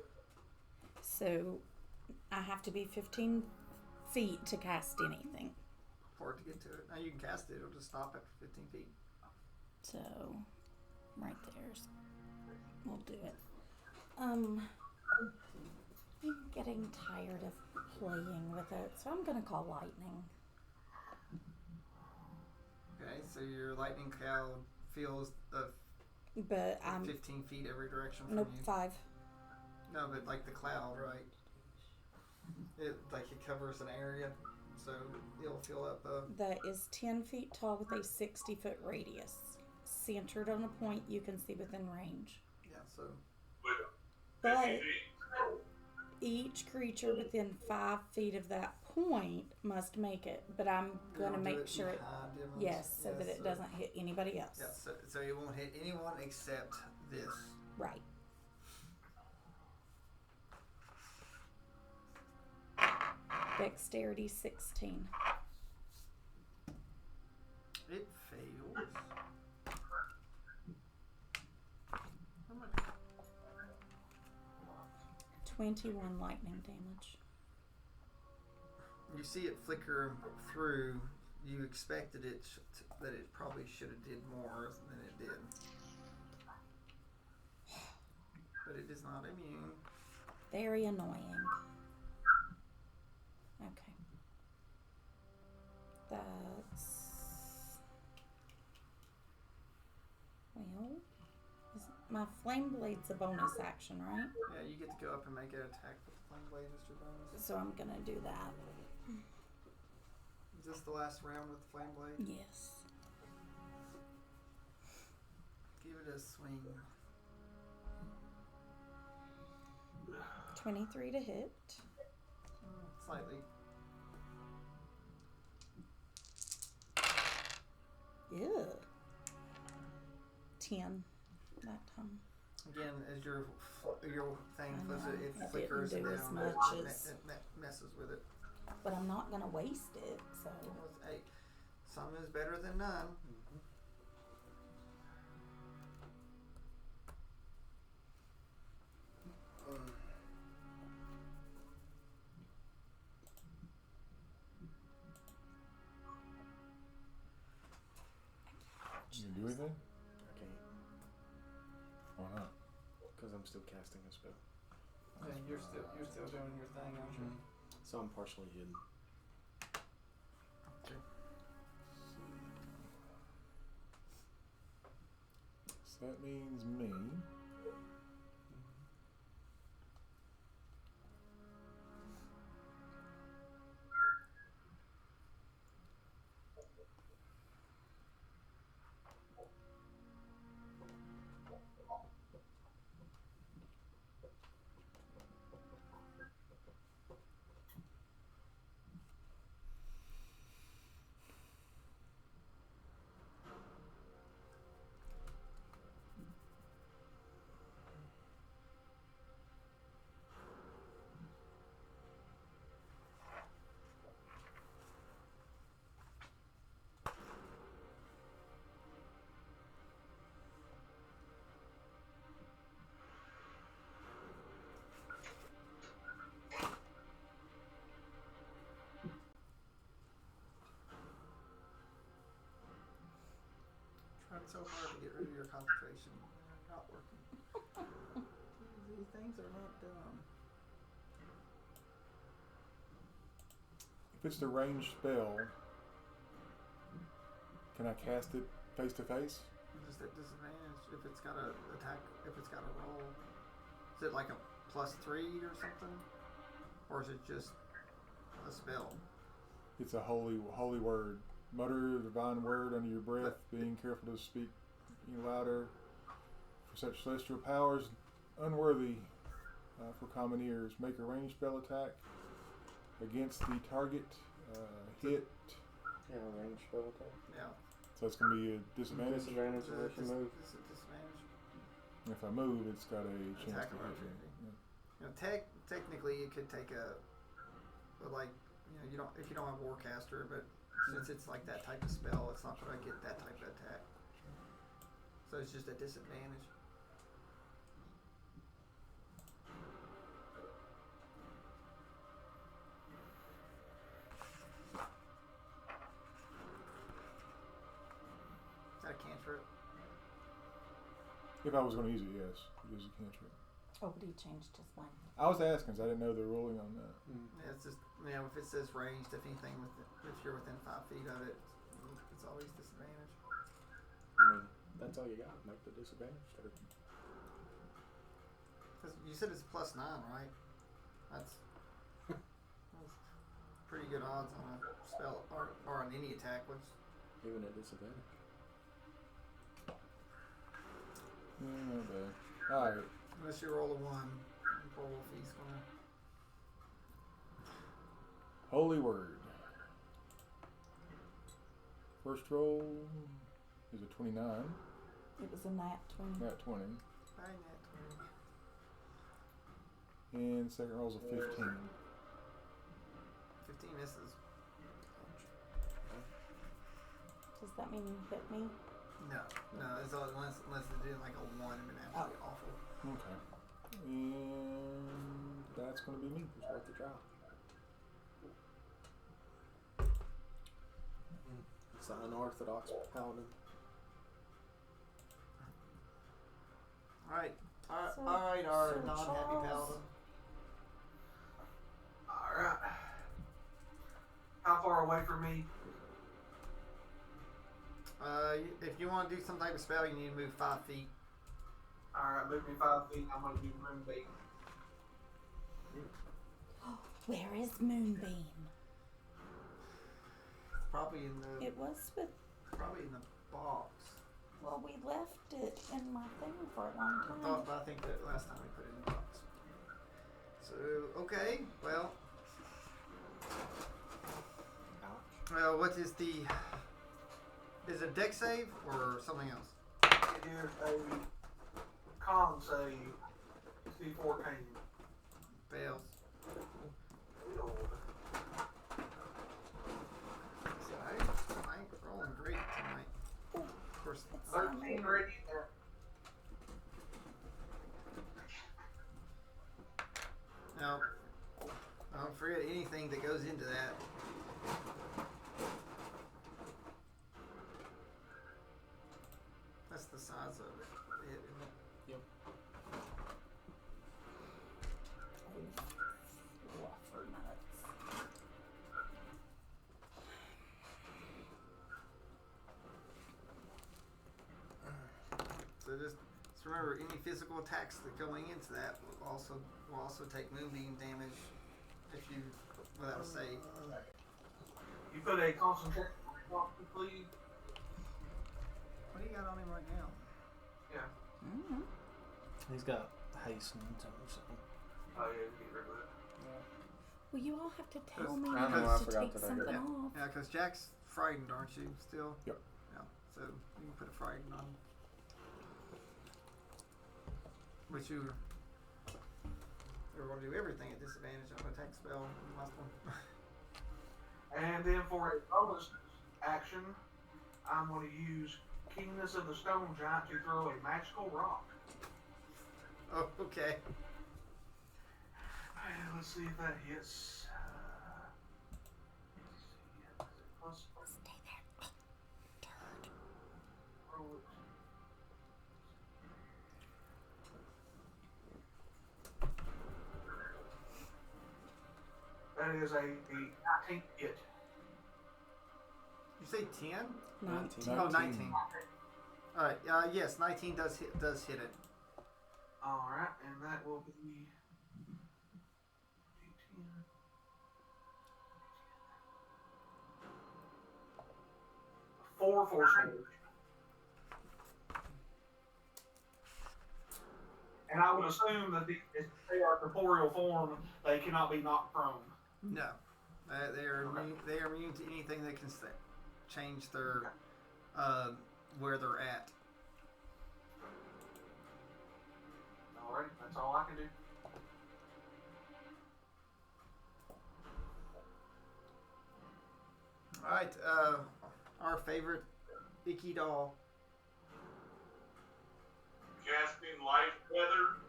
So I have to be 15 feet to cast anything. For it to get to it. Now you can cast it, it'll just stop after 15 feet. So, right there's. We'll do it. I'm getting tired of playing with it, so I'm gonna call lightning. Okay, so your lightning cloud feels But I'm 15 feet every direction from nope you. 5. No, but like the cloud, right? It covers an area, so it'll fill up. That is 10 feet tall with a 60-foot radius, centered on a point you can see within range. Yeah, so. But each creature within 5 feet of that point must make it. But I'm gonna make sure it. Yes, so that it doesn't hit anybody else. Yeah, so it won't hit anyone except this. Right. Dexterity 16. It fails. How much? 21 lightning damage. You see it flicker through. You expected that it probably should have did more than it did. But it is not immune. Very annoying. Okay. That's... Well... My flame blade's a bonus action, right? Yeah, you get to go up and make an attack with the flame blade as your bonus. So I'm gonna do that. Is this the last round with the flame blade? Yes. Give it a swing. 23 to hit. Slightly. Ew. 10 that time. Again, as your thing it it flickers didn't do down. as much It as- messes with it. But I'm not gonna waste it, so... Hey, some is better than none. You do anything? I can't. Why not? Because I'm still casting a spell. Yeah, you're still doing your thing, aren't you? So I'm partially hidden. Okay. So that means me. Tried so hard to get rid of your concentration. They're not working. These things are not dumb. If it's the ranged spell, can I cast it face to face? Just at disadvantage if it's got a attack. If it's got a roll, is it like a +3 or something, or is it just a spell? It's a holy word. Mutter a divine word under your breath, being careful to speak louder. For such celestial powers, unworthy for common ears. Make a ranged spell attack against the target. Hit. Yeah, range spell attack. Yeah. So it's going to be a disadvantage. Disadvantage unless you move. It's a disadvantage. If I move, it's got a chance Attack to of hit opportunity. me. You know, technically, it could take you don't if you don't have Warcaster, but since it's like that type of spell, it's not going to get that type of attack. So it's just a disadvantage. If I was going to use it, yes. It is a cantrip. Oh, but he changed his mind. I was asking because I didn't know the ruling on that. Yeah, it's just, if it says ranged, if anything, if you're within 5 feet of it, it's always disadvantage. I mean, that's all you got. Make the disadvantage token. Because you said it's +9, right? That's pretty good odds on a spell or on any attack. Even at disadvantage. No bad. Alright. Unless you roll a 1, and poor Wolfie's gonna. Holy Word. First roll is a 29. It was a nat 20. Nat 20. Hi, Nat 20. And second roll's a 15. 15 misses. Does that mean you hit me? No, it's unless they did like a 1 and been absolutely awful. Okay. And that's going to be me. It's worth the trial. It's an unorthodox paladin. Alright, our So non-happy Charles- paladin. Alright. How far away from me? If you want to do some type of spell, you need to move 5 feet. Alright, move me 5 feet. I'm going to do Moonbeam. Where is Moonbeam? Probably in the It was with. box. Well, we left it in my thing for a long time. But I think that last time we put it in the box. So okay, well, Ouch. what is the? Is it deck save or something else? It is a con save. C14. Fails. So I ain't rolling great tonight. Of course, 13 ready. now, don't forget anything that goes into that. That's the size of it, isn't it? Yep. Fluffer nuts. So just remember, any physical attacks that going into that will also take moonbeam damage if you without a save. You put a concentration on me, please. What do you got on him right now? Yeah. Mm-hmm. He's got haste and something. Oh, yeah, get rid of it. Well, you all have to tell Because- me I when know, I to forgot take that I something did. off. Yeah, because Jack's frightened, aren't you? Still. Yep. Yeah. So you can put a frightened on. Which you're going to do everything at disadvantage on attack spell. Last one. And then for a bonus action, I'm going to use Keenness of the Stone Giant to throw a magical rock. Oh, okay. And let's see if that hits. Plus Stay there. Oh, turd. roll it. That is a 19 hit. You say 10? 19. Oh, 19. Alright, yes, 19 does hit it. Alright, and that will be 18. 4 force damage. And I would assume that if they are corporeal form, they cannot be knocked prone. No. They are immune to anything that can change their where they're at. Alright, that's all I can do. Alright, our favorite Icky doll. Casting Life Weather.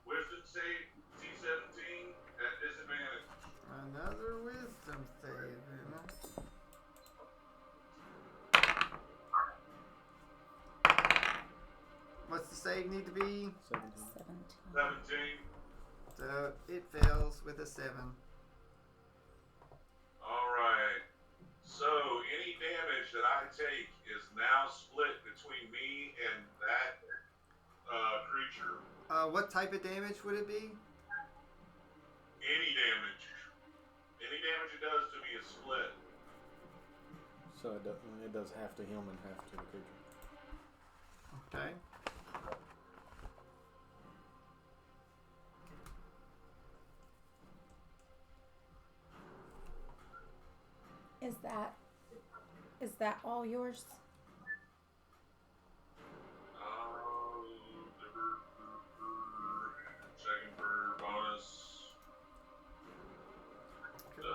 Wisdom save C17 at disadvantage. Another wisdom save. save need to be? 17. 17. So it fails with a 7. Alright. So, any damage that I take is now split between me and that creature. What type of damage would it be? Any damage. Any damage it does to me is split. So it does half to him and half to the creature. Okay. Is that all yours? Checking for bonus. Couldn't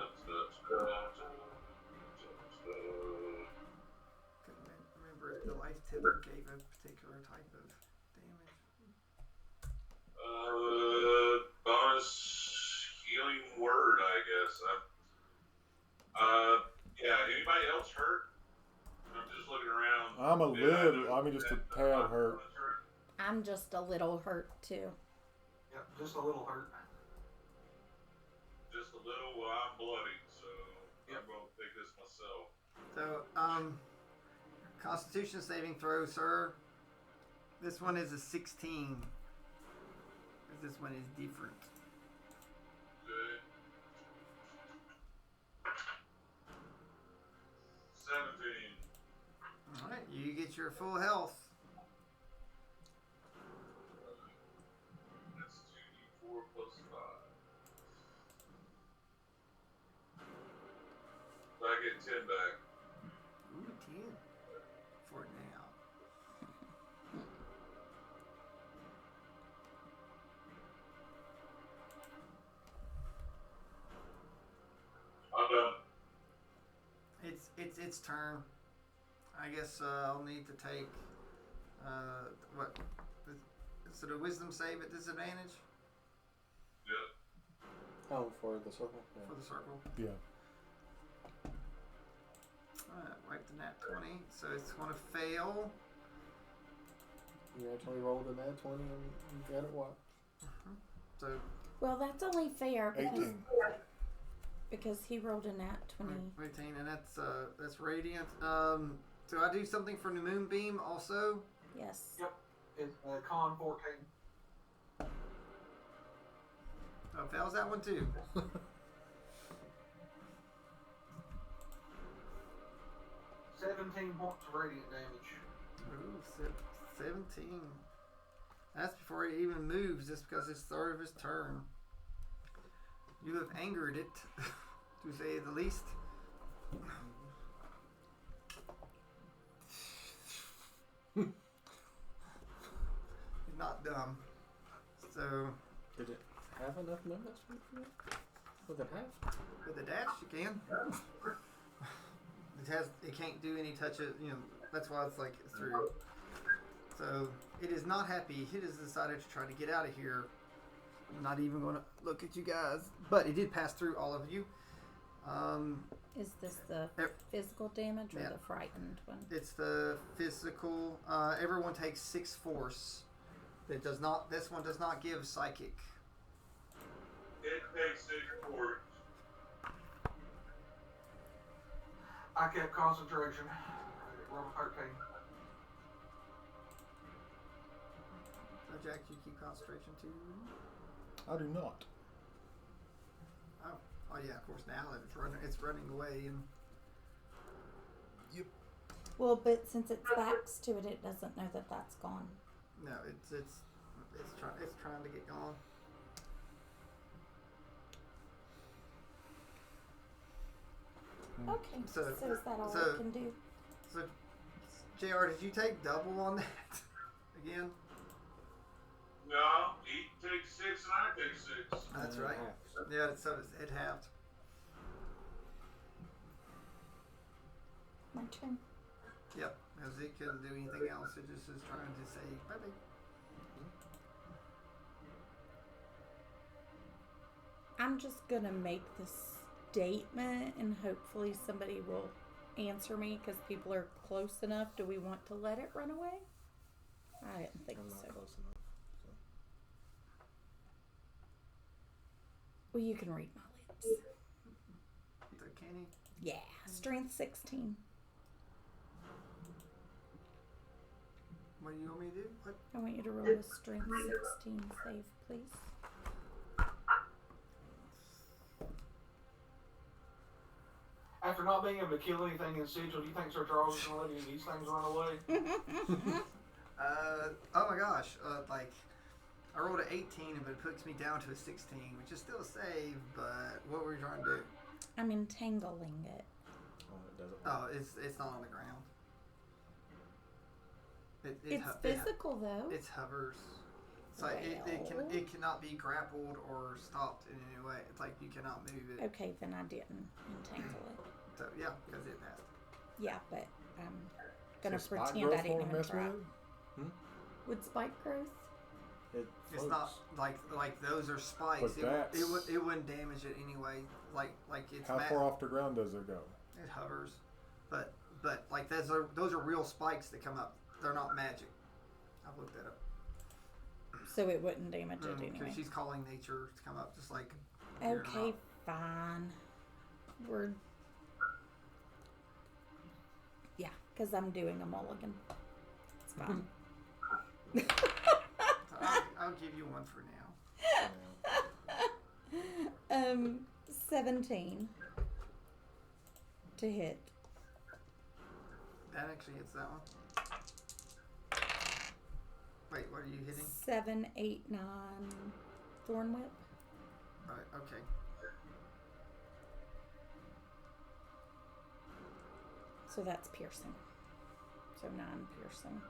remember if the life tether gave a particular type of damage. Bonus healing word, I guess. Yeah. Anybody else hurt? I'm just looking around. I'm a little. I mean, just a tad hurt. I'm just a little hurt too. Yep, just a little hurt. Just a little. Well, I'm bloody, so I'm going to take this myself. So, Constitution saving throw, sir. This one is a 16. This one is different. Okay. 17. Alright, you get your full health. That's 2d4 plus 5. So I get 10 back. Ooh, 10. For now. I'm done. It's its turn. I guess I'll need to take what? Is it a wisdom save at disadvantage Yeah. Oh, for the circle? Yeah. for the circle? Yeah. Wipe the nat 20, so it's going to fail. You actually rolled a nat 20 and you got it what? So Well, that's only fair because 18. he rolled a nat 20. 18, and that's radiant. Do I do something for the moonbeam also? Yes. Yep. It's con 14. Oh, fails that one too. 17 points of radiant damage. Ooh, 17. That's before it even moves, just because it's third of his turn. You have angered it, to say the least. He's not dumb. So, Did it have enough movement speed for that? With it half? with the dash, you can. It can't do any touches, that's why it's like through. So, it is not happy. It has decided to try to get out of here. I'm not even going to look at you guys. But it did pass through all of you. Is this the physical damage or Yeah. the frightened one? It's the physical. Everyone takes 6 force. This one does not give psychic. It takes 6 points. I kept concentration. Roll 13. So, Jack, you keep concentration too? I do not. Oh yeah, of course, now that it's running away and... Well, but since it's backs to it, it doesn't know that that's gone. No, it's trying to get gone. Okay, So- so is that all so- it can do? So, JR, did you take double on that? Again? No, he takes 6 and I take 6. That's right. Yeah, so it halved. My turn. Yep, because it couldn't do anything else. It just is trying to say, bye-bye. I'm just gonna make this statement and hopefully somebody will answer me because people are close enough. Do we want to let it run away? I didn't think I'm not so. close enough. So. Well, you can read my lips. So can he? Yeah, strength 16. What do you want me to do? What? I want you to roll a strength 16 save, please. After not being able to kill anything in Sigil, do you think Sir Charles is going to let any of these things run away? Oh my gosh. Like, I rolled an 18, but it puts me down to a 16, which is still a save, but what were you trying to do? I'm entangling it. Oh, it doesn't. Oh, it's not on the ground. It's physical, though. It hovers. So it cannot be grappled or stopped in any way. It's like you cannot move it. Okay, then I didn't entangle it. So yeah, because it has. Yeah, but I'm gonna So spike pretend I growth didn't won't even mess try. with it? Would spike growth? It It's floats. not like those are spikes. But It wouldn't damage it anyway. Like it's How far off the ground does it go? It hovers, but like those are real spikes that come up. They're not magic. I've looked that up. So it wouldn't damage it Because anyway. she's calling nature to come up, just like. Okay, fine. Yeah, because I'm doing a mulligan. It's fine. I'll give you one for now. 17 to hit. That actually hits that one. Wait, what are you hitting? 7, 8, 9. Thorn whip. Right, okay. So that's piercing. So 9 piercing.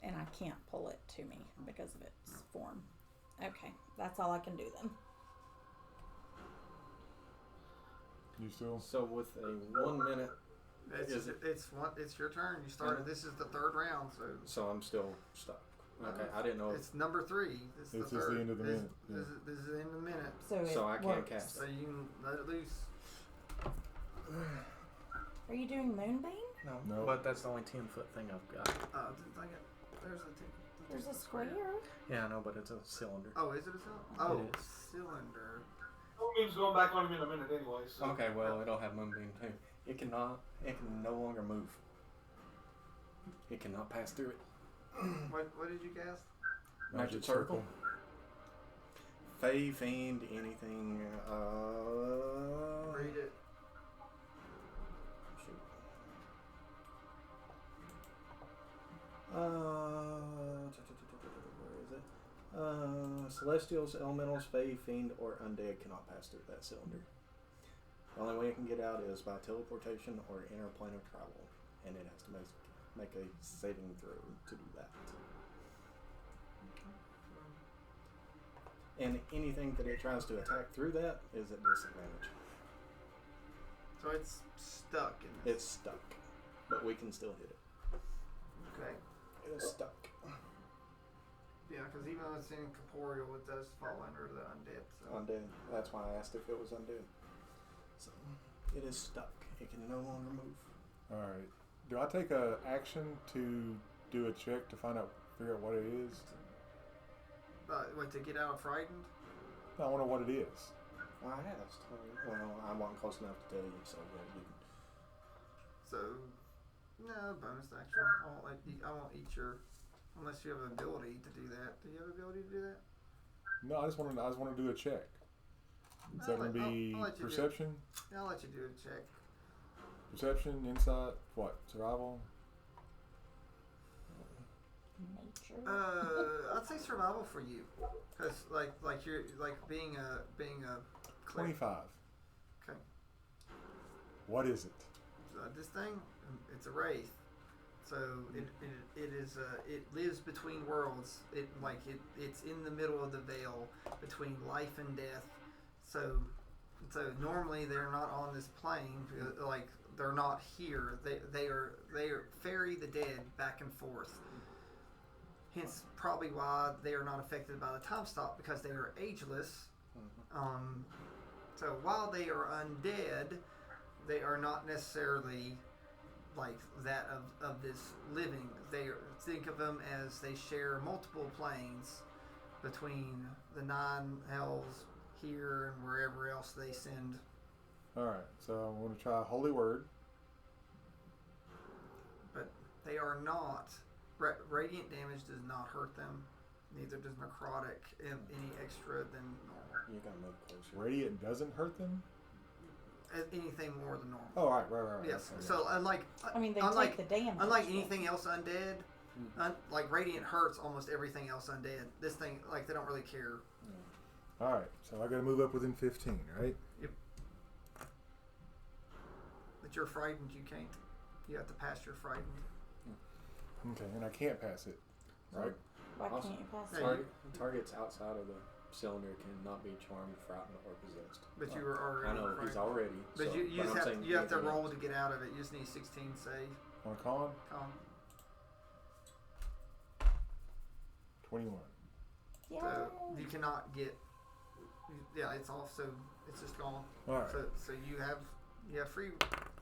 And I can't pull it to me because of its form. Okay, that's all I can do then. You still? So with a 1 minute, It's your turn. You started. This is the third round, so I'm still stuck. Okay, I didn't know. It's number 3. This is the end of the minute. This is the end of the minute. So I can't works. cast So you can let it loose. Are you doing Moonbane? No, but that's the only 10-foot thing I've got. There's There's a square. Yeah, I know, but it's a cylinder. Oh, is it a cylinder? Oh, It is. cylinder. Moonbeam's going back on him in a minute anyway. So. Okay, well, it'll have Moonbeam too. It can no longer move. It cannot pass through it. What did you cast? Magic Circle. Fey, Fiend, anything. Read it. Shoot. Where is it? Celestials, Elementals, Fey, Fiend, or Undead cannot pass through that cylinder. The only way it can get out is by teleportation or interplanar travel, and it has to make a saving throw to do that. And anything that it tries to attack through that is at disadvantage. So it's stuck in this. It's stuck, but we can still hit it. Okay. It is stuck. Yeah, because even though it's incorporeal, it does fall under the undead. So. Undead. That's why I asked if it was undead. So it is stuck. It can no longer move. All right. Do I take a action to do a check to figure out what it is? Wait, to get out frightened? No, I wonder what it is. Well, I asked. Well, I wasn't close enough to tell you, so yeah, you can. So, no, bonus action. I won't eat your, unless you have an ability to do that. Do you have an ability to do that? No, I just want to do a check. Is that going to be I'll let you perception? Yeah, I'll let you do a check. Perception, insight, what? Survival? Nature. I'd say survival for you, because like you're being a cleric. 25. Okay. What is it? This thing, it's a wraith. So it lives between worlds. It's in the middle of the veil between life and death. So normally they're not on this plane. Like they're not here. They are ferry the dead back and forth. Hence, probably why they are not affected by the time stop, because they are ageless. So while they are undead, they are not necessarily like that of this living. Think of them as they share multiple planes between the 9 hells here and wherever else they send. Alright, so I'm going to try a holy word. But they are not. Radiant damage does not hurt them. Neither does necrotic any extra than normal. You gotta move closer. Radiant doesn't hurt them? Anything more than normal. Oh, right. Yes. Okay, So unlike take the damage. unlike anything else undead, like Radiant hurts almost everything else undead. This thing, like, they don't really care. Alright, so I gotta move up within 15, right? Yep. But you're frightened, you can't. You have to pass your frightened. Okay, and I can't pass it, right? Why Also, can't you pass Yeah, it? Targets outside of the cylinder cannot be charmed, frightened, or possessed. But you were already. I know he's frightened. already. But so, you but just I'm have saying you have to anything roll else. to get out of it. You just need 16 save. On a con? 21. Yeah. So you cannot get. Yeah, it's off. So it's just gone. Alright. So you have free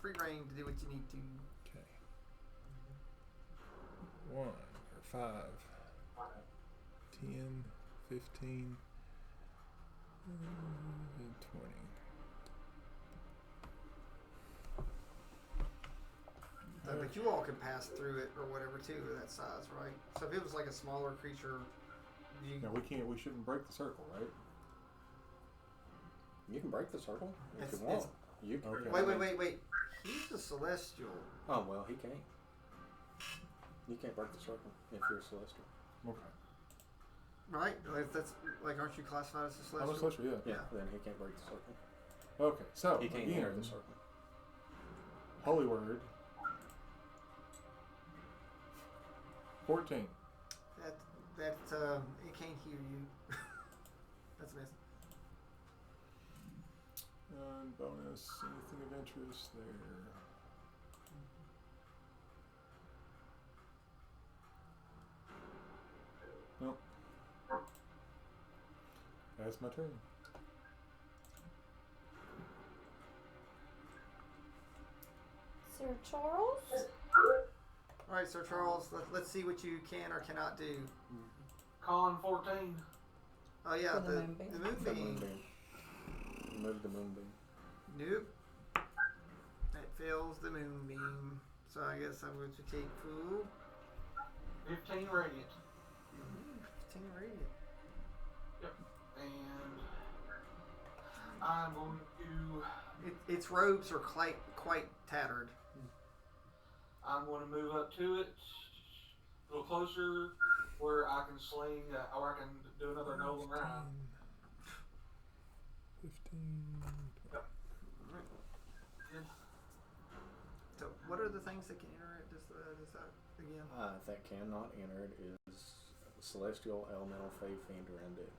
reign to do what you need to. Okay. 1 or 5, 10, 15, and 20. But you all can pass through it or whatever too of that size, right? So if it was like a smaller creature, you. No, we can't. We shouldn't break the circle, right? You can break the circle if It's- you want. You can. Okay. Wait. He's a celestial. Oh well, he can't. You can't break the circle if you're a celestial. Okay. Right? Like that's like, aren't you classified as a celestial? I'm a celestial, yeah. Yeah, then he can't break the circle. Okay, so He can't again, enter the circle. holy word. 14. That it can't hear you. That's a miss. And bonus, anything of interest there. Nope. That's my turn. Sir Charles? All right, Sir Charles. Let's see what you can or cannot do. Con 14. Oh yeah, For the the moonbeam. The moonbeam. moonbeam. Move the moonbeam. Nope. That fails the moonbeam. So I guess I'm going to take fool. 15 radiant. 15 radiant. And I'm going to Its robes are quite tattered. I'm going to move up to it a little closer where I can sling or I can do another golden round. 15. So what are the things that can enter it? Does that again? That cannot enter it is celestial, elemental, fey, fiend, or undead.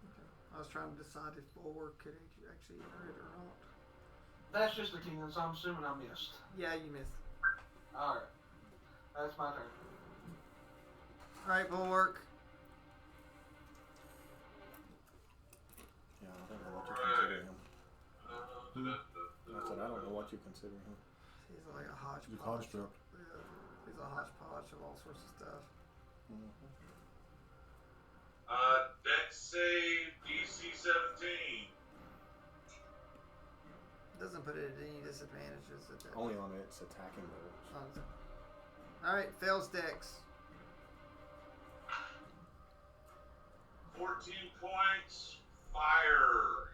Okay. I was trying to decide if bulwark could actually enter it or not. That's just the king, so I'm assuming I missed. Yeah, you missed. Alright. That's my turn. All right, bulwark. Yeah, I don't know what you consider him. I said I don't know what you consider him. He's like a hodgepodge. The construct. Yeah, he's a hodgepodge of all sorts of stuff. Dex save DC 17. Doesn't put it at any disadvantages at that. Only on its attacking rolls. All right, fails Dex. 14 points. Fire.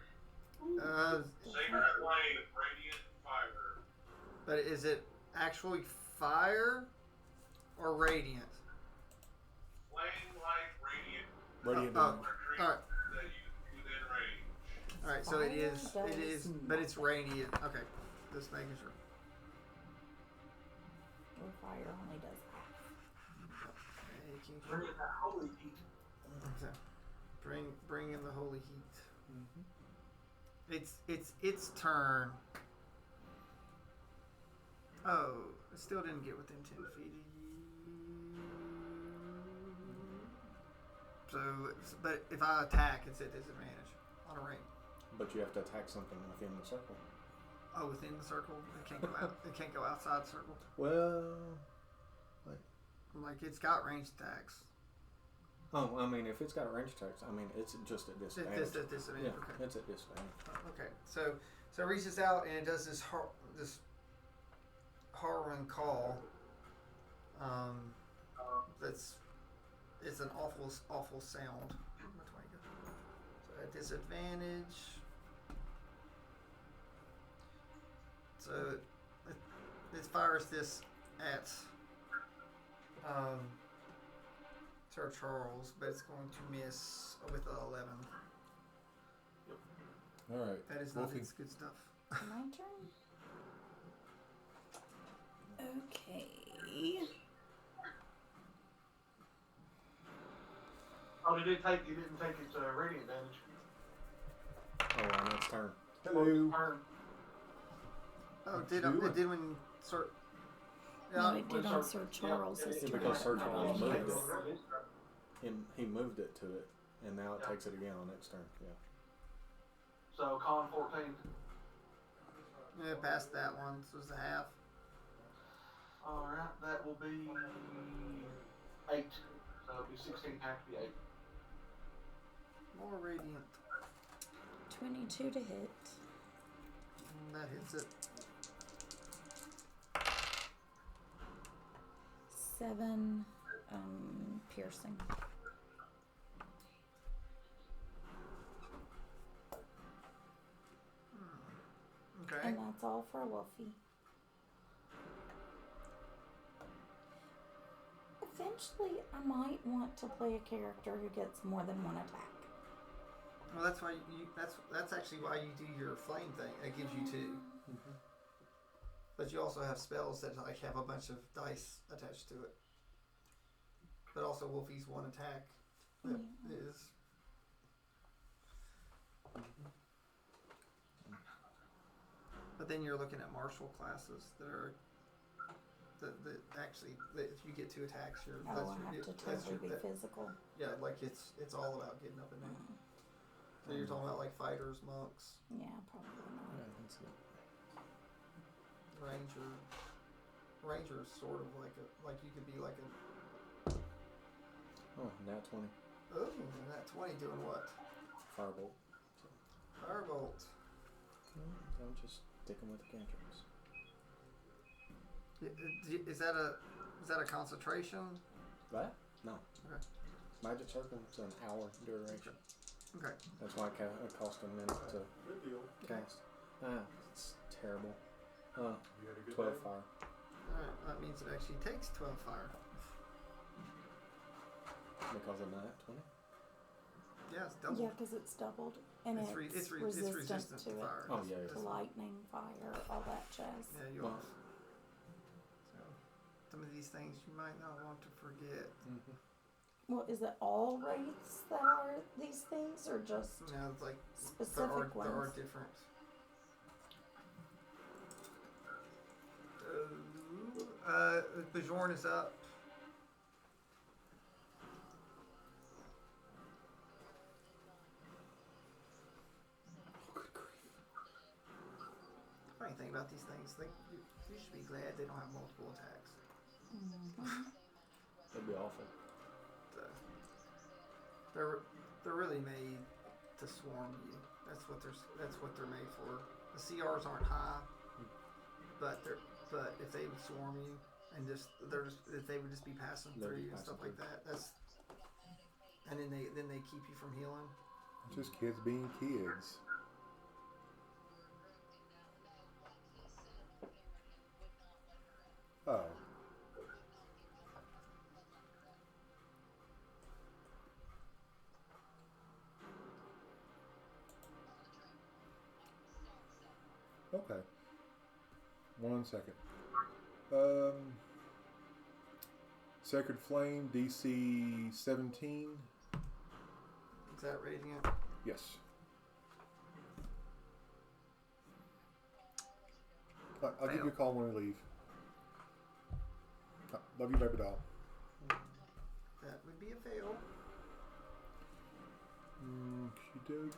Sacred flame, radiant fire. But is it actually fire or radiant? Flame-like radiant. Radiant Oh, damage. all right. That you within range. All right, so it is, but it's radiant. Okay, just making sure. Or fire only does half. Making Bring sure. in that holy heat. Okay. Bring in the holy heat. It's turn. Oh, it still didn't get within 10 feet. So, but if I attack, it's at disadvantage on a ring. But you have to attack something within the circle. Oh, within the circle? It can't go out. It can't go outside the circle. Well, Like it's got range attacks. oh, I mean, if it's got range attacks, I mean, it's just at disadvantage. It's at disadvantage. Yeah, Okay. it's at disadvantage. Okay. So it reaches out and it does this harrowing call. It's an awful sound. So at disadvantage. So it fires this at Sir Charles, but it's going to miss with a 11. All right. That is not Wolfie. its good stuff. My turn. Okay. Oh, you didn't take its radiant damage. Oh, on its turn. Hello. Turn. Oh, Let's do it. it did when Sir. No, it did Sir- on Sir Charles's yeah, turn. because Sir not Charles on moved his. it. He moved it to it, and now it Yeah. takes it again on its turn. Yeah. So con 14. Yeah, past that one. So it's a half. Alright, that will be 8. So it'll be 16 have to be 8. More radiant. 22 to hit. And that hits it. 7 piercing. Okay. And that's all for Wolfie. Eventually, I might want to play a character who gets more than one attack. Well, that's why that's actually why you do your flame thing. It gives you 2. Mm-hmm. But you also have spells that like have a bunch of dice attached to it. But also Wolfie's one attack that is. But then you're looking at martial classes that are that actually if you get 2 attacks, you're Oh, I have to totally be physical. yeah, like it's all about getting up in there. So you're talking about like fighters, monks, Yeah, probably not. Yeah, that's it. Ranger is sort of like you could be like a Oh, nat 20. oh, that 20 doing what? Firebolt. Firebolt. So I'm just sticking with the cantrips. Is that a concentration? That? No. Okay. Magic Circle is an hour duration. Okay. That's why it cost a minute to Good deal. cast. It's terrible. 12 fire. Alright, that means it actually takes 12 fire. Because of that 20. Yeah, it's double. Yeah, because it's doubled. And it's, resistant to it. fire. Oh, yeah, To lightning, fire, all that jazz. Yeah, you Well, are. So, some of these things you might not want to forget. mm-hmm. Well, is it all wraiths that are these things, or just You know, it's like specific there are ones? different. Bajorn is up. Funny thing about these things, you should be glad they don't have multiple attacks. That'd be awful. So, they're really made to swarm you. That's what they're made for. The CRs aren't high, but if they would swarm you and if they would just be passing They'd through be you and passing stuff like that. And then they keep you from healing. Just kids being kids. Oh. Okay. 1 second. Sacred Flame, DC 17. Is that radiant? Yes. I'll give you a call when we leave. Love you, baby doll. That would be a fail. Okey-doke.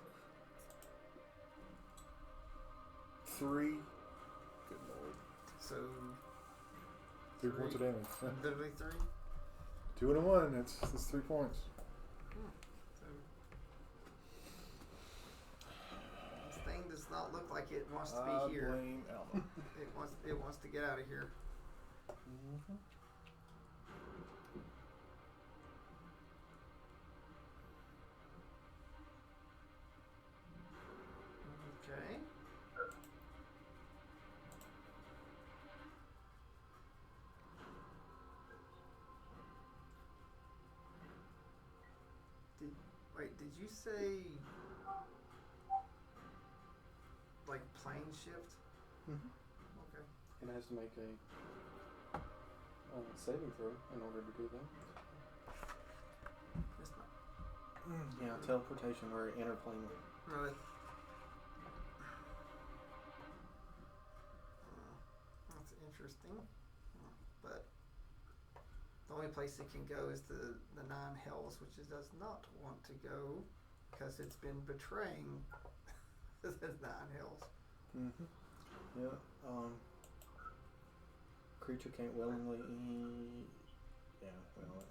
3 So 3 points of damage. literally 3. 2 and a 1. That's 3 points. So this thing does not look like it wants to be here. Blame Alma. It wants to get out of here. Mm-hmm. Okay. Did you say like plane shift? Mm-hmm. Okay. It has to make a saving throw in order to do that. It's not. Yeah, teleportation or interplanar. Really? That's interesting. But the only place it can go is the 9 hells, which it does not want to go because it's been betraying the 9 hells. Mm-hmm. Yeah. Creature can't willingly. Yeah. Well,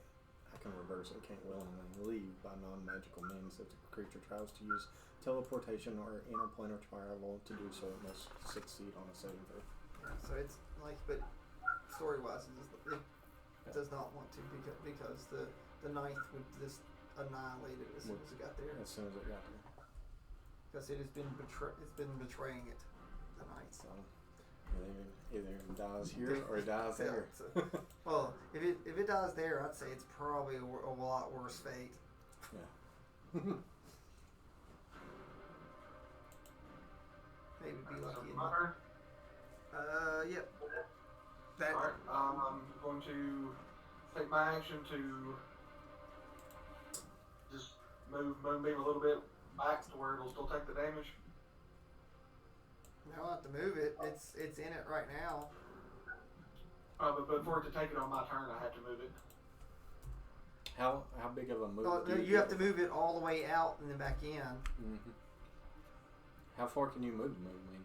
I can reverse it. Can't willingly leave by non-magical means. If the creature tries to use teleportation or interplanar travel to do so, it must succeed on a saving throw. Yeah, so it's like, but story-wise, it does not want to because the 9th would just annihilate it as soon as it got there. As soon as it got there. Because it has been betraying it, the 9th. So either it dies here or it dies there. So, well, if it dies there, I'd say it's probably a lot worse fate. Yeah. Maybe be lucky. My turn. Yep. That. Alright, I'm going to take my action to just move Moonbeam a little bit back to where it'll still take the damage. I don't have to move it. It's in it right now. But for it to take it on my turn, I have to move it. How big of a move? Well, do you have to move it all the way out and then back in. Mm-hmm. How far can you move Moonbeam?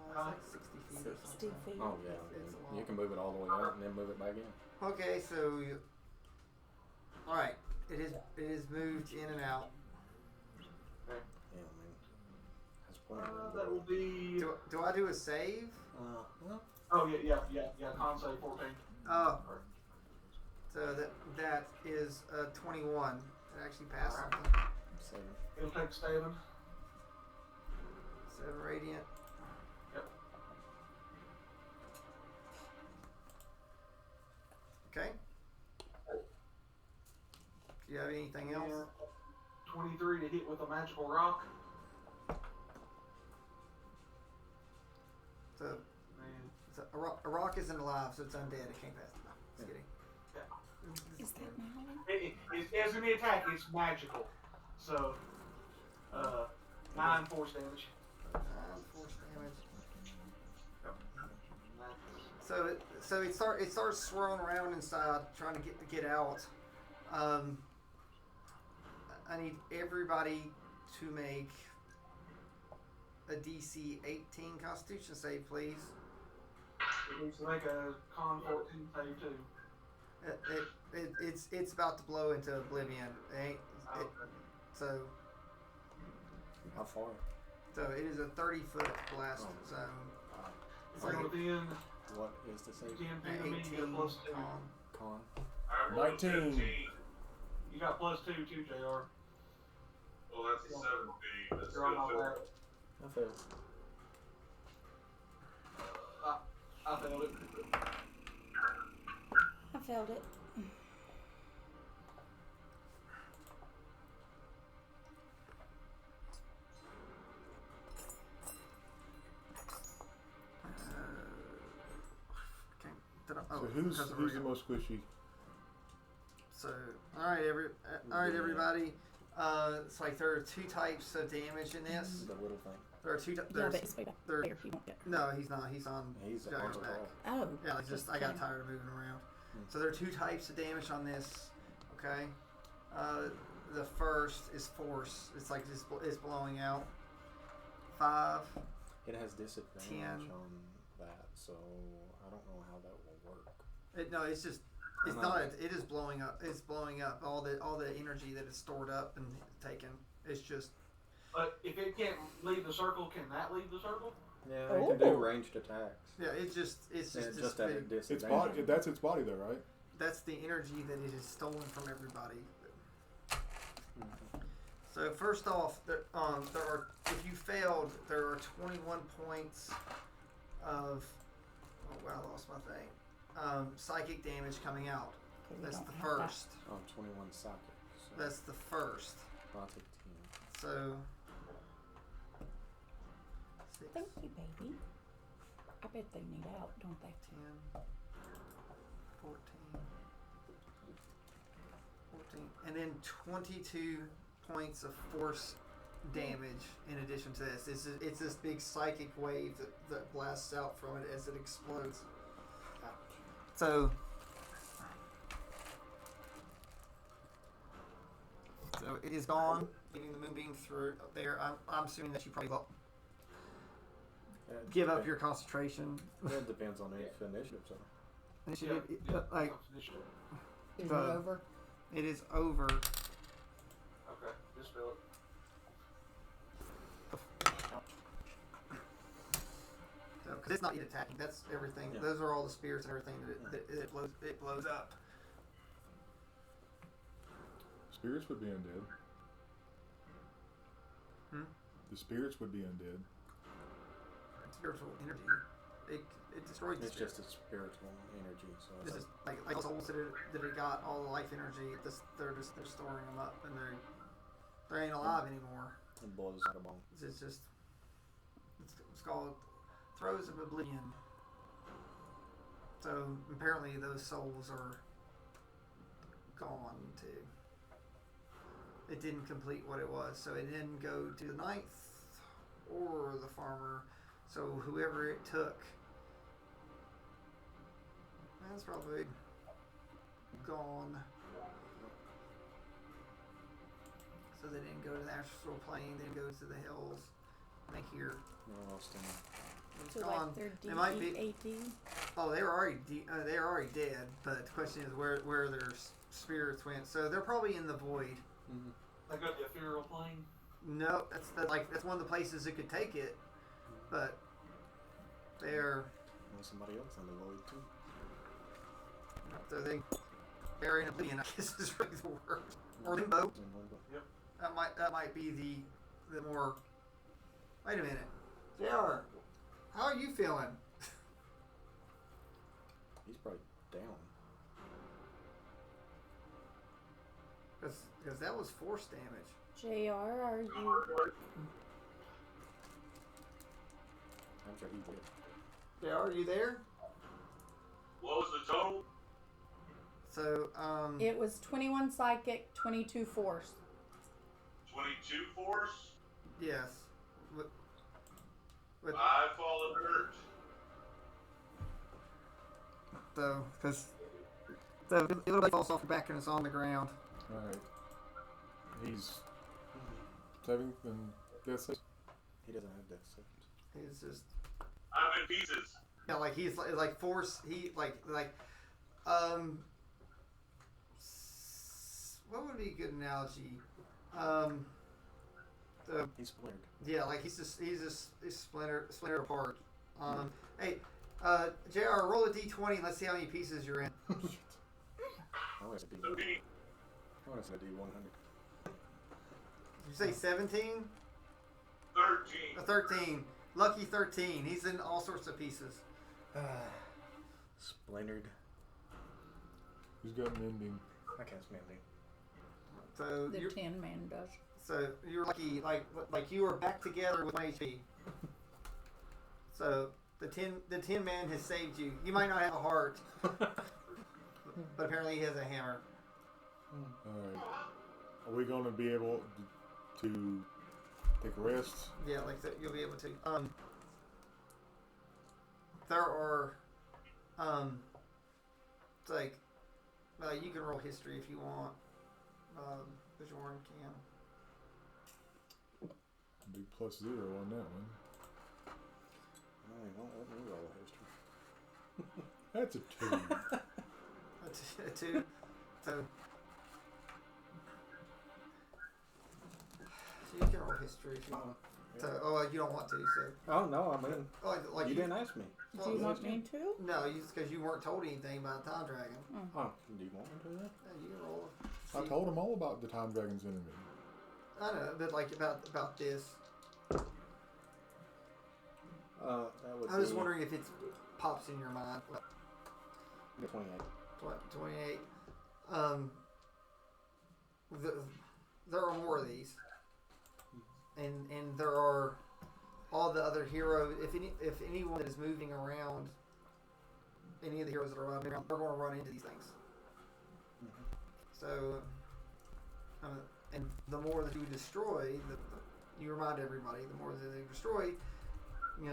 It's like 60 feet or 60 something. feet. Oh yeah, It's a you lot. can move it all the way out and then move it back in. Okay, so all right, it is moved in and out. Yeah, I mean, that's plenty of room. That will be. Do I do a save? Well, Oh yeah. Con save 14. Oh, so that is 21. It actually passed Alright. something. so It'll take stabbing. 7 radiant. Yep. Okay. Do you have anything else? Yeah. 23 to hit with a magical rock. So, And so a rock isn't alive, so it's undead. It can't pass. No, just kidding. Is that Mallory? it's an attack. It's magical. So, 9 force damage. 9 force damage. So it starts swirling around inside, trying to get out. I need everybody to make a DC 18 Constitution save, please. It needs to make a con 14 save too. It's about to blow into oblivion. So how far? it is a 30-foot blast zone. It's So like within What is the save? 10 an feet of me, you 18 got plus 2. con. Con. I rolled 19. 15. You got plus 2 too, JR. Well, that's 7 feet. That's You're on my good. back. I failed. I failed it. I failed it. So who's the most squishy? So all right, everybody. It's like there are 2 types of damage in this. The little thing. There are 2. Yeah, There's, but it's way back there, there. You won't get. no, he's not. He's on He's Jagger's on the back. wall. Oh. Yeah, it's just I got okay. tired of moving around. So there are 2 types of damage on this. Okay. The first is force. It's like it's blowing out. 5. It has disadvantage 10, on that, so I don't know how that will work. It's just it's not. It is blowing up. It's blowing up all the energy that is stored up and taken. It's just. But if it can't leave the circle, can that leave the circle? Yeah, it can do ranged attacks. Yeah, it's just just at a disadvantage. Its body. That's its body, though, right? That's the energy that it has stolen from everybody. So first off, there are, if you failed, there are 21 points of, oh wow, I lost my thing, psychic damage coming out. That's the first. Oh, 21 psychic. So That's the first. I'll take 10. So, 6, Thank you, baby. I bet they need out, don't they? 10, 14, and then 22 points of force damage in addition to this. It's this big psychic wave that blasts out from it as it explodes. So it is gone, leaving the moonbeam through there. I'm assuming that you probably give up your concentration. That depends on if initiatives are. Initiative, Initiative. Is it over? It is over. Okay, just fill it. Because it's not yet attacking. That's everything. Yeah. Those are all the spirits and everything that it blows up. Spirits would be undead. The spirits would be undead. Spiritual energy. It destroys the It's spirit. just a spiritual energy, so This it's is like souls that it got all the life energy. They're storing them up, and they ain't alive anymore. it blows out a bomb. It's just it's called throes of oblivion. So apparently those souls are gone too. It didn't complete what it was, so it didn't go to the 9th or the farmer. So whoever it took, that's probably gone. So they didn't go to the astral plane. They didn't go to the hills. Like here, No lost any. it's So gone. like they're It might be. D-E-A-D? Oh, they were already dead. But the question is where their spirits went. So they're probably in the void. Mm-hmm. I got the ethereal plane. No, that's one of the places it could take it. But they're Somebody else in the void too. so they're in oblivion. I guess is really the word. Or limbo. In limbo. That might be the more. Wait a minute, JR, how are you feeling? He's probably down. Because that was force damage. JR, are you? I'm sure he did. JR, are you there? What was the total? So It was 21 psychic, 22 force. 22 force? yes. With I fallen hurt. because it looks like falls off your back and it's on the ground. Alright. He's 7th and death save. He doesn't have death saves. He's just I'm in pieces. yeah, like he's like force. He like what would be a good analogy? He's splintered. Yeah, like he's splintered apart. Hey, JR, roll a d20 and let's see how many pieces you're in. I want to be. I want to say D100. Did you say 17? 13. 13. Lucky 13. He's in all sorts of pieces. Splintered. Who's got mending? I cast mending. So The you're, Tin Man does. so you're lucky, like you are back together with my HP. So the tin man has saved you. You might not have a heart, but apparently he has a hammer. Alright. Are we going to be able to take a rest? Yeah, like that you'll be able to. There are it's like you can roll history if you want. Bjorn can. Big +0 on that one. He won't let me roll a history. That's a 2. A 2. So you can roll history if you want. So, you don't want to, so. Oh, no, I'm in. Like You didn't ask me. Do you want me to? No, because you weren't told anything about the Time Dragon. Oh, do you want me to do that? Yeah, you can roll. I told him all about the Time Dragon's enemy. I know, but like about this. That would I was be wondering if it pops in your mind. 28. 28. There are more of these, and there are all the other heroes. If anyone that is moving around, any of the heroes that are running around, they're going to run into these things. So, and the more that you destroy, you remind everybody, the more that they destroy,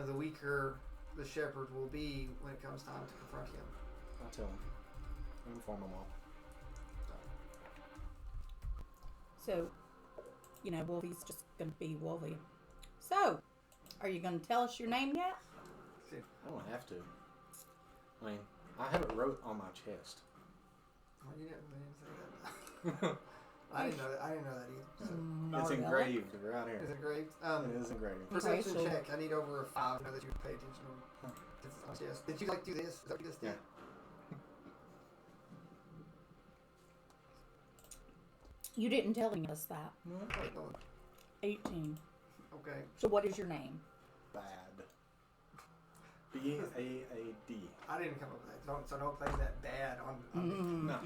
the weaker the shepherd will be when it comes time to confront him. I'll tell him. Inform them all. So, Wolfie's just going to be Wolfie. So, are you going to tell us your name yet? I don't have to. I mean, I have it wrote on my chest. Well, you didn't say that. I didn't know that either. So. It's engraved right here. Is it engraved? It is engraved. Perception Okay, so- check. I need over a 5 to know that you pay attention. Yes. Did you do this? Is that what you just did? Yeah. You didn't tell us that. Wait, no. 18. Okay. So what is your name? Bad. B-A-A-D. I didn't come up with that. So don't play that bad on me. No.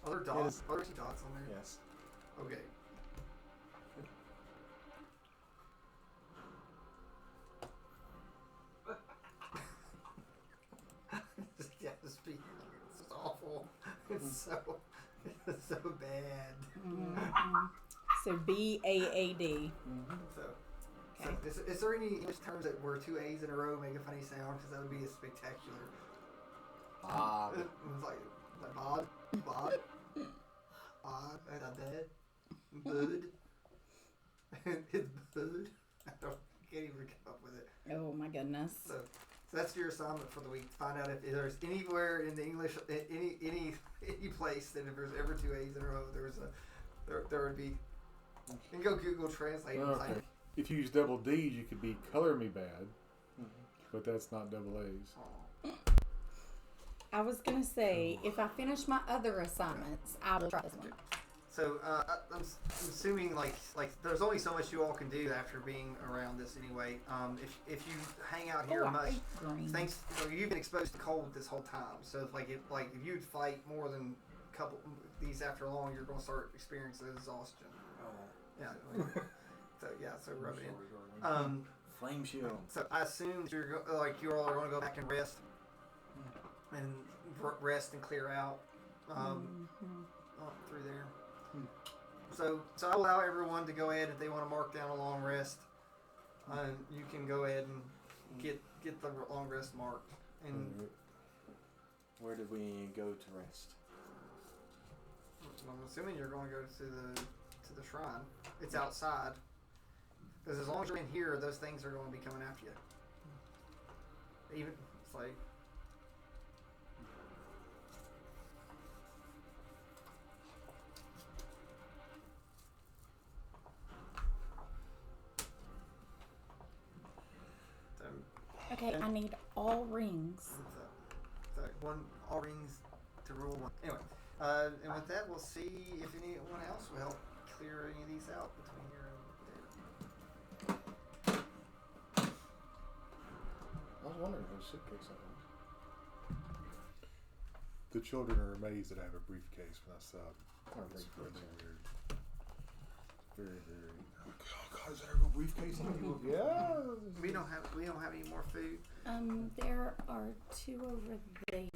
Are there dots? Are there two dots on there? Yes. Okay. It's awful. It's so bad. So B-A-A-D. So, Okay. is there any English terms that were 2 A's in a row make a funny sound? Because that would be a spectacular. It's like bod, and a bed, bud. It's bud. I can't even come up with it. Oh my goodness. So that's your assignment for the week. Find out if there's anywhere in the English, any place that if there's ever 2 A's in a row, there would be. You can go Google Translate. And Okay. If you use double D's, you could be color me bad, but that's not double A's. I was going to say, if I finish my other assignments, I will try this one. So I'm assuming like there's only so much you all can do after being around this anyway. If you hang out here much, thanks you've been exposed to cold this whole time. So if you'd fight more than a couple these after long, you're going to start experiencing exhaustion. Yeah. So rub it in. Flame shield. So I assume that you all are going to go back and rest and clear out through there. So I allow everyone to go ahead if they want to mark down a long rest. You can go ahead and get the long rest marked. And where did we go to rest? I'm assuming you're going to go to the shrine. It's outside. Because as long as you're in here, those things are going to be coming after you. Even it's like. Okay, I need all rings. All rings to rule one. Anyway, and with that, we'll see if anyone else will help clear any of these out between here and there. I was wondering whose suitcase that was. The children are amazed that I have a briefcase when I saw it. It's really weird. Very, very. Oh God, is that a briefcase? Yeah. We don't have any more food. There are 2 over there.